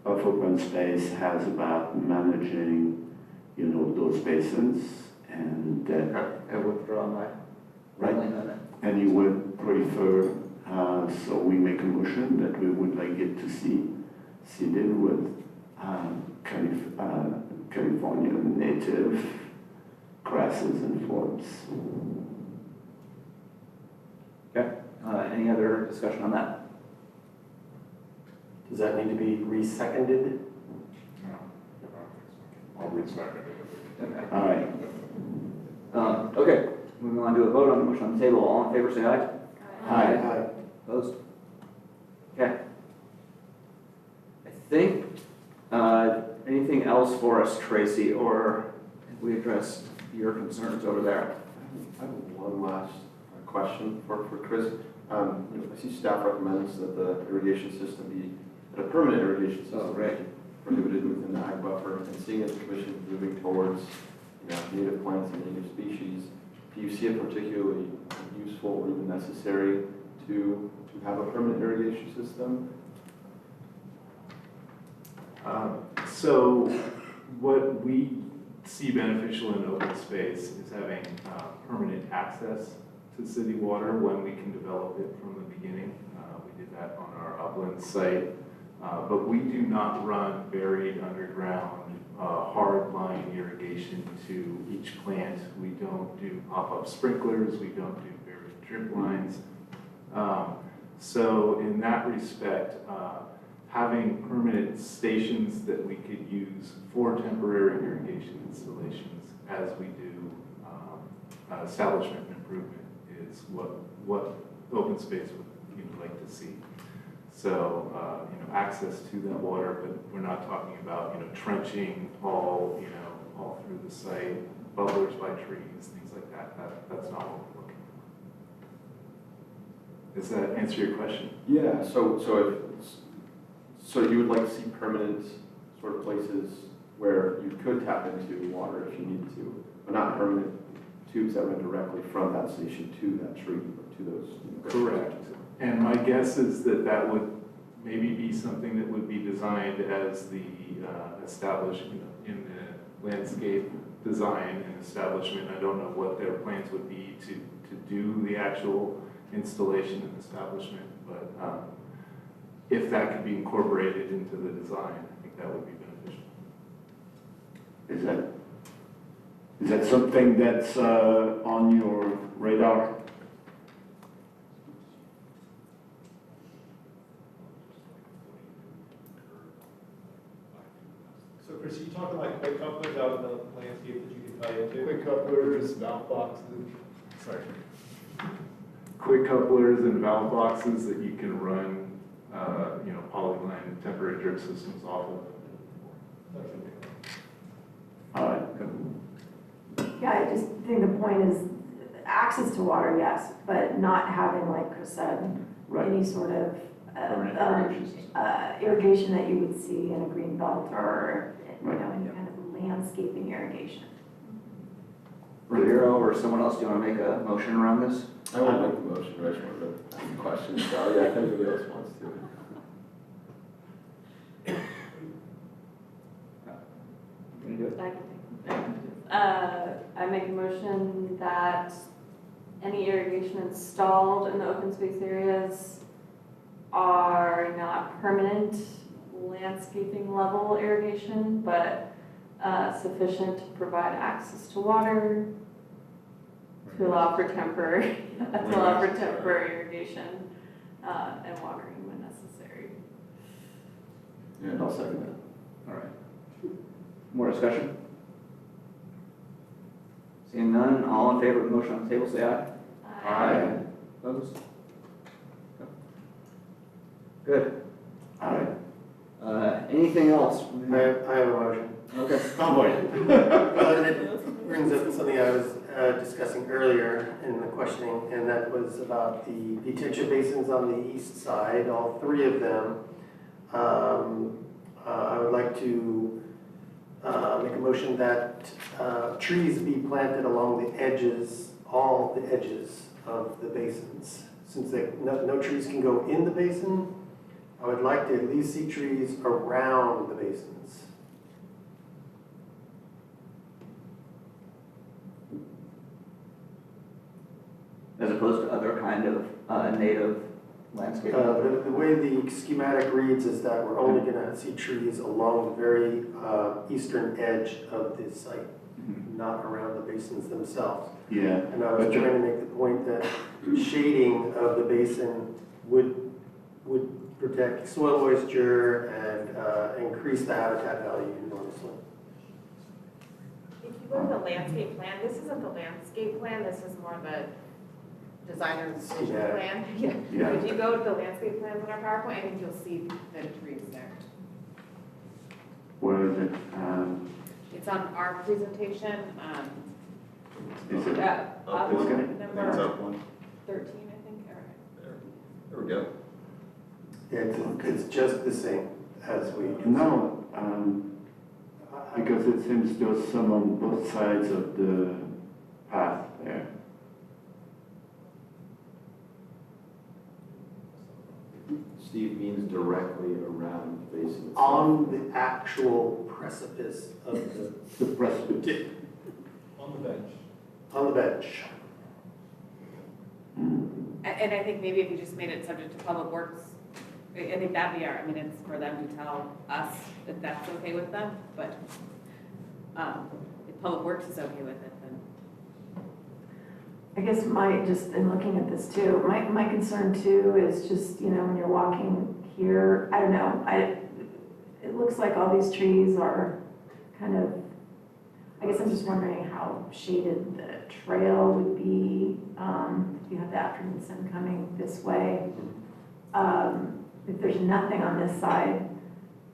of open space has about managing, those basins, and that. I withdraw my friendly amendment. And you would prefer, so we make a motion that we would like it to see seeded with California native grasses and forbs. Okay, any other discussion on that? Does that need to be re-seconded? No. I'll re-second it. Okay. All right. Okay, moving on to a vote on the motion on the table. All in favor, say aye. Aye. Opposed? Okay. I think, anything else for us, Tracy, or have we addressed your concerns over there? I have one last question for Chris. I see staff recommends that the irrigation system be, that a permanent irrigation system right. be prohibited within the ag buffer, and seeing as the commission is moving towards native plants and native species, do you see it particularly useful or even necessary to have a permanent irrigation system? So what we see beneficial in open space is having permanent access to city water when we can develop it from the beginning. We did that on our upland site, but we do not run buried underground hard line irrigation to each plant. We don't do pop-up sprinklers, we don't do buried drip lines. So in that respect, having permanent stations that we could use for temporary irrigation installations as we do establishment improvement is what open space would like to see. So, access to that water, but we're not talking about, trenching all through the site, bubblers by trees, things like that. That's not what we're looking for. Does that answer your question? Yeah, so you would like to see permanent sort of places where you could tap into water if you needed to, but not permanent tubes that run directly from that station to that tree or to those. Correct. And my guess is that would maybe be something that would be designed as the establishment in the landscape design and establishment. I don't know what their plans would be to do the actual installation and establishment, but if that could be incorporated into the design, I think that would be beneficial. Is that something that's on your radar? So Chris, you talking like white couplers out in the landscape that you Quick couplers, valve boxes, sorry. Quick couplers and valve boxes that you can run, polyline temporary drip systems off of. All right. Yeah, I just think the point is access to water, yes, but not having, like Chris said, Right. any sort of Permanent irrigation system. irrigation that you would see in a green belt or, Right. any kind of landscaping irrigation. Rodero or someone else, do you want to make a motion around this? I won't make the motion, but I just wanted to ask a question, so yeah, if anybody else wants to. Can you do it? I can take I make a motion that any irrigation installed in the open space areas are not permanent landscaping level irrigation, but sufficient to provide access to water, to allow for temporary, irrigation, and watering when necessary. Yeah, I'll second that. All right. More discussion? Seeing none, all in favor of the motion on the table, say aye. Aye. Opposed? Good. All right. Anything else? I have a motion. Okay. It brings up something I was discussing earlier in the questioning, and that was about the detention basins on the east side, all three of them. I would like to make a motion that trees be planted along the edges, all the edges of the basins. Since no trees can go in the basin, I would like to at least see trees around the basins. As opposed to other kind of native landscape? The way the schematic reads is that we're only going to see trees along the very eastern edge of the site, not around the basins themselves. Yeah. And I was trying to make the point that shading of the basin would protect soil moisture and increase the habitat value enormously. If you go to the landscape plan, this isn't the landscape plan, this is more of a designer's vision Schematic. plan. Yeah. Yeah. If you go to the landscape plans in our PowerPoint, I think you'll see the trees there. Where is it? It's on our presentation, Is it? up This guy? number It's up one. 13, I think, all right. There we go. It's just the same as we. No, because it seems there's some on both sides of the path there. Steve means directly around the basin itself. On the actual precipice of The precipice. On the bench. on the bench. And I think maybe if you just made it subject to Public Works, I think that'd be it's for them to tell us if that's okay with them, but if Public Works is okay with it, then. I guess just in looking at this too, my concern too is just, when you're walking here, I don't know, it looks like all these trees are kind of, I guess I'm just wondering how shaded the trail would be, if you have the afternoon sun coming this way. If there's nothing on this side,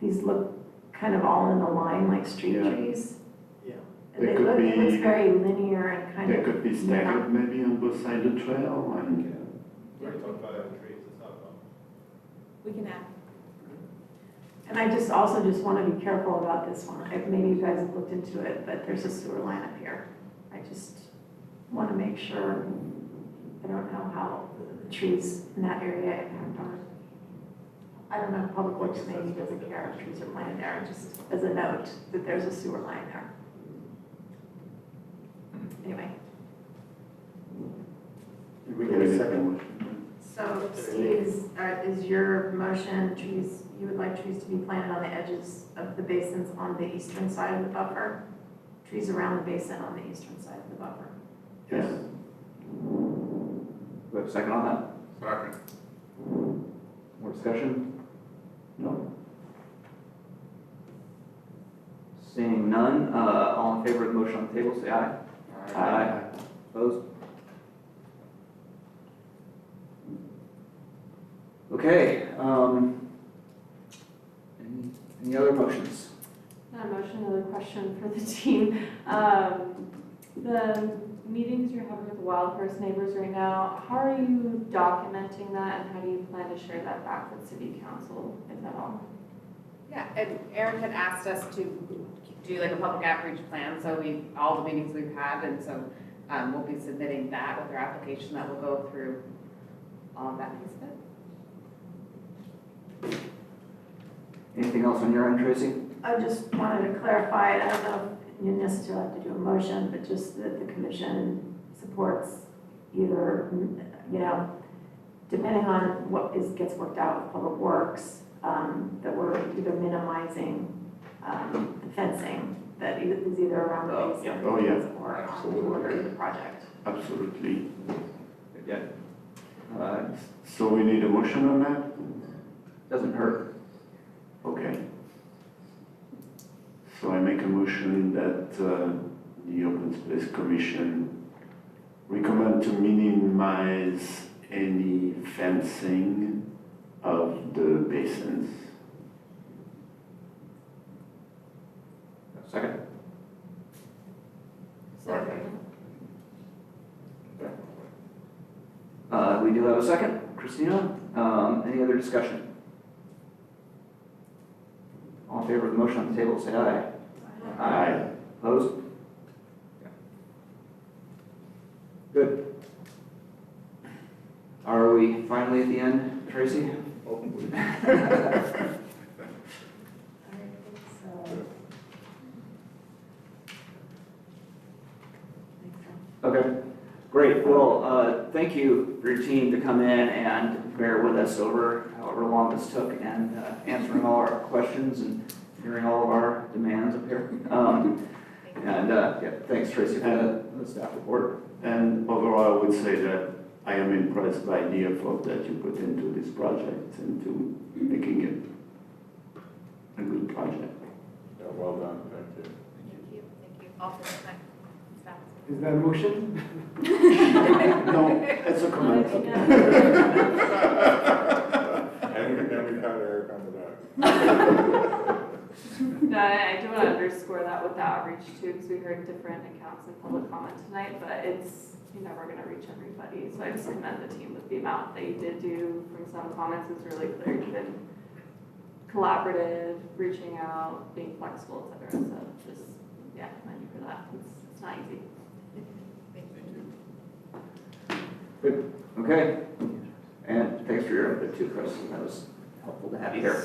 these look kind of all in a line like street Yeah. trees. Yeah. They It could looks be- very linear and kind They of. could be staggered maybe on both sides of the trail. And We already talked about adding trees, it's not a problem. We can add. And I also want to be careful about this one. Maybe you guys have looked into it, but there's a sewer line up here. I just want to make sure, I don't know how the trees in that area impact ours. I don't know, Public Works maybe doesn't care if trees are planted there, just as a note that there's a sewer line there. Anyway, Did we get a second? so Steve, is your motion you would like trees to be planted on the edges of the basins on the eastern side of the buffer? Trees around the basin on the eastern side of the buffer? Yes. Do we have a second on that? Second. More discussion? No. Seeing none, all in favor of the motion on on the table, say aye. Aye. Opposed? Okay, any other motions? Not a motion, another question for the team. The meetings you're having with the Wild Horse neighbors right now, how are you documenting that and how do you plan to share that back with city council, if at all? Yeah, and Aaron had asked us to do like a public outreach plan, so all the meetings we've had, and so we'll be submitting that with our application that will go through all of that piece of it. Anything else on your end, Tracy? I just wanted to clarify, I don't know if you necessarily have to do a motion, but just that the commission supports either, depending on what gets worked out with Public Works, that we're either minimizing the fencing that is either around the basin Oh, yeah. or on the border of the project. Absolutely. Yeah. So we need a motion on that? Doesn't hurt. Okay. So I make a motion that the Open Space Commission recommend to minimize any fencing of the basins. Second? Second. We do have a second. Christina, any other discussion? All in favor of the motion on the table, say aye. Aye. Opposed? Good. Are we finally at the end, Tracy? Okay, great. Well, thank you for your team to come in and bear with us over however long this took and answering all our questions and hearing all of our demands up here. Thanks Tracy for the staff report. And overall, I would say that I am impressed by the effort that you put into this project, into making it a good project. Yeah, well done, thank you. Thank you all for the time. Is that a motion? No, it's a comment. And we got Eric on the back. No, I do want to underscore that with the outreach too, because we heard different accounts in public comment tonight, but you're never going to reach everybody. So I just commend the team with the amount that you did do. From some comments, it's really clear you've been collaborative, reaching out, being flexible, et cetera. So just, commend you for that. It's not easy. Good. Okay. And thanks for your input too, Chris. That was helpful to have you here.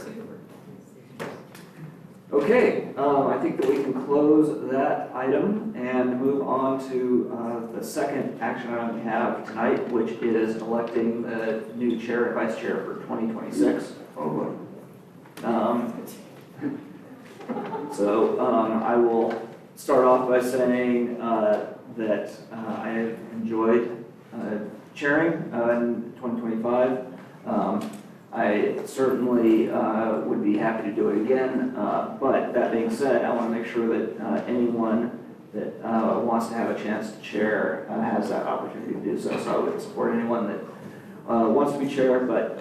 Okay, I think that we can close that item and move on to the second action item we have tonight, which is electing the new chair and vice chair for 2026. I will start off by saying that I have enjoyed chairing in 2025. I certainly would be happy to do it again, but that being said, I want to make sure that anyone that wants to have a chance to chair has that opportunity to do so. So I would support anyone that wants to be chair, but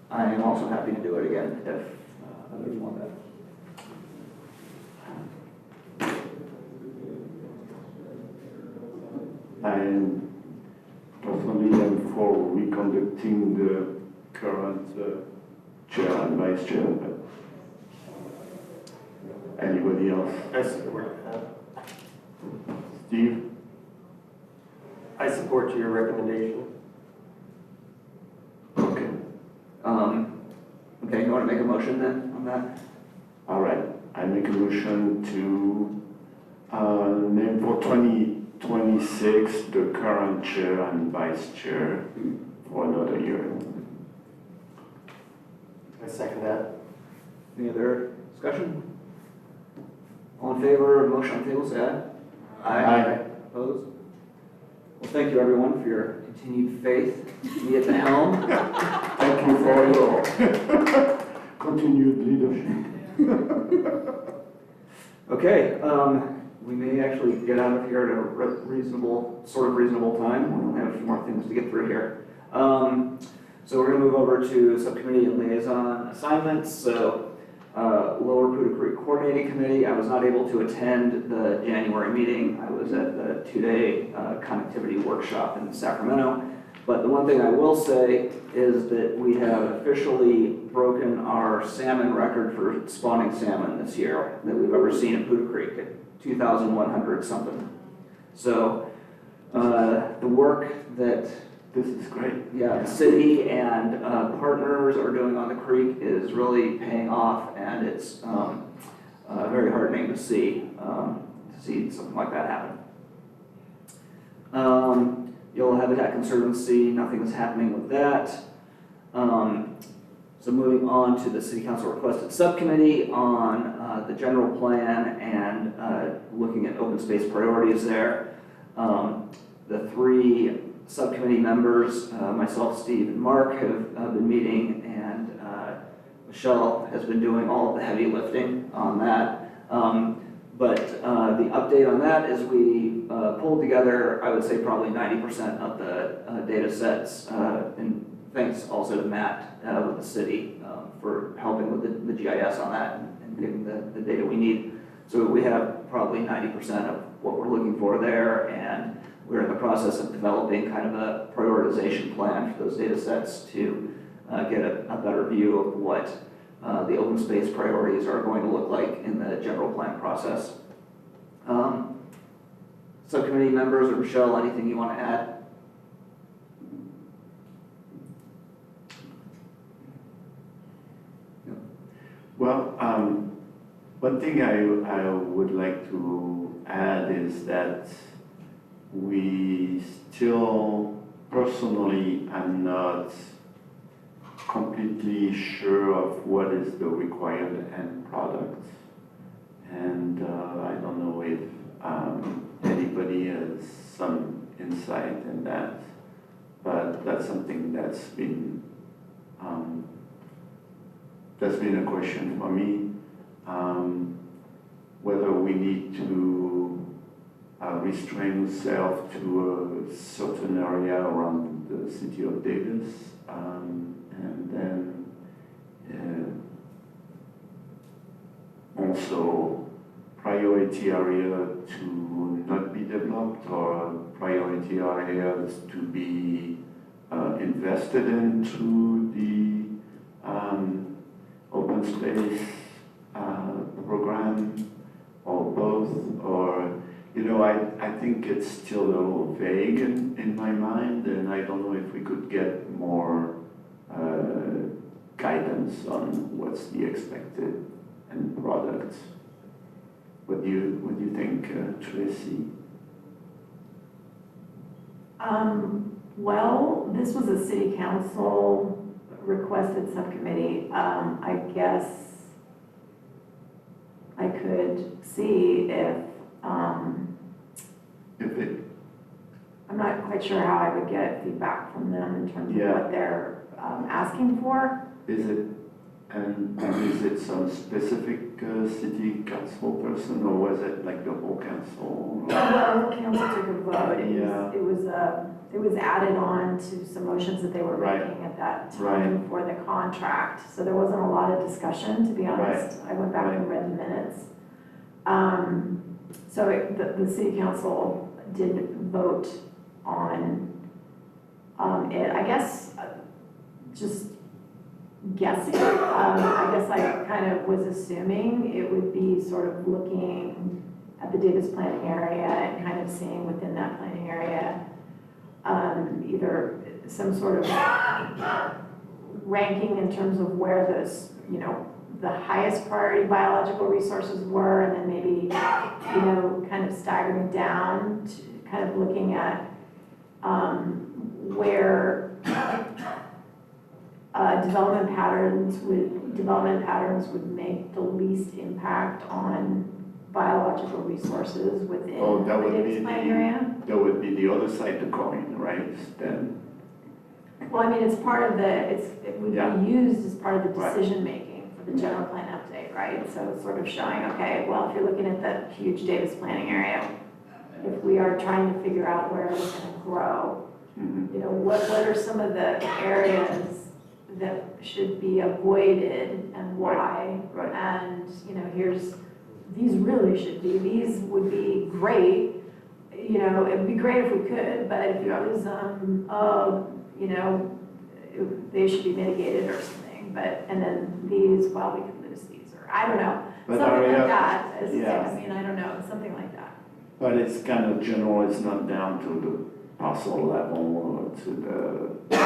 I am also happy to do it again if others want that. I personally am for reconducting the current chair and vice chair, but anybody else? I support that. Steve? I support your recommendation. Okay. Okay, you want to make a motion then on that? All right. I make a motion to name for 2026 the current chair and vice chair for another year. I second that. Any other discussion? All in favor of the motion on the table, say aye. Aye. Opposed? Well, thank you everyone for your continued faith in me at the helm. Thank you for your continued leadership. Okay, we may actually get out of here at a reasonable time. We only have a few more things to get through here. So we're gonna move over to subcommittee and liaison assignments. So Lower Poudre Creek Coordinating Committee, I was not able to attend the January meeting. I was at the two-day connectivity workshop in Sacramento. But the one thing I will say is that we have officially broken our salmon record for spawning salmon this year that we've ever seen in Poudre Creek at 2,100 something. So the work that This is great. the city and partners are doing on the creek is really paying off, and it's very heartening to see something like that happen. Yellow Habitat Conservancy, nothing is happening with that. So moving on to the City Council requested subcommittee on the general plan and looking at open space priorities there. The three subcommittee members, myself, Steve, and Mark, have been meeting, and Michelle has been doing all of the heavy lifting on that. But the update on that is we pulled together, I would say, probably 90% of the data sets, and thanks also to Matt with the city for helping with the GIS on that and giving the data we need. So we have probably 90% of what we're looking for there, and we're in the process of developing kind of a prioritization plan for those data sets to get a better view of what the open space priorities are going to look like in the general plan process. Subcommittee members, or Michelle, anything you want to add? Well, one thing I would like to add is that we still, personally, I'm not completely sure of what is the required end product. And I don't know if anybody has some insight in that, but that's something that's been a question for me. Whether we need to restrain ourselves to a certain area around the city of Davis, and then also priority area to not be developed, or priority areas to be invested into the open space program, or both, or I think it's still a little vague in my mind, and I don't know if we could get more guidance on what's the expected end product. What do you think, Tracy? Well, this was a city council requested subcommittee. I guess I could see if I'm not quite sure how I would get feedback from them in terms of what they're asking for. Is it some specific city council person, or was it like the whole council? Well, the council took a vote. It was added on to some motions that they were making at that time for the contract. So there wasn't a lot of discussion, to be honest. I went back and read the minutes. So the city council did vote on it. I guess just guessing, I guess I kind of was assuming it would be sort of looking at the Davis planning area and kind of seeing within that planning area either some sort of ranking in terms of where those, the highest priority biological resources were, and then maybe, kind of staggering down to kind of looking at where development patterns would make the least impact on biological resources within the Davis planning area. That would be the other side of the coin, right? Then. Well, I mean, it's part of it would be used as part of the decision making for the general plan update, right? So it's sort of showing, okay, well, if you're looking at the huge Davis planning area, if we are trying to figure out where it's gonna grow, you know, what are some of the areas that should be avoided and why? Right. And, you know, these really should be, these would be great, you know, it'd be great if we could, but if you lose them, you know, they should be mitigated or something, but, and then these, well, we could lose these, or I don't know, But something area- like that. yeah. I mean, I don't know, something like that. But it's kind of general, it's not down to the parcel level or to the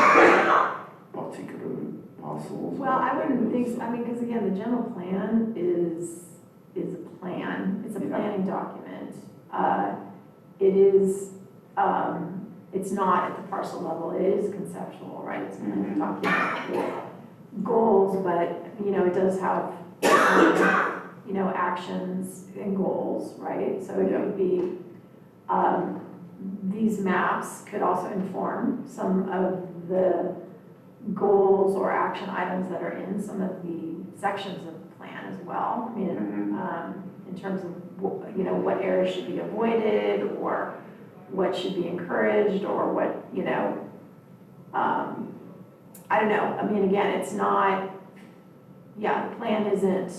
particular parcels. Well, I wouldn't think, I mean, because again, the general plan is a plan, it's a planning document. It is, it's not at the parcel level, it is conceptual, right? It's a planning document with goals, but, you know, it does have, you know, actions and goals, right? So it could be, these maps could also inform some of the goals or action items that are in some of the sections of the plan as well. I mean, in terms of, you know, what areas should be avoided or what should be encouraged or what, you know, I don't know. I mean, again, it's not, yeah, the plan isn't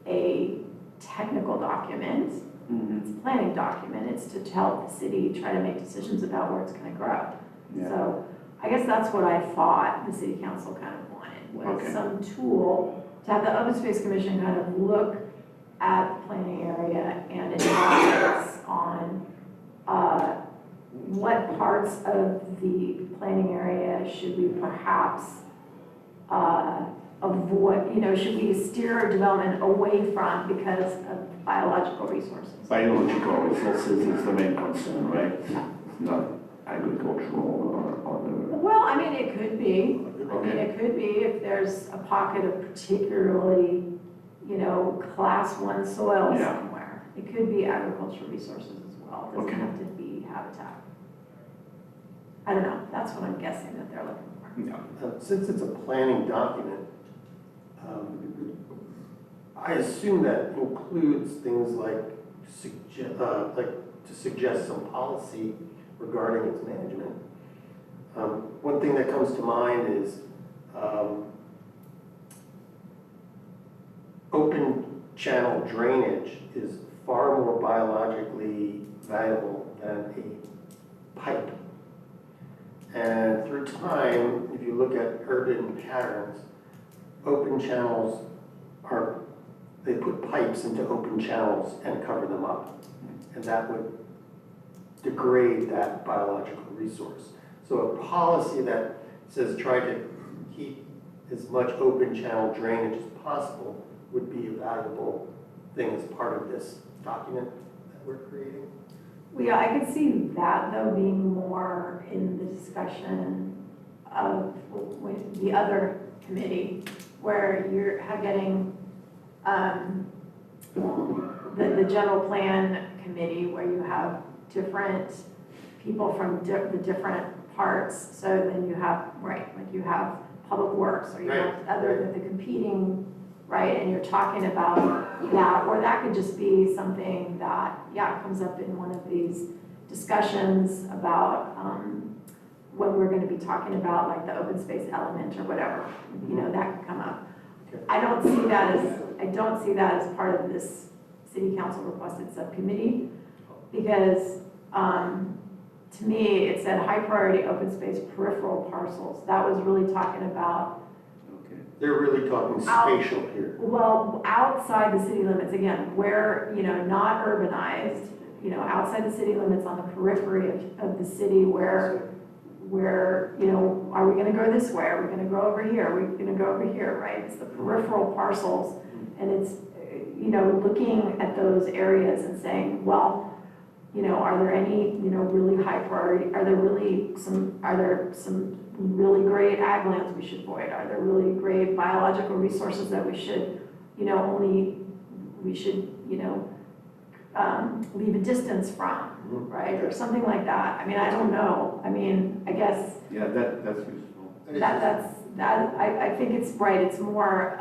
a technical document. It's a planning document. It's to help the city try to make decisions about where it's going to grow. Yeah. So I guess that's what I thought the city council kind of wanted, was Okay. some tool to have the Open Space Commission kind of look at the planning area and advise on what parts of the planning area should we perhaps avoid, you know, should we steer development away from because of biological resources? Biological resources is the main concern, right? It's not agricultural or other. Well, I mean, it could be. I mean, it could be if there's a pocket of particularly, you know, class 1 soil Yeah. somewhere. It could be agricultural resources as well. It doesn't Okay. have to be habitat. I don't know. That's what I'm guessing that they're looking for. Since it's a planning document, I assume that includes things like to suggest some policy regarding its management. One thing that comes to mind is open channel drainage is far more biologically valuable than a pipe. And through time, if you look at urban patterns, open channels they put pipes into open channels and cover them up. And that would degrade that biological resource. So a policy that says try to keep as much open channel drainage as possible would be a valuable thing as part of this document that we're creating. Well, yeah, I could see that though being more in the discussion of the other committee where you're getting the general plan committee where you have different people from the different parts. So then you have, right, like you have public works or you have the competing, right? And you're talking about that, or that could just be something that, yeah, comes up in one of these discussions about when we're going to be talking about like the open space element or whatever, you know, that could come up. I don't see that as part of this city council requested subcommittee because to me, it said high priority open space peripheral parcels. That was really talking about. They're really talking spatial here. Well, outside the city limits, again, where, you know, not urbanized, you know, outside the city limits on the periphery of the city where, you know, are we gonna go this way? Are we gonna go over here? Are we gonna go over here, right? It's the peripheral parcels and it's, you know, looking at those areas and saying, well, you know, are there any, you know, really high priority, are there some really great ag lands we should avoid? Are there really great biological resources that we should, you know, you know, leave a distance from, right? Or something like that. I mean, I don't know. I mean, I guess. Yeah, that's useful. I think it's right. It's more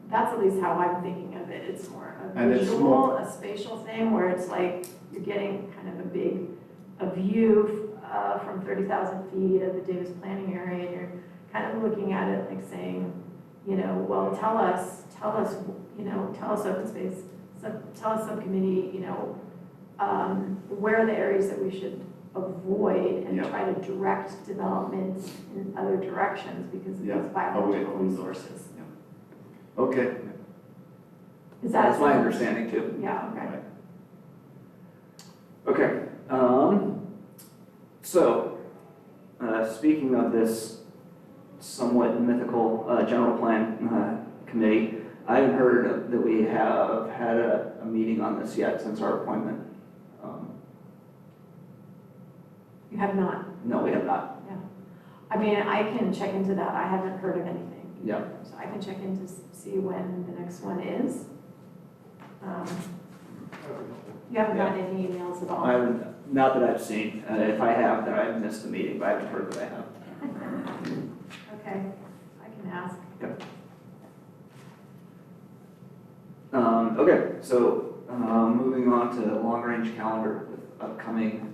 That's at least how I'm thinking of it. It's more a And it's visual, more- a spatial thing where it's like you're getting kind of a view from 30,000 feet of the Davis planning area, and you're kind of looking at it like saying, you know, well, tell us, open space, tell us subcommittee, you know, where are the areas that we should avoid and Yeah. try to direct development in other directions because of Yeah, these biological away from those. resources. Okay. Is that That's my some- understanding too. Yeah, okay. Okay, so, speaking of this somewhat mythical, general plan, committee, I haven't heard that we have had a meeting on this yet since our appointment. You have not? No, we have not. Yeah. I mean, I can check into that. I haven't heard of anything. Yeah. So I can check in to see when the next one is. You haven't gotten any emails at all? I haven't, not that I've seen. If I have, then I've missed the meeting, but I haven't heard that I have. Okay, I can ask. Yep. Okay, so, moving on to long-range calendar with upcoming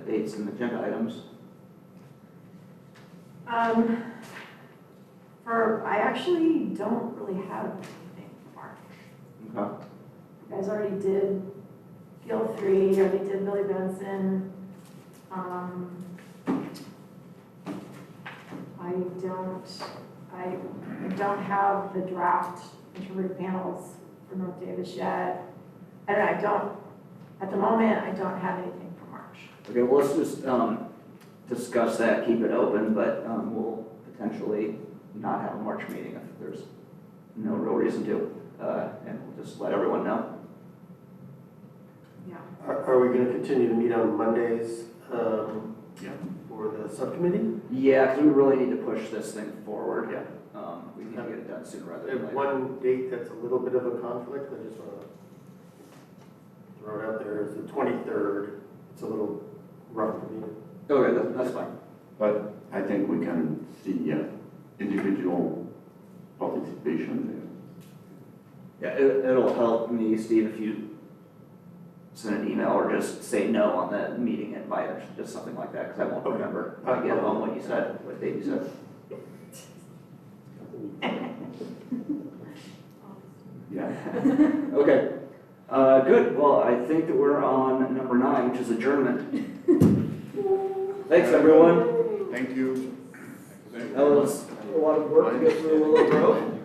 dates and agenda items. I actually don't really have anything for March. Okay. You guys already did Gill 3, you already did Billy Benson. I don't have the draft intergroup panels for North Davis yet. And at the moment, I don't have anything for March. Okay, well, let's just discuss that, keep it open, but we'll potentially not have a March meeting if there's no real reason to, and we'll just let everyone know. Yeah. Are we gonna continue to meet on Mondays, Yeah. for the subcommittee? Yeah, because we really need to push this thing forward. We need to get it done sooner rather I than have later. one date that's a little bit of a conflict, I just wanna throw it out there, it's the 23rd, it's a little rough for me. Okay, that's fine. But I think we can see individual participation Yeah, it'll help me, Steve, if you send an email or just say no on the meeting invite or just something like that, because I won't remember. I get home what you said, what date you said. Yeah. Okay, good. Well, I think that we're on number 9, which is adjournment. Thanks, everyone. Thank you. That was a lot of work to get through Willow Grove.